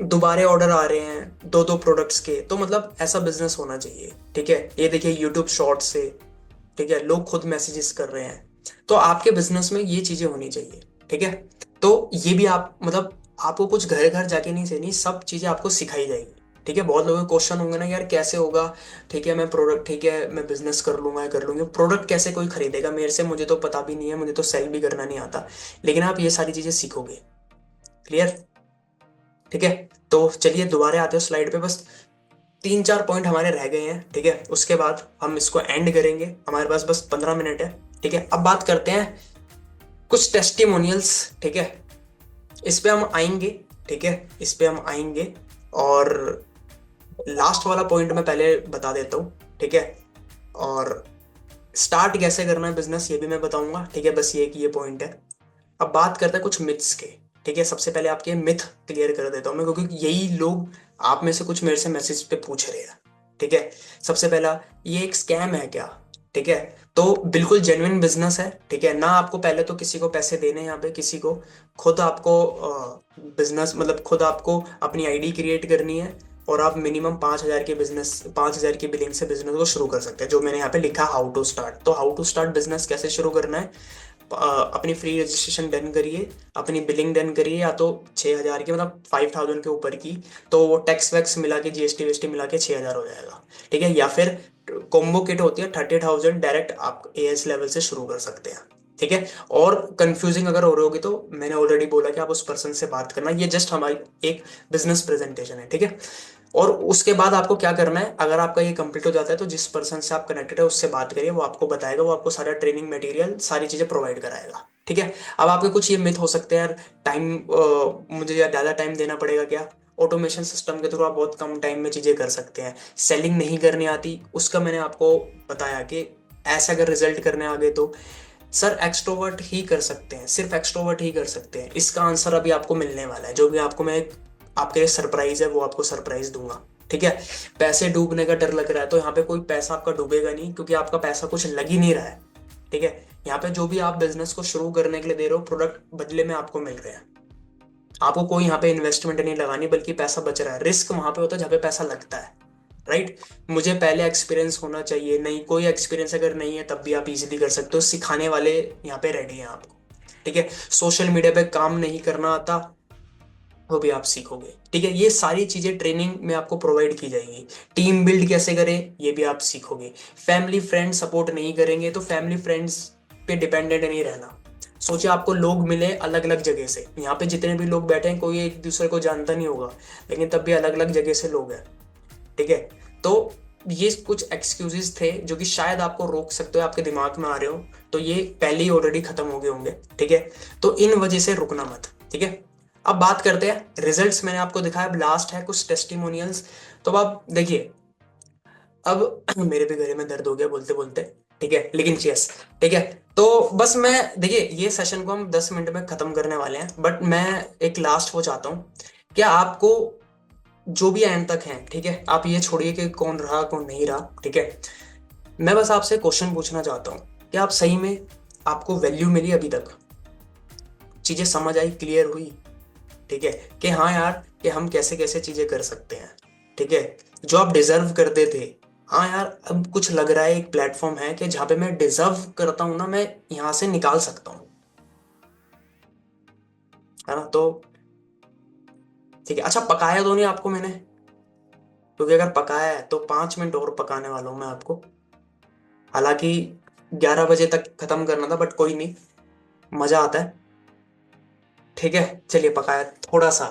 दोबारे ऑर्डर आ रहे हैं दो दो प्रोडक्ट्स के, तो मतलब ऐसा बिजनेस होना चाहिए। ठीक है। ये देखिए यूट्यूब शॉर्ट से, ठीक है, लोग खुद मैसेजेस कर रहे हैं। तो आपके बिजनेस में ये चीजें होनी चाहिए। ठीक है। तो ये भी आप मतलब आपको कुछ घर घर जाके नहीं चाहिए, सब चीजें आपको सिखाई जाएगी। ठीक है। बहुत लोगों के क्वेश्चन होंगे ना, यार कैसे होगा? ठीक है, मैं प्रोडक्ट, ठीक है मैं बिजनेस कर लूंगा, कर लूंगी, प्रोडक्ट कैसे कोई खरीदेगा मेरे से? मुझे तो पता भी नहीं है, मुझे तो सेल भी करना नहीं आता। लेकिन आप ये सारी चीजें सीखोगे। क्लियर? ठीक है। तो चलिए दोबारा आते हो स्लाइड पे। बस 3 4 पॉइंट हमारे रह गए हैं। ठीक है। उसके बाद हम इसको एंड करेंगे, हमारे पास बस 15 मिनट है। ठीक है। अब बात करते हैं कुछ टेस्टिमोनियल्स। ठीक है। इस पे हम आएंगे। ठीक है। इस पे हम आएंगे। और लास्ट वाला पॉइंट मैं पहले बता देता हूँ। ठीक है। और स्टार्ट कैसे करना है बिजनेस ये भी मैं बताऊंगा। ठीक है। बस ये कि ये पॉइंट है। अब बात करते हैं कुछ मिथ्स के। ठीक है। सबसे पहले आपके मिथ क्लियर कर देता हूं मैं, क्योंकि यही लोग आप में से कुछ मेरे से मैसेज पे पूछ रहे हैं। ठीक है। सबसे पहला, ये एक स्कैम है क्या? ठीक है। तो बिल्कुल जेन्युइन बिजनेस है। ठीक है ना? आपको पहले तो किसी को पैसे देने हैं यहाँ पे, किसी को, खुद आपको बिजनेस मतलब खुद आपको अपनी आईडी क्रिएट करनी है। और आप मिनिमम 5,000 के बिजनेस, 5,000 की बिलिंग से बिजनेस को शुरू कर सकते हैं, जो मैंने यहाँ पे लिखा हाउ टू स्टार्ट। तो हाउ टू स्टार्ट बिजनेस कैसे शुरू करना है? अपनी फ्री रजिस्ट्रेशन डन करिए, अपनी बिलिंग डन करिए, या तो 6,000 की मतलब 5,000 के ऊपर की, तो वो टैक्स वैक्स मिला के जीएसटी वीएसटी मिला के 6,000 हो जाएगा। ठीक है। या फिर कॉम्बो किट होती है 30,000, डायरेक्ट आप एएस लेवल से शुरू कर सकते हैं। ठीक है। और कंफ्यूजिंग अगर हो रही होगी तो मैंने ऑलरेडी बोला कि आप उस पर्सन से बात करना, ये जस्ट हमारी एक बिजनेस प्रेजेंटेशन है। ठीक है। और उसके बाद आपको क्या करना है, अगर आपका ये कंप्लीट हो जाता है तो जिस पर्सन से आप कनेक्टेड है उससे बात करिए, वो आपको बताएगा, वो आपको सारा ट्रेनिंग मटेरियल सारी चीजें प्रोवाइड कराएगा। ठीक है। अब आपके कुछ ये मिथ हो सकते हैं, यार टाइम, मुझे यार ज्यादा टाइम देना पड़ेगा क्या? ऑटोमेशन सिस्टम के थ्रू आप बहुत कम टाइम में चीजें कर सकते हैं। सेलिंग नहीं करनी आती, उसका मैंने आपको बताया कि ऐसा अगर रिजल्ट करने आ गए तो सर एक्सट्रोवर्ट ही कर सकते हैं, सिर्फ एक्सट्रोवर्ट ही कर सकते हैं। इसका आंसर अभी आपको मिलने वाला है, जो भी आपको मैं आपके लिए सरप्राइज है वो आपको सरप्राइज दूंगा। ठीक है। पैसे डूबने का डर लग रहा है, तो यहाँ पे कोई पैसा आपका डूबेगा नहीं, क्योंकि आपका पैसा कुछ लग ही नहीं रहा है। ठीक है। यहाँ पे जो भी आप बिजनेस को शुरू करने के लिए दे रहे हो, प्रोडक्ट बदले में आपको मिल रहे हैं। आपको कोई यहाँ पे इन्वेस्टमेंट नहीं लगानी, बल्कि पैसा बच रहा है। रिस्क वहां पे होता है जहाँ पे पैसा लगता है। राइट। मुझे पहले एक्सपीरियंस होना चाहिए, नहीं कोई एक्सपीरियंस अगर नहीं है तब भी आप इजीली कर सकते हो, सिखाने वाले यहाँ पे रेडी हैं आपको। ठीक है। सोशल मीडिया पे काम नहीं करना आता, वो भी आप सीखोगे। ठीक है। ये सारी चीजें ट्रेनिंग में आपको प्रोवाइड की जाएगी। टीम बिल्ड कैसे करें ये भी आप सीखोगे। फैमिली फ्रेंड सपोर्ट नहीं करेंगे तो फैमिली फ्रेंड्स पे डिपेंडेंट नहीं रहना। सोचिए आपको लोग मिले अलग अलग जगह से, यहाँ पे जितने भी लोग बैठे हैं कोई एक दूसरे को जानता नहीं होगा, लेकिन तब भी अलग अलग जगह से लोग हैं। ठीक है। तो ये कुछ एक्सक्यूजेस थे जो कि शायद आपको रोक सकते हो, आपके दिमाग में आ रहे हो, तो ये पहले ही ऑलरेडी खत्म हो गए होंगे। ठीक है। तो इन वजह से रुकना मत। ठीक है। अब बात करते हैं रिजल्ट्स, मैंने आपको दिखाया, अब लास्ट है कुछ टेस्टिमोनियल्स। तो अब आप देखिए, अब मेरे भी गले में दर्द हो गया बोलते बोलते। ठीक है। लेकिन यस, ठीक है। तो बस मैं, देखिए ये सेशन को हम 10 मिनट में खत्म करने वाले हैं, बट मैं एक लास्ट वो चाहता हूँ, क्या आपको जो भी एंड तक हैं, ठीक है, आप ये छोड़िए कि कौन रहा कौन नहीं रहा। ठीक है। मैं बस आपसे क्वेश्चन पूछना चाहता हूँ कि आप सही में, आपको वैल्यू मिली अभी तक, चीजें समझ आई, क्लियर हुई, ठीक है, कि हाँ यार कि हम कैसे कैसे चीजें कर सकते हैं, ठीक है, जो आप डिजर्व करते थे। हाँ यार, अब कुछ लग रहा है एक प्लेटफॉर्म है कि जहाँ पे मैं डिजर्व करता हूँ ना, मैं यहाँ से निकाल सकता हूँ, है ना। तो ठीक है, अच्छा पकाया तो नहीं आपको मैंने, क्योंकि अगर पकाया है तो 5 मिनट और पकाने वाला हूँ मैं आपको। हालांकि 11 बजे तक खत्म करना था, बट कोई नहीं, मजा आता है। ठीक है, चलिए पकाया थोड़ा सा,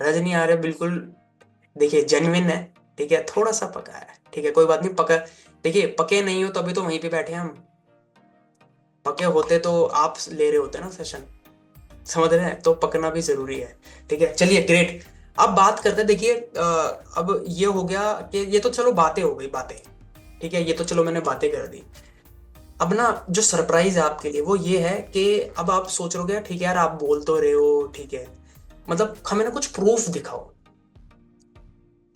रजनी आ रहे बिल्कुल, देखिए जेन्युइन है, ठीक है, थोड़ा सा पकाया है, ठीक है, कोई बात नहीं, पका, देखिए पके नहीं हो तो अभी तो वहीं पे बैठे हैं हम, पके होते तो आप ले रहे होते ना सेशन, समझ रहे हैं, तो पकना भी जरूरी है। ठीक है, चलिए ग्रेट। अब बात करते हैं, देखिए अब ये हो गया कि ये तो चलो बातें हो गई, बातें, ठीक है, ये तो चलो मैंने बातें कर दी। अब ना जो सरप्राइज है आपके लिए वो ये है कि अब आप सोच रहे हो, ठीक है यार आप बोल तो रहे हो, ठीक है, मतलब हमें ना कुछ प्रूफ दिखाओ,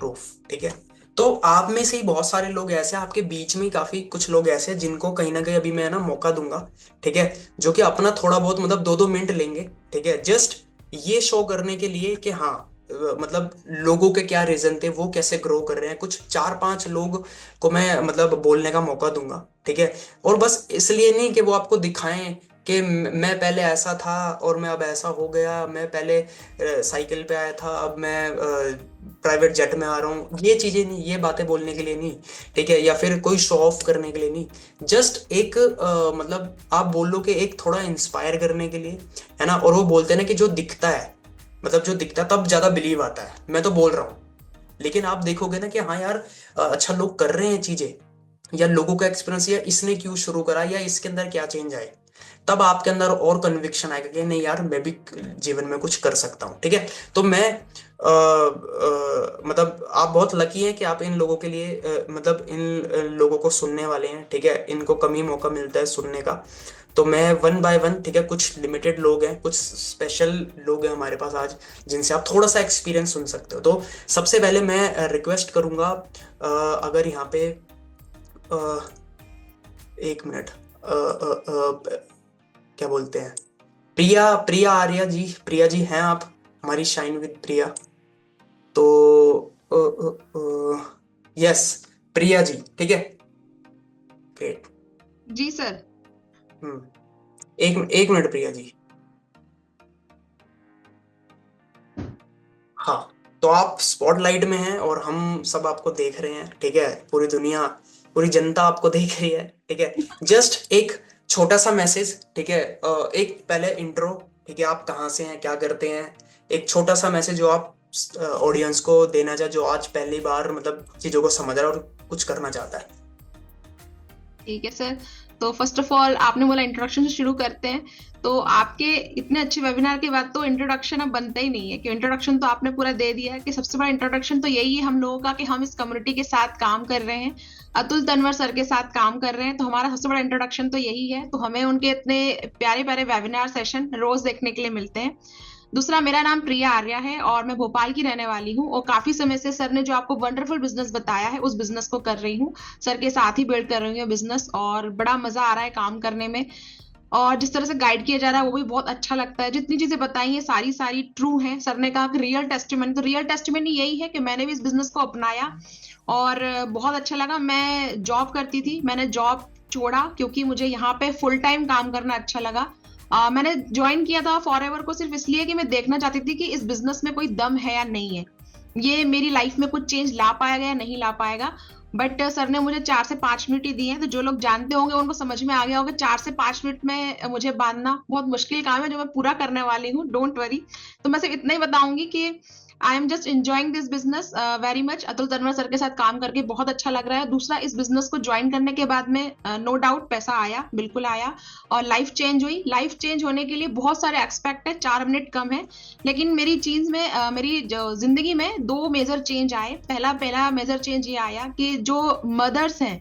प्रूफ, ठीक है। तो आप में से ही बहुत सारे लोग ऐसे हैं, आपके बीच में ही काफी कुछ लोग ऐसे हैं जिनको कहीं ना कहीं अभी मैं ना मौका दूंगा, ठीक है, जो कि अपना थोड़ा बहुत मतलब 2-2 मिनट लेंगे, ठीक है, जस्ट ये शो करने के लिए कि हाँ मतलब लोगों के क्या रीजन थे, वो कैसे ग्रो कर रहे हैं, कुछ 4-5 लोग को मैं मतलब बोलने का मौका दूंगा, ठीक है। और बस इसलिए नहीं कि वो आपको दिखाएं कि मैं पहले ऐसा था और मैं अब ऐसा हो गया, मैं पहले साइकिल पे आया था अब मैं प्राइवेट जेट में आ रहा हूँ, ये चीजें नहीं, ये बातें बोलने के लिए नहीं, ठीक है, या फिर कोई शो ऑफ करने के लिए नहीं, जस्ट एक मतलब आप बोल लो कि एक थोड़ा इंस्पायर करने के लिए, है ना। और वो बोलते हैं ना कि जो दिखता है, मतलब जो दिखता है तब ज्यादा बिलीव आता है, मैं तो बोल रहा हूँ, लेकिन आप देखोगे ना कि हाँ यार अच्छा लोग कर रहे हैं चीजें, या लोगों का एक्सपीरियंस, या इसने क्यों शुरू करा, या इसके अंदर क्या चेंज आए, तब आपके अंदर और कन्विक्शन आएगा कि नहीं यार मैं भी जीवन में कुछ कर सकता हूँ, ठीक है। तो मैं मतलब आप बहुत लकी हैं कि आप इन लोगों के लिए मतलब इन लोगों को सुनने वाले हैं, ठीक है, इनको कम ही मौका मिलता है सुनने का। तो मैं वन बाय वन, ठीक है, कुछ लिमिटेड लोग हैं, कुछ स्पेशल लोग हैं हमारे पास आज, जिनसे आप थोड़ा सा एक्सपीरियंस सुन सकते हो। तो सबसे पहले मैं रिक्वेस्ट करूंगा, अगर यहाँ पे 1 मिनट, क्या बोलते हैं, प्रिया, प्रिया आर्या जी, प्रिया जी हैं आप, हमारी शाइन विद प्रिया, तो यस, प्रिया जी, ठीक है, ग्रेट। जी सर। हम्म, एक एक मिनट प्रिया जी। हाँ, तो आप स्पॉटलाइट में हैं और हम सब आपको देख रहे हैं, ठीक है, पूरी दुनिया, पूरी जनता आपको देख रही है, ठीक है। जस्ट एक छोटा सा मैसेज, ठीक है, एक पहले इंट्रो, ठीक है, आप कहाँ से हैं, क्या करते हैं, एक छोटा सा मैसेज जो आप ऑडियंस को देना चाहे, जो आज पहली बार मतलब चीजों को समझ रहा है और कुछ करना चाहता है। ठीक है सर। तो फर्स्ट ऑफ ऑल आपने बोला इंट्रोडक्शन से शुरू करते हैं। तो आपके इतने अच्छे वेबिनार के बाद तो इंट्रोडक्शन अब बनता ही नहीं है, कि इंट्रोडक्शन तो आपने पूरा दे दिया है। कि सबसे बड़ा इंट्रोडक्शन तो यही है हम लोगों का कि हम इस कम्युनिटी के साथ काम कर रहे हैं, अतुल तनवर सर के साथ काम कर रहे हैं। तो हमारा सबसे बड़ा इंट्रोडक्शन तो यही है। तो हमें उनके इतने प्यारे प्यारे वेबिनार सेशन रोज देखने के लिए मिलते हैं। दूसरा, मेरा नाम प्रिया आर्या है और मैं भोपाल की रहने वाली हूँ, और काफी समय से सर ने जो आपको वंडरफुल बिजनेस बताया है उस बिजनेस को कर रही हूँ। सर के साथ ही बिल्ड कर रही हूँ बिजनेस, और बड़ा मजा आ रहा है काम करने में। और जिस तरह से गाइड किया जा रहा है वो भी बहुत अच्छा लगता है। जितनी चीजें बताई हैं सारी सारी ट्रू हैं। सर ने कहा कि रियल टेस्टिमनी, तो रियल टेस्टिमनी यही है कि मैंने भी इस बिजनेस को अपनाया और बहुत अच्छा लगा। मैं जॉब करती थी, मैंने जॉब छोड़ा क्योंकि मुझे यहाँ पे फुल टाइम काम करना अच्छा लगा। मैंने ज्वाइन किया था फॉरएवर को सिर्फ इसलिए कि मैं देखना चाहती थी कि इस बिजनेस में कोई दम है या नहीं है, ये मेरी लाइफ में कुछ चेंज ला पाएगा या नहीं ला पाएगा। बट सर ने मुझे 4 से 5 मिनट ही दिए हैं। तो जो लोग जानते होंगे उनको समझ में आ गया होगा 4 से 5 मिनट में मुझे बांधना बहुत मुश्किल काम है, जो मैं पूरा करने वाली हूँ, डोंट वरी। तो मैं सिर्फ इतना ही बताऊंगी कि I am just enjoying this business very much. Atul Tanwar sir के साथ काम करके बहुत अच्छा लग रहा है। दूसरा, इस बिजनेस को ज्वाइन करने के बाद में नो डाउट पैसा आया, बिल्कुल आया, और लाइफ चेंज हुई। लाइफ चेंज होने के लिए बहुत सारे एक्सपेक्ट है, 4 मिनट कम है, लेकिन मेरी चीज में मेरी जो जिंदगी में दो मेजर चेंज आए। पहला पहला मेजर चेंज ये आया कि जो मदर्स हैं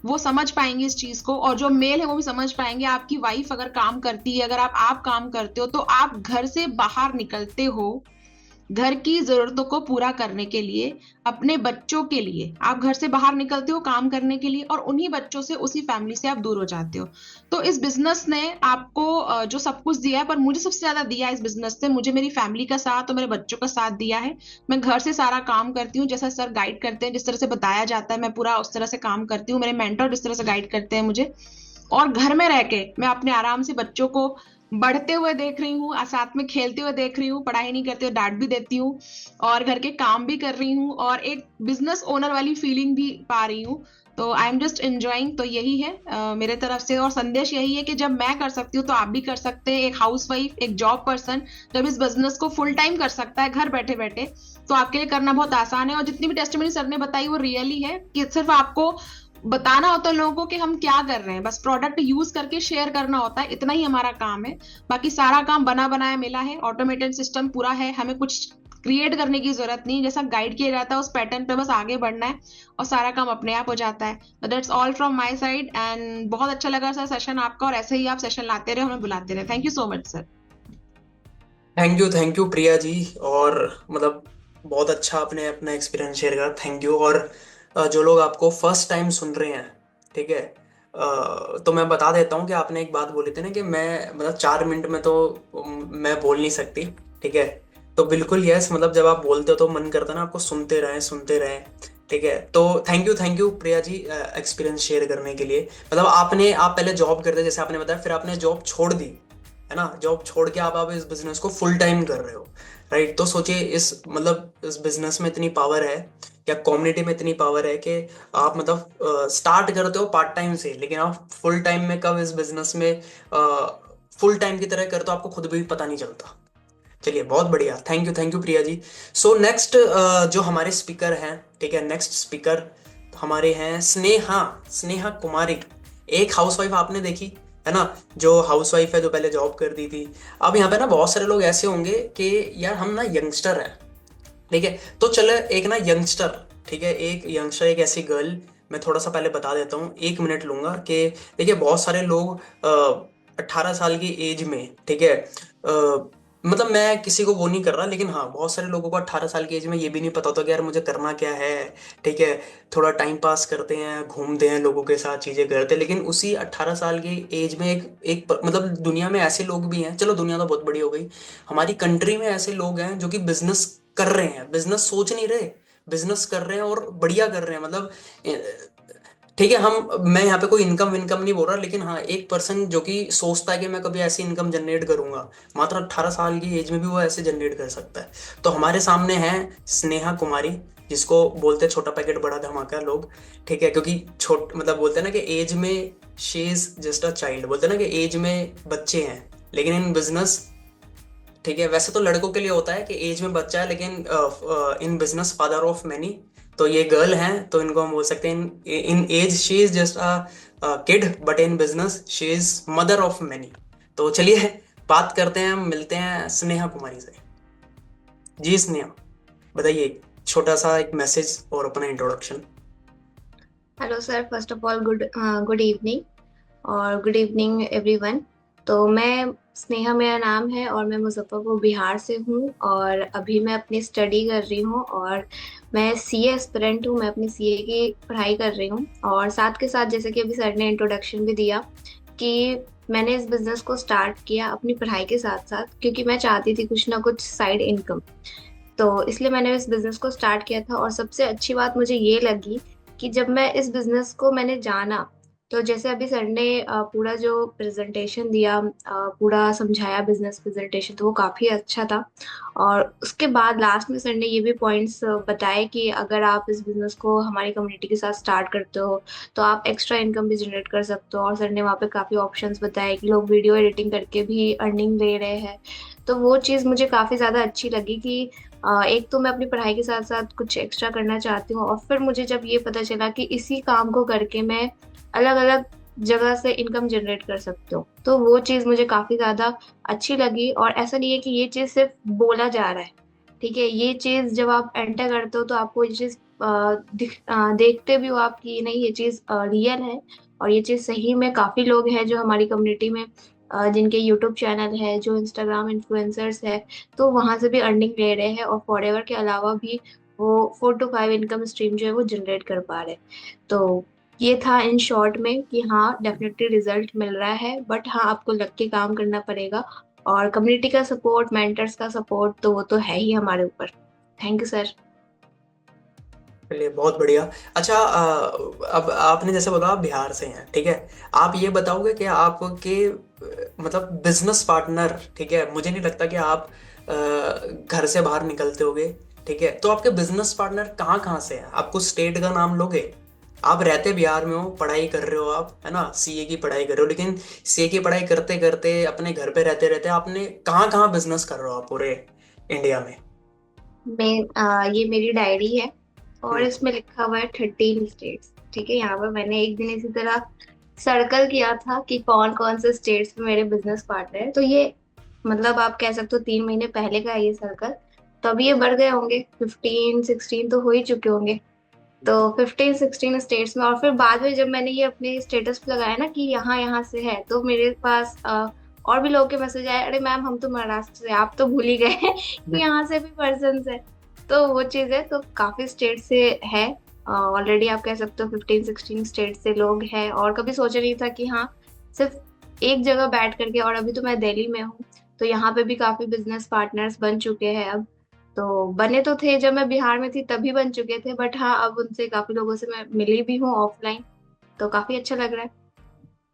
वो समझ पाएंगे इस चीज को, और जो मेल है वो भी समझ पाएंगे। आपकी वाइफ अगर काम करती है, अगर आप काम करते हो, तो आप घर से बाहर निकलते हो घर की जरूरतों को पूरा करने के लिए, अपने बच्चों के लिए आप घर से बाहर निकलते हो काम करने के लिए, और उन्हीं बच्चों से, उसी फैमिली से आप दूर हो जाते हो। तो इस बिजनेस ने आपको जो सब कुछ दिया है, पर मुझे सबसे ज्यादा दिया है इस बिजनेस ने, मुझे मेरी फैमिली का साथ और मेरे बच्चों का साथ दिया है। मैं घर से सारा काम करती हूँ, जैसा सर गाइड करते हैं, जिस तरह से बताया जाता है मैं पूरा उस तरह से काम करती हूँ, मेरे मेंटर जिस तरह से गाइड करते हैं मुझे। और घर में रह के मैं अपने आराम से बच्चों को बढ़ते हुए देख रही हूँ, साथ में खेलते हुए देख रही हूँ, पढ़ाई नहीं करते हुए डांट भी देती हूँ, और घर के काम भी कर रही हूँ, और एक बिजनेस ओनर वाली फीलिंग भी पा रही हूँ। तो आई एम जस्ट एंजॉइंग। तो यही है मेरे तरफ से, और संदेश यही है कि जब मैं कर सकती हूँ तो आप भी कर सकते हैं। एक हाउस वाइफ, एक जॉब पर्सन जब इस बिजनेस को फुल टाइम कर सकता है घर बैठे बैठे, तो आपके लिए करना बहुत आसान है। और जितनी भी टेस्टिमनी सर ने बताई वो रियली है, कि सिर्फ आपको बताना होता है लोगों को कि हम क्या कर रहे हैं, बस प्रोडक्ट यूज करके शेयर करना होता है, इतना ही हमारा काम है। बाकी सारा काम बना बनाया मिला है, ऑटोमेटेड सिस्टम पूरा है, हमें कुछ क्रिएट करने की जरूरत नहीं, जैसा गाइड किया जाता है उस पैटर्न पे बस आगे बढ़ना है, और सारा काम अपने आप हो जाता है। तो that's all from my side, and बहुत अच्छा लगा सर सेशन आपका, और ऐसे ही आप सेशन लाते रहे, हमें बुलाते रहे। Thank you so much sir. Thank you Priya ji. और मतलब बहुत अच्छा आपने अपना एक्सपीरियंस शेयर करा, थैंक यू। और जो लोग आपको फर्स्ट टाइम सुन रहे हैं, ठीक है, तो मैं बता देता हूँ कि आपने एक बात बोली थी ना कि मैं मतलब 4 मिनट में तो मैं बोल नहीं सकती, ठीक है। तो बिल्कुल यस, मतलब जब आप बोलते हो तो मन करता है ना आपको सुनते रहें सुनते रहें, ठीक है। तो thank you Priya ji experience share करने के लिए। मतलब आप पहले जॉब करते जैसे आपने बताया, फिर आपने जॉब छोड़ दी, है ना, जॉब छोड़ के आप इस बिजनेस को फुल टाइम कर रहे हो, राइट। तो सोचिए इस मतलब इस बिजनेस में इतनी पावर है, या कम्युनिटी में इतनी पावर है कि आप मतलब स्टार्ट करते हो पार्ट टाइम से, लेकिन आप फुल टाइम में कब इस बिजनेस में फुल टाइम की तरह करते हो आपको खुद भी पता नहीं चलता। चलिए बहुत बढ़िया, thank you Priya ji. So next जो हमारे स्पीकर हैं, ठीक है, नेक्स्ट स्पीकर हमारे हैं स्नेहा, स्नेहा कुमारी। एक हाउसवाइफ आपने देखी, है ना, जो हाउसवाइफ है जो पहले जॉब करती थी। अब यहाँ पे ना बहुत सारे लोग ऐसे होंगे कि यार हम ना यंगस्टर हैं, ठीक है, तो चले एक ना यंगस्टर, ठीक है, एक यंगस्टर, एक ऐसी गर्ल। मैं थोड़ा सा पहले बता देता हूँ, 1 मिनट लूंगा कि देखिए बहुत सारे लोग 18 साल की एज में, ठीक है, मतलब मैं किसी को वो नहीं कर रहा, लेकिन हाँ बहुत सारे लोगों को 18 साल की एज में ये भी नहीं पता होता कि यार मुझे करना क्या है, ठीक है। थोड़ा टाइम पास करते हैं, घूमते हैं, लोगों के साथ चीजें करते हैं, लेकिन उसी 18 साल की एज में मतलब दुनिया में ऐसे लोग भी हैं, चलो दुनिया तो बहुत बड़ी हो गई, हमारी कंट्री में ऐसे लोग हैं जो कि बिजनेस कर रहे हैं, बिजनेस सोच नहीं रहे, बिजनेस कर रहे हैं और बढ़िया कर रहे हैं। मतलब ठीक है, मैं यहाँ पे कोई इनकम विनकम नहीं बोल रहा, लेकिन हाँ एक पर्सन जो कि सोचता है कि मैं कभी ऐसी इनकम जनरेट करूंगा, मात्र 18 साल की एज में भी वो ऐसे जनरेट कर सकता है। तो हमारे सामने है स्नेहा कुमारी, जिसको बोलते हैं छोटा पैकेट बड़ा धमाका लोग, ठीक है, क्योंकि छोट मतलब बोलते हैं ना कि एज में she is just a child, बोलते हैं ना कि एज में बच्चे हैं, लेकिन इन बिजनेस, ठीक है, वैसे तो लड़कों के लिए होता है कि एज में बच्चा है, लेकिन in business father of many, तो ये गर्ल हैं, तो इनको हम बोल सकते हैं in age she is just a kid, but in business she is mother of many. तो चलिए बात करते हैं, हम मिलते हैं स्नेहा कुमारी से। जी स्नेहा, बताइए, छोटा सा एक मैसेज और अपना introduction. Hello sir, first of all good evening, और गुड इवनिंग एवरीवन। तो मैं स्नेहा मेरा नाम है, और मैं मुजफ्फरपुर बिहार से हूँ, और अभी मैं अपनी स्टडी कर रही हूँ, और मैं सीए एस्पिरेंट हूँ। मैं अपनी सीए की पढ़ाई कर रही हूँ, और साथ के साथ जैसे कि अभी सर ने इंट्रोडक्शन भी दिया कि मैंने इस बिजनेस को स्टार्ट किया अपनी पढ़ाई के साथ साथ, क्योंकि मैं चाहती थी कुछ ना कुछ साइड इनकम। तो इसलिए मैंने इस बिजनेस को स्टार्ट किया था। और सबसे अच्छी बात मुझे ये लगी कि जब मैं इस बिजनेस को मैंने जाना, तो जैसे अभी सर ने पूरा जो प्रेजेंटेशन दिया, पूरा समझाया बिजनेस प्रेजेंटेशन, तो वो काफी अच्छा था। और उसके बाद लास्ट में सर ने ये भी पॉइंट्स बताए कि अगर आप इस बिजनेस को हमारी कम्युनिटी के साथ स्टार्ट करते हो तो आप एक्स्ट्रा इनकम भी जनरेट कर सकते हो। और सर ने वहाँ पे काफी ऑप्शंस बताए कि लोग वीडियो एडिटिंग करके भी अर्निंग ले रहे हैं। तो वो चीज़ मुझे काफी ज्यादा अच्छी लगी कि एक तो मैं अपनी पढ़ाई के साथ साथ कुछ एक्स्ट्रा करना चाहती हूँ, और फिर मुझे जब ये पता चला कि इसी काम को करके मैं अलग अलग जगह से इनकम जनरेट कर सकती हूँ, तो वो चीज़ मुझे काफी ज्यादा अच्छी लगी। और ऐसा नहीं है कि ये चीज़ सिर्फ बोला जा रहा है, ठीक है, ये चीज़ जब आप एंटर करते हो तो आपको ये चीज़ देखते भी हो आप कि नहीं, ये चीज़ रियल है। और ये चीज़ सही में काफी लोग हैं जो हमारी कम्युनिटी में जिनके यूट्यूब चैनल है, जो इंस्टाग्राम इन्फ्लुएंसर्स है, तो वहां से भी अर्निंग ले रहे हैं, और फॉरएवर के अलावा भी वो 4 to 5 इनकम स्ट्रीम जो है वो जनरेट कर पा रहे हैं। तो ये था इन शॉर्ट में कि हाँ, डेफिनेटली रिजल्ट मिल रहा है, बट हाँ, आपको लग के काम करना पड़ेगा, और कम्युनिटी का सपोर्ट, मेंटर्स का सपोर्ट तो वो तो है ही हमारे ऊपर। Thank you sir. चलिए बहुत बढ़िया। अच्छा, अब आपने जैसे बोला आप बिहार से हैं, ठीक है। आप ये बताओगे कि आपके मतलब बिजनेस पार्टनर, ठीक है, मुझे नहीं लगता कि आप घर से बाहर निकलते होगे, ठीक है। तो आपके बिजनेस पार्टनर कहाँ कहाँ से हैं? आपको स्टेट का नाम लोगे? आप रहते बिहार में हो, पढ़ाई कर रहे हो आप, है ना, सीए की पढ़ाई कर रहे हो, लेकिन सीए की पढ़ाई करते करते अपने घर पे रहते रहते आपने कहाँ कहाँ बिजनेस कर रहे हो आप पूरे इंडिया में? ये मेरी डायरी है, और हम्म। इसमें लिखा हुआ है 13 स्टेट्स। ठीक है, यहाँ पर मैंने एक दिन इसी तरह सर्कल किया था कि कौन कौन से स्टेट्स में मेरे बिजनेस पार्टनर है। तो ये मतलब आप कह सकते हो 3 महीने पहले का है ये सर्कल। तो अभी ये बढ़ गए होंगे, 15 16 तो हो ही चुके होंगे। तो 15 16 स्टेट्स में, और फिर बाद में जब मैंने ये अपने स्टेटस पे लगाया ना कि यहाँ यहाँ से है, तो मेरे पास और भी लोगों के मैसेज आए, अरे मैम हम तो महाराष्ट्र से, आप तो भूल ही गए कि यहाँ से भी पर्सन है। तो वो चीज है, तो काफी स्टेट से है ऑलरेडी, आप कह सकते हो 15 16 स्टेट से लोग हैं। और कभी सोचा नहीं था कि हाँ, सिर्फ एक जगह बैठ करके, और अभी तो मैं दिल्ली में हूँ, तो यहाँ पे भी काफी बिजनेस पार्टनर्स बन चुके हैं अब। तो बने तो थे जब मैं बिहार में थी तभी बन चुके थे, बट हाँ, अब उनसे काफी लोगों से मैं मिली भी हूँ ऑफलाइन, तो काफी अच्छा लग रहा है।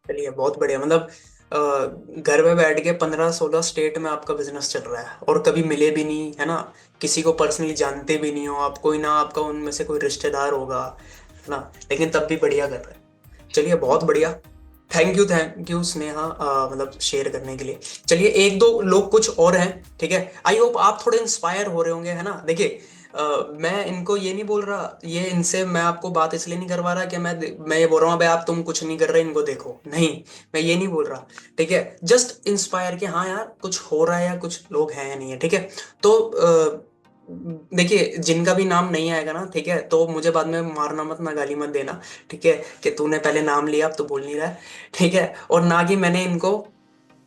चलिए बहुत बढ़िया। मतलब घर में बैठ के 15 16 स्टेट में आपका बिजनेस चल रहा है, और कभी मिले भी नहीं, है ना, किसी को पर्सनली जानते भी नहीं हो आप, कोई ना आपका उनमें से कोई रिश्तेदार होगा, है ना, लेकिन तब भी बढ़िया कर रहे हैं। चलिए बहुत बढ़िया। थैंक यू स्नेहा, मतलब शेयर करने के लिए। चलिए एक दो लोग कुछ और हैं, ठीक है, आई होप आप थोड़े इंस्पायर हो रहे होंगे, है ना। देखिए मैं इनको ये नहीं बोल रहा, ये इनसे मैं आपको बात इसलिए नहीं करवा रहा कि मैं ये बोल रहा हूँ भाई आप तुम कुछ नहीं कर रहे इनको देखो, नहीं, मैं ये नहीं बोल रहा, ठीक है। जस्ट इंस्पायर कि हाँ यार कुछ हो रहा है या कुछ लोग हैं या नहीं है, ठीक है। तो देखिए जिनका भी नाम नहीं आएगा ना, ठीक है, तो मुझे बाद में मारना मत ना, गाली मत देना, ठीक है, कि तूने पहले नाम लिया अब तो बोल नहीं रहा है, ठीक है। और ना कि मैंने इनको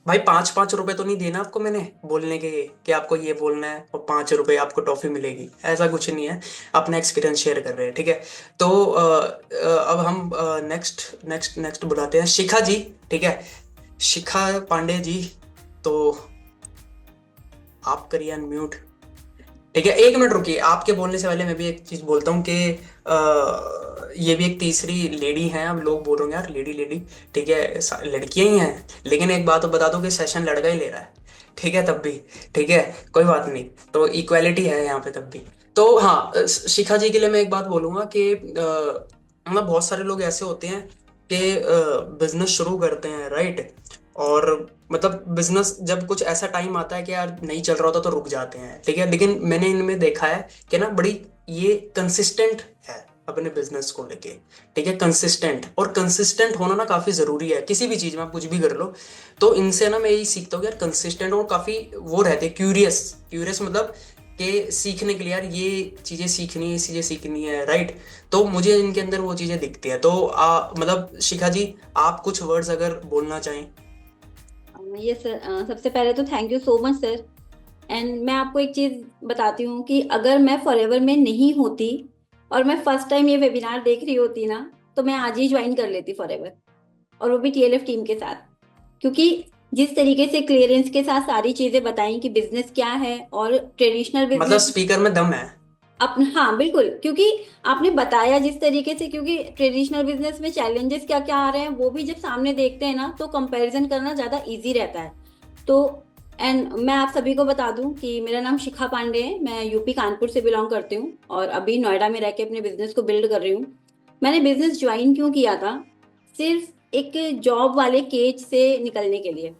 भाई 5 5 रुपए तो नहीं देना आपको मैंने बोलने के कि आपको ये बोलना है और 5 रुपए आपको टॉफी मिलेगी, ऐसा कुछ नहीं है। अपना एक्सपीरियंस शेयर कर रहे हैं, ठीक है। तो अब हम नेक्स्ट नेक्स्ट नेक्स्ट बुलाते हैं शिखा जी, ठीक है, शिखा पांडे जी। तो आप करिए अनम्यूट, ठीक है। 1 मिनट रुकिए, आपके बोलने से पहले मैं भी एक चीज बोलता हूँ कि ये भी एक तीसरी लेडी हैं। अब लोग बोल रहे होंगे यार लेडी लेडी, ठीक है, लड़कियां ही हैं, लेकिन एक बात तो बता दो कि सेशन लड़का ही ले रहा है, ठीक है, तब भी, ठीक है, कोई बात नहीं। तो इक्वालिटी है यहाँ पे तब भी। तो हाँ, शिखा जी के लिए मैं एक बात बोलूंगा कि मतलब बहुत सारे लोग ऐसे होते हैं कि बिजनेस शुरू करते हैं, राइट, और मतलब बिजनेस जब कुछ ऐसा टाइम आता है कि यार नहीं चल रहा होता तो रुक जाते हैं, ठीक है। लेकिन मैंने इनमें देखा है कि ना बड़ी ये कंसिस्टेंट है अपने बिजनेस को लेके, ठीक है, कंसिस्टेंट, और कंसिस्टेंट होना ना काफी जरूरी है किसी भी चीज में, आप कुछ भी कर लो। तो इनसे ना मैं यही सीखता हूँ यार, कंसिस्टेंट, और काफी वो रहते हैं क्यूरियस, क्यूरियस मतलब कि सीखने के लिए यार ये चीजें सीखनी है, ये चीजें सीखनी है, राइट। तो मुझे इनके अंदर वो चीजें दिखती है। तो मतलब शिखा जी आप कुछ वर्ड्स अगर बोलना चाहें। ये सर, सबसे पहले तो thank you so much sir. And मैं आपको एक चीज बताती हूँ कि अगर मैं फॉरएवर में नहीं होती और मैं फर्स्ट टाइम ये वेबिनार देख रही होती ना, तो मैं आज ही ज्वाइन कर लेती फॉरएवर, और वो भी टीएलएफ टीम के साथ। क्योंकि जिस तरीके से क्लियरेंस के साथ सारी चीजें बताई कि बिजनेस क्या है और ट्रेडिशनल मतलब बिजनेस, स्पीकर में दम है। हाँ बिल्कुल, क्योंकि आपने बताया जिस तरीके से, क्योंकि ट्रेडिशनल बिजनेस में चैलेंजेस क्या क्या आ रहे हैं वो भी जब सामने देखते हैं ना, तो कंपैरिजन करना ज्यादा इजी रहता है। तो एंड मैं आप सभी को बता दूं कि मेरा नाम शिखा पांडे है, मैं यूपी कानपुर से बिलोंग करती हूँ, और अभी नोएडा में रह के अपने बिजनेस को बिल्ड कर रही हूँ। मैंने बिजनेस ज्वाइन क्यों किया था? सिर्फ एक जॉब वाले केज से निकलने के लिए।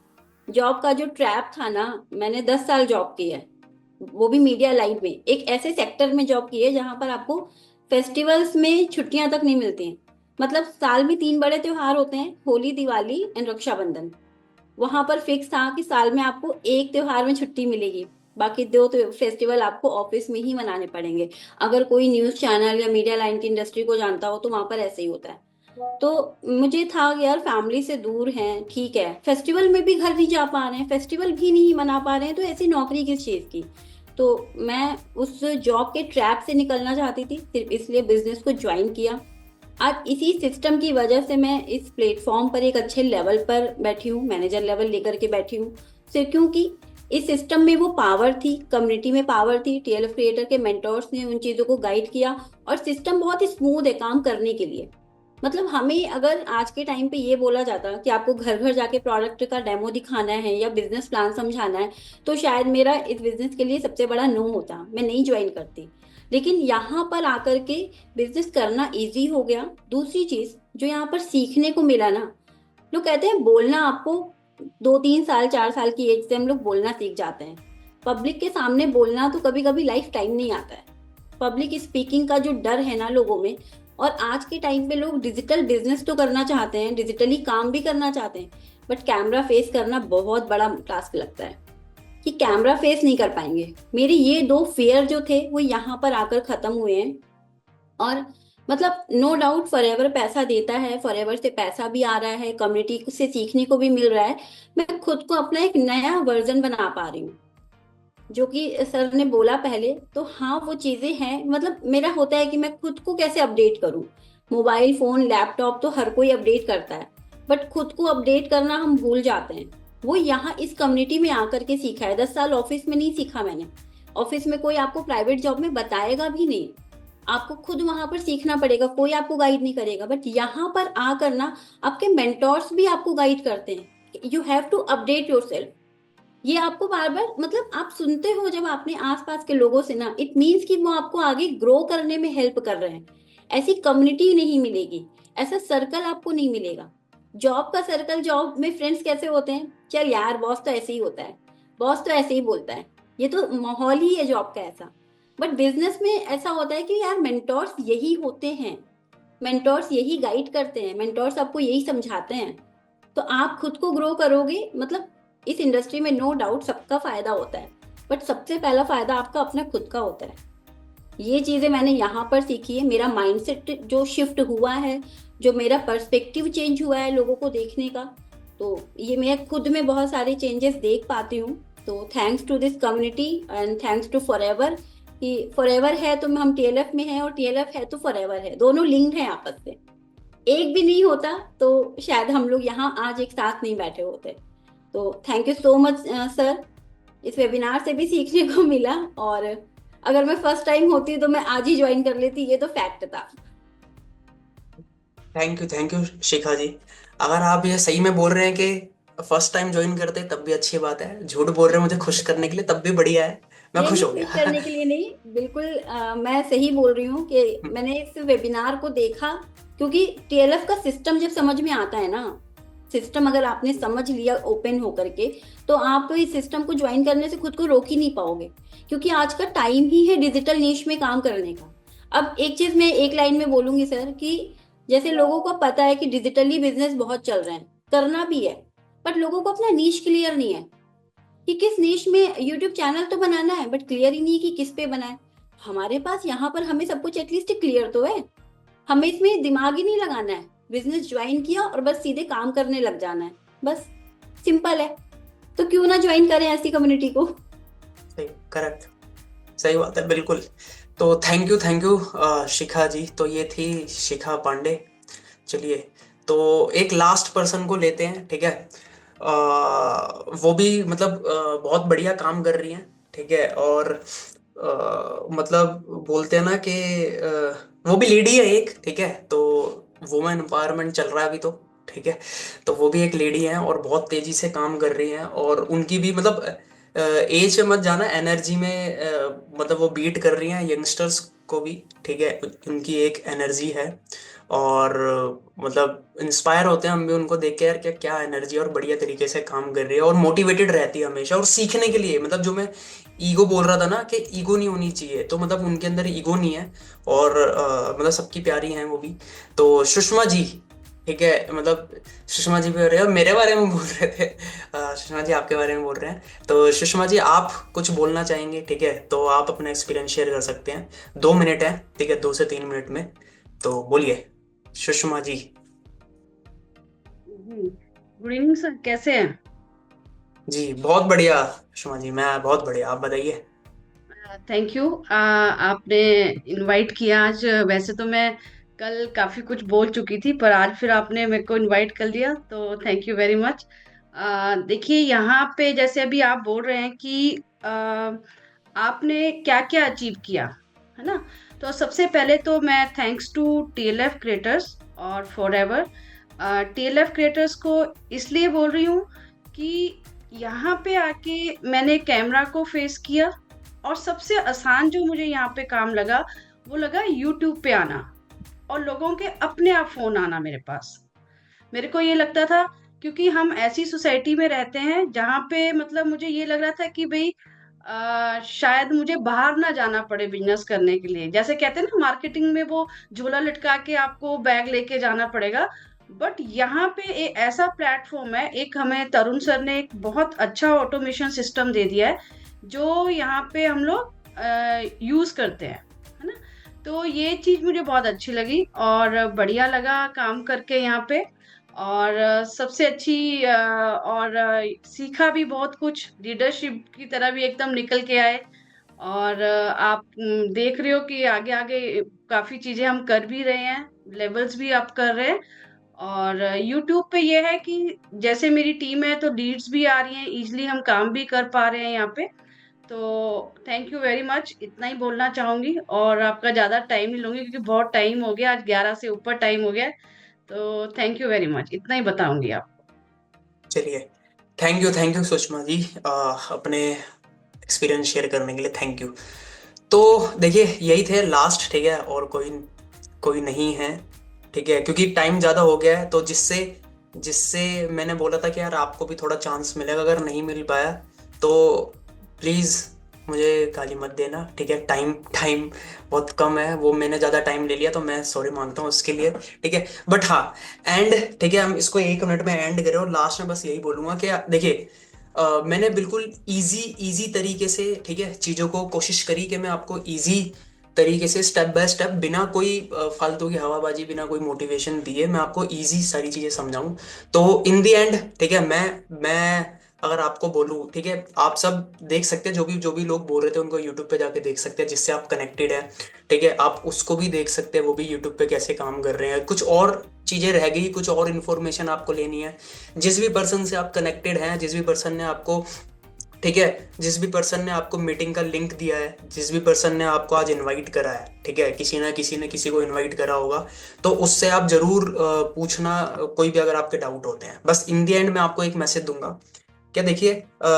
जॉब का जो ट्रैप था ना, मैंने 10 साल जॉब की है, वो भी मीडिया लाइन में, एक ऐसे सेक्टर में जॉब की है जहां पर आपको फेस्टिवल्स में छुट्टियां तक नहीं मिलती हैं। मतलब साल में 3 बड़े त्योहार होते हैं, होली, दिवाली एंड रक्षाबंधन। वहां पर फिक्स था कि साल में आपको एक त्योहार में छुट्टी मिलेगी, बाकी 2 फेस्टिवल आपको ऑफिस में ही मनाने पड़ेंगे। अगर कोई न्यूज चैनल या मीडिया लाइन की इंडस्ट्री को जानता हो तो वहां पर ऐसे ही होता है। तो मुझे था कि यार फैमिली से दूर हैं, ठीक है, फेस्टिवल में भी घर नहीं जा पा रहे हैं, फेस्टिवल भी नहीं मना पा रहे हैं, तो ऐसी नौकरी किस चीज़ की। तो मैं उस जॉब के ट्रैप से निकलना चाहती थी, सिर्फ इसलिए बिजनेस को ज्वाइन किया। आज इसी सिस्टम की वजह से मैं इस प्लेटफॉर्म पर एक अच्छे लेवल पर बैठी हूँ, मैनेजर लेवल लेकर के बैठी हूँ, सिर्फ क्योंकि इस सिस्टम में वो पावर थी, कम्युनिटी में पावर थी, टीएलएफ क्रिएटर के मेंटोर्स ने उन चीज़ों को गाइड किया, और सिस्टम बहुत ही स्मूथ है काम करने के लिए। मतलब हमें अगर आज के टाइम पे ये बोला जाता कि आपको घर घर जाके प्रोडक्ट का डेमो दिखाना है या बिजनेस प्लान समझाना है, तो शायद मेरा इस बिजनेस के लिए सबसे बड़ा नो होता, मैं नहीं ज्वाइन करती। लेकिन यहाँ पर आकर के बिजनेस करना इजी हो गया। दूसरी चीज जो यहाँ पर सीखने को मिला ना, लोग कहते हैं बोलना आपको 2-3 साल 4 साल की एज से हम लोग बोलना सीख जाते हैं। पब्लिक के सामने बोलना तो कभी कभी लाइफ टाइम नहीं आता है। पब्लिक स्पीकिंग का जो डर है ना लोगों में, और आज के टाइम पे लोग डिजिटल बिजनेस तो करना चाहते हैं, डिजिटली काम भी करना चाहते हैं, बट कैमरा फेस करना बहुत बड़ा टास्क लगता है कि कैमरा फेस नहीं कर पाएंगे। मेरे ये 2 फेयर जो थे वो यहाँ पर आकर खत्म हुए हैं। और मतलब नो डाउट फॉरएवर पैसा देता है, फॉरएवर से पैसा भी आ रहा है, कम्युनिटी से सीखने को भी मिल रहा है। मैं खुद को अपना एक नया वर्जन बना पा रही हूँ, जो कि सर ने बोला पहले, तो हाँ वो चीजें हैं। मतलब मेरा होता है कि मैं खुद को कैसे अपडेट करूँ। मोबाइल फोन लैपटॉप तो हर कोई अपडेट करता है, बट खुद को अपडेट करना हम भूल जाते हैं। वो यहाँ इस कम्युनिटी में आकर के सीखा है। 10 साल ऑफिस में नहीं सीखा मैंने। ऑफिस में कोई आपको प्राइवेट जॉब में बताएगा भी नहीं, आपको खुद वहां पर सीखना पड़ेगा, कोई आपको गाइड नहीं करेगा। बट यहाँ पर आकर ना आपके मेंटोर्स भी आपको गाइड करते हैं। You have to update yourself. ये आपको बार बार, मतलब आप सुनते हो जब अपने आसपास के लोगों से ना, इट मीन्स कि वो आपको आगे ग्रो करने में हेल्प कर रहे हैं। ऐसी कम्युनिटी नहीं मिलेगी, ऐसा सर्कल आपको नहीं मिलेगा। जॉब का सर्कल, जॉब में फ्रेंड्स कैसे होते हैं, चल यार बॉस तो ऐसे ही होता है, बॉस तो ऐसे ही बोलता है, ये तो माहौल ही है जॉब का ऐसा। बट बिजनेस में ऐसा होता है कि यार मेंटोर्स यही होते हैं, मेंटोर्स यही गाइड करते हैं, मेंटोर्स आपको यही समझाते हैं। तो आप खुद को ग्रो करोगे। मतलब इस इंडस्ट्री में नो डाउट सबका फायदा होता है, बट सबसे पहला फायदा आपका अपना खुद का होता है। ये चीजें मैंने यहाँ पर सीखी है। मेरा माइंडसेट जो शिफ्ट हुआ है, जो मेरा पर्सपेक्टिव चेंज हुआ है लोगों को देखने का, तो ये मैं खुद में बहुत सारे चेंजेस देख पाती हूँ। तो thanks to this community and thanks to forever, कि फॉरएवर है तो हम टीएलएफ में हैं, और टीएलएफ है तो फॉरएवर है, दोनों लिंक्ड हैं आपस से। एक भी नहीं होता तो शायद हम लोग यहाँ आज एक साथ नहीं बैठे होते। तो thank you so much sir, इस वेबिनार से भी सीखने को मिला। और अगर मैं फर्स्ट टाइम होती तो मैं आज ही ज्वाइन कर लेती, ये तो फैक्ट था। थैंक यू शिखा जी। अगर आप ये सही में बोल रहे हैं कि फर्स्ट टाइम ज्वाइन करते तब भी अच्छी बात है, झूठ बोल रहे हैं मुझे खुश करने के लिए तब भी बढ़िया है, मैं नहीं खुश नहीं, हो खुश गया। करने के लिए नहीं, बिल्कुल मैं सही बोल रही हूँ कि मैंने इस वेबिनार को देखा क्योंकि टीएलएफ का सिस्टम जब समझ में आता है ना, सिस्टम अगर आपने समझ लिया ओपन होकर के, तो आप तो इस सिस्टम को ज्वाइन करने से खुद को रोक ही नहीं पाओगे, क्योंकि आज का टाइम ही है डिजिटल नीश में काम करने का। अब एक चीज मैं एक लाइन में बोलूंगी सर, कि जैसे लोगों को पता है कि डिजिटली बिजनेस बहुत चल रहे हैं, करना भी है, बट लोगों को अपना नीश क्लियर नहीं है कि किस नीश में यूट्यूब चैनल तो बनाना है, बट क्लियर ही नहीं है कि किस पे बनाए। हमारे पास यहाँ पर हमें सब कुछ एटलीस्ट क्लियर तो है, हमें इसमें दिमाग ही नहीं लगाना है, बिजनेस ज्वाइन किया और बस सीधे काम करने लग जाना है, बस सिंपल है। तो क्यों ना ज्वाइन करें ऐसी कम्युनिटी को। सही, करेक्ट, सही बात है, बिल्कुल। तो थैंक यू शिखा जी। तो ये थी शिखा पांडे। चलिए, तो एक लास्ट पर्सन को लेते हैं, ठीक है। वो भी मतलब बहुत बढ़िया काम कर रही हैं, ठीक है। और मतलब बोलते हैं ना कि वो भी लेडी है एक, ठीक है। तो वुमेन एम्पावरमेंट चल रहा है अभी तो, ठीक है। तो वो भी एक लेडी है और बहुत तेजी से काम कर रही हैं, और उनकी भी मतलब एज पे मत जाना, एनर्जी में मतलब वो बीट कर रही हैं यंगस्टर्स को भी, ठीक है। उनकी एक एनर्जी है, और मतलब इंस्पायर होते हैं हम भी उनको देख के, यार क्या क्या एनर्जी, और बढ़िया तरीके से काम कर रही है और मोटिवेटेड रहती है हमेशा, और सीखने के लिए। मतलब जो मैं ईगो बोल रहा था ना कि ईगो नहीं होनी चाहिए, तो मतलब उनके अंदर ईगो नहीं है, और मतलब सबकी प्यारी हैं वो भी। तो सुषमा जी, ठीक है, मतलब सुषमा जी भी हो रहे हैं और मेरे बारे में बोल रहे थे, सुषमा जी आपके बारे में बोल रहे हैं। तो सुषमा जी आप कुछ बोलना चाहेंगे, ठीक है, तो आप अपना एक्सपीरियंस शेयर कर सकते हैं। 2 मिनट है, ठीक है, 2 से 3 मिनट में, तो बोलिए Sushma ji. Good evening sir, कैसे हैं? जी बहुत बढ़िया। सुषमा जी मैं बहुत बढ़िया, आप बताइए। Thank you. आपने इनवाइट किया आज। वैसे तो मैं कल काफी कुछ बोल चुकी थी, पर आज फिर आपने मेरे को इनवाइट कर लिया, तो थैंक यू वेरी मच। देखिए, यहाँ पे जैसे अभी आप बोल रहे हैं कि आपने क्या क्या अचीव किया, है ना? तो सबसे पहले तो मैं थैंक्स टू टीएलएफ क्रिएटर्स और फॉरएवर। टीएलएफ क्रिएटर्स को इसलिए बोल रही हूँ कि यहाँ पे आके मैंने कैमरा को फेस किया, और सबसे आसान जो मुझे यहाँ पे काम लगा वो लगा यूट्यूब पे आना और लोगों के अपने आप फोन आना मेरे पास। मेरे को ये लगता था, क्योंकि हम ऐसी सोसाइटी में रहते हैं जहाँ पे मतलब मुझे ये लग रहा था कि भाई शायद मुझे बाहर ना जाना पड़े बिजनेस करने के लिए। जैसे कहते हैं ना, मार्केटिंग में वो झोला लटका के आपको बैग लेके जाना पड़ेगा। बट यहाँ पे ऐसा प्लेटफॉर्म है, एक हमें तरुण सर ने एक बहुत अच्छा ऑटोमेशन सिस्टम दे दिया है जो यहाँ पे हम लोग यूज करते हैं, है ना? तो ये चीज मुझे बहुत अच्छी लगी और बढ़िया लगा काम करके यहाँ पे। और सबसे अच्छी और सीखा भी बहुत कुछ, लीडरशिप की तरह भी एकदम निकल के आए। और आप देख रहे हो कि आगे आगे काफी चीजें हम कर भी रहे हैं, लेवल्स भी अप कर रहे हैं। और यूट्यूब पे ये है कि जैसे मेरी टीम है तो लीड्स भी आ रही हैं, इजीली हम काम भी कर पा रहे हैं यहाँ पे। तो थैंक यू वेरी मच, इतना ही बोलना चाहूंगी और आपका ज्यादा टाइम नहीं लूंगी क्योंकि बहुत टाइम हो गया, आज 11 से ऊपर टाइम हो गया है। तो थैंक यू वेरी मच, इतना ही बताऊंगी आप। चलिए, थैंक यू सुषमा जी, अपने एक्सपीरियंस शेयर करने के लिए थैंक यू। तो देखिए यही थे लास्ट, ठीक है, और कोई कोई नहीं है, ठीक है, क्योंकि टाइम ज़्यादा हो गया है। तो जिससे जिससे मैंने बोला था कि यार आपको भी थोड़ा चांस मिलेगा, अगर नहीं मिल पाया तो प्लीज़ मुझे गाली मत देना, ठीक है। टाइम टाइम बहुत कम है, वो मैंने ज़्यादा टाइम ले लिया तो मैं सॉरी मांगता हूँ उसके लिए, ठीक है। बट हाँ, एंड ठीक है, हम इसको 1 मिनट में एंड करें और लास्ट में बस यही बोलूँगा कि देखिए मैंने बिल्कुल इजी इजी तरीके से, ठीक है, चीज़ों को कोशिश करी कि मैं आपको इजी तरीके से स्टेप बाय स्टेप, बिना कोई फालतू की हवाबाजी, बिना कोई मोटिवेशन दिए मैं आपको इजी सारी चीज़ें समझाऊं। तो इन दी एंड, ठीक है, मैं अगर आपको बोलूँ, ठीक है, आप सब देख सकते हैं, जो भी लोग बोल रहे थे उनको यूट्यूब पे जाके देख सकते हैं जिससे आप कनेक्टेड है, ठीक है। आप उसको भी देख सकते हैं, वो भी यूट्यूब पे कैसे काम कर रहे हैं। कुछ और चीज़ें रह गई, कुछ और इन्फॉर्मेशन आपको लेनी है, जिस भी पर्सन से आप कनेक्टेड हैं, जिस भी पर्सन ने आपको, ठीक है, जिस भी पर्सन ने आपको मीटिंग का लिंक दिया है, जिस भी पर्सन ने आपको आज इनवाइट करा है, ठीक है, किसी ना किसी ने किसी को इनवाइट करा होगा, तो उससे आप जरूर पूछना, कोई भी अगर आपके डाउट होते हैं। बस इन दी एंड मैं आपको एक मैसेज दूंगा, क्या देखिए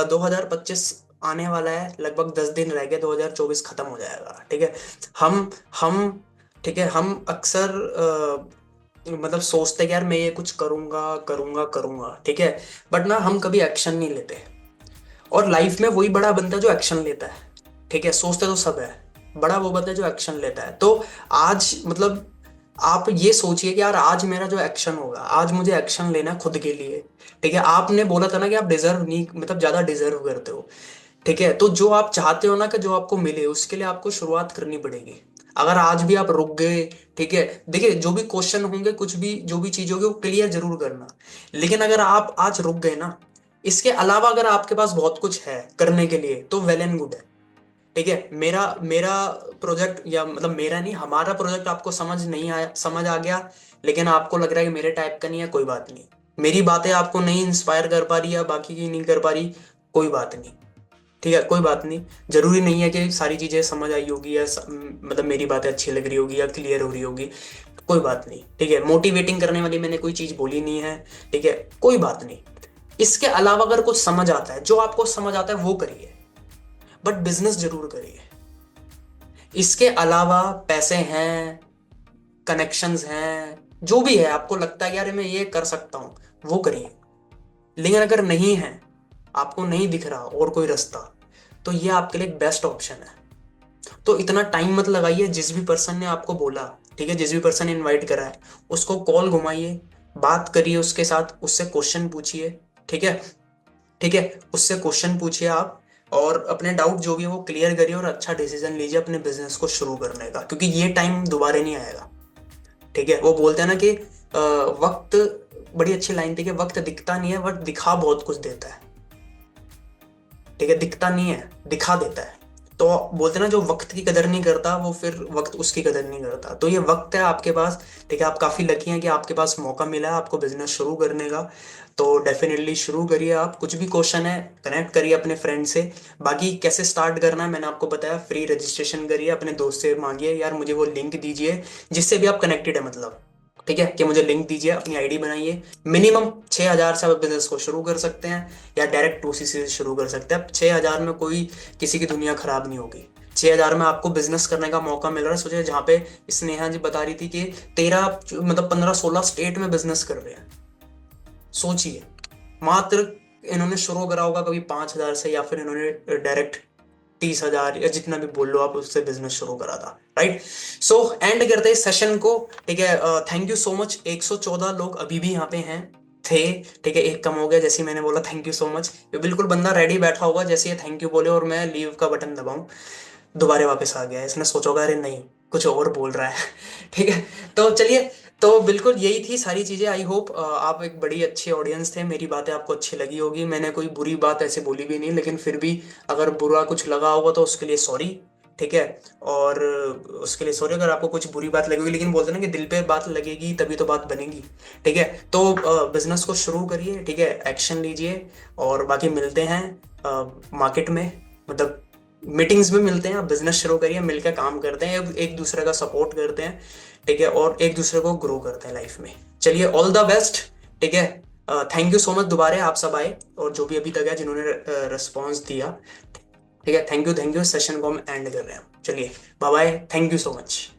2025 आने वाला है, लगभग 10 दिन रह गए, 2024 खत्म हो जाएगा, ठीक है। हम ठीक है, हम अक्सर मतलब सोचते हैं कि यार मैं ये कुछ करूंगा करूंगा करूंगा, ठीक है, बट ना हम कभी एक्शन नहीं लेते। और लाइफ में वही बड़ा बनता है जो एक्शन लेता है, ठीक है। सोचते तो सब है, बड़ा वो बनता है जो एक्शन लेता है। तो आज मतलब आप ये सोचिए कि यार आज मेरा जो एक्शन होगा, आज मुझे एक्शन लेना है खुद के लिए, ठीक है। आपने बोला था ना कि आप डिजर्व नहीं, मतलब ज्यादा डिजर्व करते हो, ठीक है। तो जो आप चाहते हो ना कि जो आपको मिले, उसके लिए आपको शुरुआत करनी पड़ेगी। अगर आज भी आप रुक गए, ठीक है, देखिए जो भी क्वेश्चन होंगे, कुछ भी जो भी चीज होगी वो क्लियर जरूर करना। लेकिन अगर आप आज रुक गए ना, इसके अलावा अगर आपके पास बहुत कुछ है करने के लिए तो वेल एंड गुड है, ठीक है। मेरा मेरा प्रोजेक्ट, या मतलब मेरा नहीं, हमारा प्रोजेक्ट आपको समझ नहीं आया, समझ आ गया, लेकिन आपको लग रहा है कि मेरे टाइप का नहीं है, कोई बात नहीं। मेरी बातें आपको नहीं इंस्पायर कर पा रही, या बाकी की नहीं कर पा रही, कोई बात नहीं, ठीक है, कोई बात नहीं। जरूरी नहीं है कि सारी चीजें समझ आई होगी, या मतलब मेरी बातें अच्छी लग रही होगी या क्लियर हो रही होगी, कोई बात नहीं, ठीक है। मोटिवेटिंग करने वाली मैंने कोई चीज बोली नहीं है, ठीक है, कोई बात नहीं। इसके अलावा अगर कुछ समझ आता है, जो आपको समझ आता है वो करिए, बट बिजनेस जरूर करिए। इसके अलावा पैसे हैं, कनेक्शंस हैं, जो भी है आपको लगता है यार मैं ये कर सकता हूं, वो करिए। लेकिन अगर नहीं है, आपको नहीं दिख रहा और कोई रास्ता, तो ये आपके लिए बेस्ट ऑप्शन है। तो इतना टाइम मत लगाइए, जिस भी पर्सन ने आपको बोला, ठीक है, जिस भी पर्सन ने इनवाइट करा है, उसको कॉल घुमाइए, बात करिए उसके साथ, उससे क्वेश्चन पूछिए, ठीक है, ठीक है, उससे क्वेश्चन पूछिए आप, और अपने डाउट जो भी है वो क्लियर करिए, और अच्छा डिसीजन लीजिए अपने बिजनेस को शुरू करने का, क्योंकि ये टाइम दोबारा नहीं आएगा, ठीक है। वो बोलते हैं ना कि वक्त बड़ी अच्छी लाइन थी कि वक्त दिखता नहीं है, वक्त दिखा बहुत कुछ देता है। ठीक है, दिखता नहीं है, दिखा देता है। तो बोलते ना, जो वक्त की कदर नहीं करता वो फिर वक्त उसकी कदर नहीं करता। तो ये वक्त है आपके पास। ठीक है, आप काफी लकी हैं कि आपके पास मौका मिला है आपको बिजनेस शुरू करने का। तो डेफिनेटली शुरू करिए। आप कुछ भी क्वेश्चन है कनेक्ट करिए अपने फ्रेंड से। बाकी कैसे स्टार्ट करना है मैंने आपको बताया, फ्री रजिस्ट्रेशन करिए, अपने दोस्त से मांगिए यार मुझे वो लिंक दीजिए जिससे भी आप कनेक्टेड है, मतलब ठीक है, कि मुझे लिंक दीजिए, अपनी आईडी बनाइए। मिनिमम 6,000 से आप बिजनेस को शुरू कर सकते हैं, या डायरेक्ट 2cc से शुरू कर सकते हैं। अब 6,000 में कोई किसी की दुनिया खराब नहीं होगी। 6,000 में आपको बिजनेस करने का मौका मिल रहा है। सोचिए, जहाँ पे स्नेहा जी बता रही थी कि 13 मतलब 15-16 स्टेट में बिजनेस कर रहे हैं। सोचिए, मात्र इन्होंने शुरू करा होगा कभी 5,000 से, या फिर इन्होंने डायरेक्ट 30,000 या जितना भी बोल लो आप उससे बिजनेस शुरू करा था। राइट, सो एंड करते हैं सेशन को। ठीक है, थैंक यू सो मच। 114 लोग अभी भी यहाँ पे हैं थे। ठीक है, एक कम हो गया जैसे ही मैंने बोला थैंक यू सो मच। ये बिल्कुल बंदा रेडी बैठा होगा जैसे ये थैंक यू बोले और मैं लीव का बटन दबाऊं, दोबारा वापस आ गया है। इसने सोचा होगा अरे नहीं कुछ और बोल रहा है। ठीक है, तो चलिए, तो बिल्कुल यही थी सारी चीजें। आई होप आप एक बड़ी अच्छे ऑडियंस थे, मेरी बातें आपको अच्छी लगी होगी। मैंने कोई बुरी बात ऐसे बोली भी नहीं, लेकिन फिर भी अगर बुरा कुछ लगा होगा तो उसके लिए सॉरी। ठीक है, और उसके लिए सॉरी अगर आपको कुछ बुरी बात लगी होगी, लेकिन बोलते हैं ना कि दिल पे बात लगेगी तभी तो बात बनेगी। ठीक है, तो बिजनेस को शुरू करिए। ठीक है, एक्शन लीजिए, और बाकी मिलते हैं मार्केट में, मतलब मीटिंग्स में मिलते हैं। आप बिजनेस शुरू करिए, मिलकर काम करते हैं, एक दूसरे का सपोर्ट करते हैं। ठीक है, और एक दूसरे को ग्रो करते हैं लाइफ में। चलिए, ऑल द बेस्ट। ठीक है, थैंक यू सो मच दोबारा आप सब आए, और जो भी अभी तक है जिन्होंने रिस्पॉन्स दिया। ठीक है, थैंक यू। सेशन को हम एंड कर रहे हैं। चलिए, bye bye, thank you so much.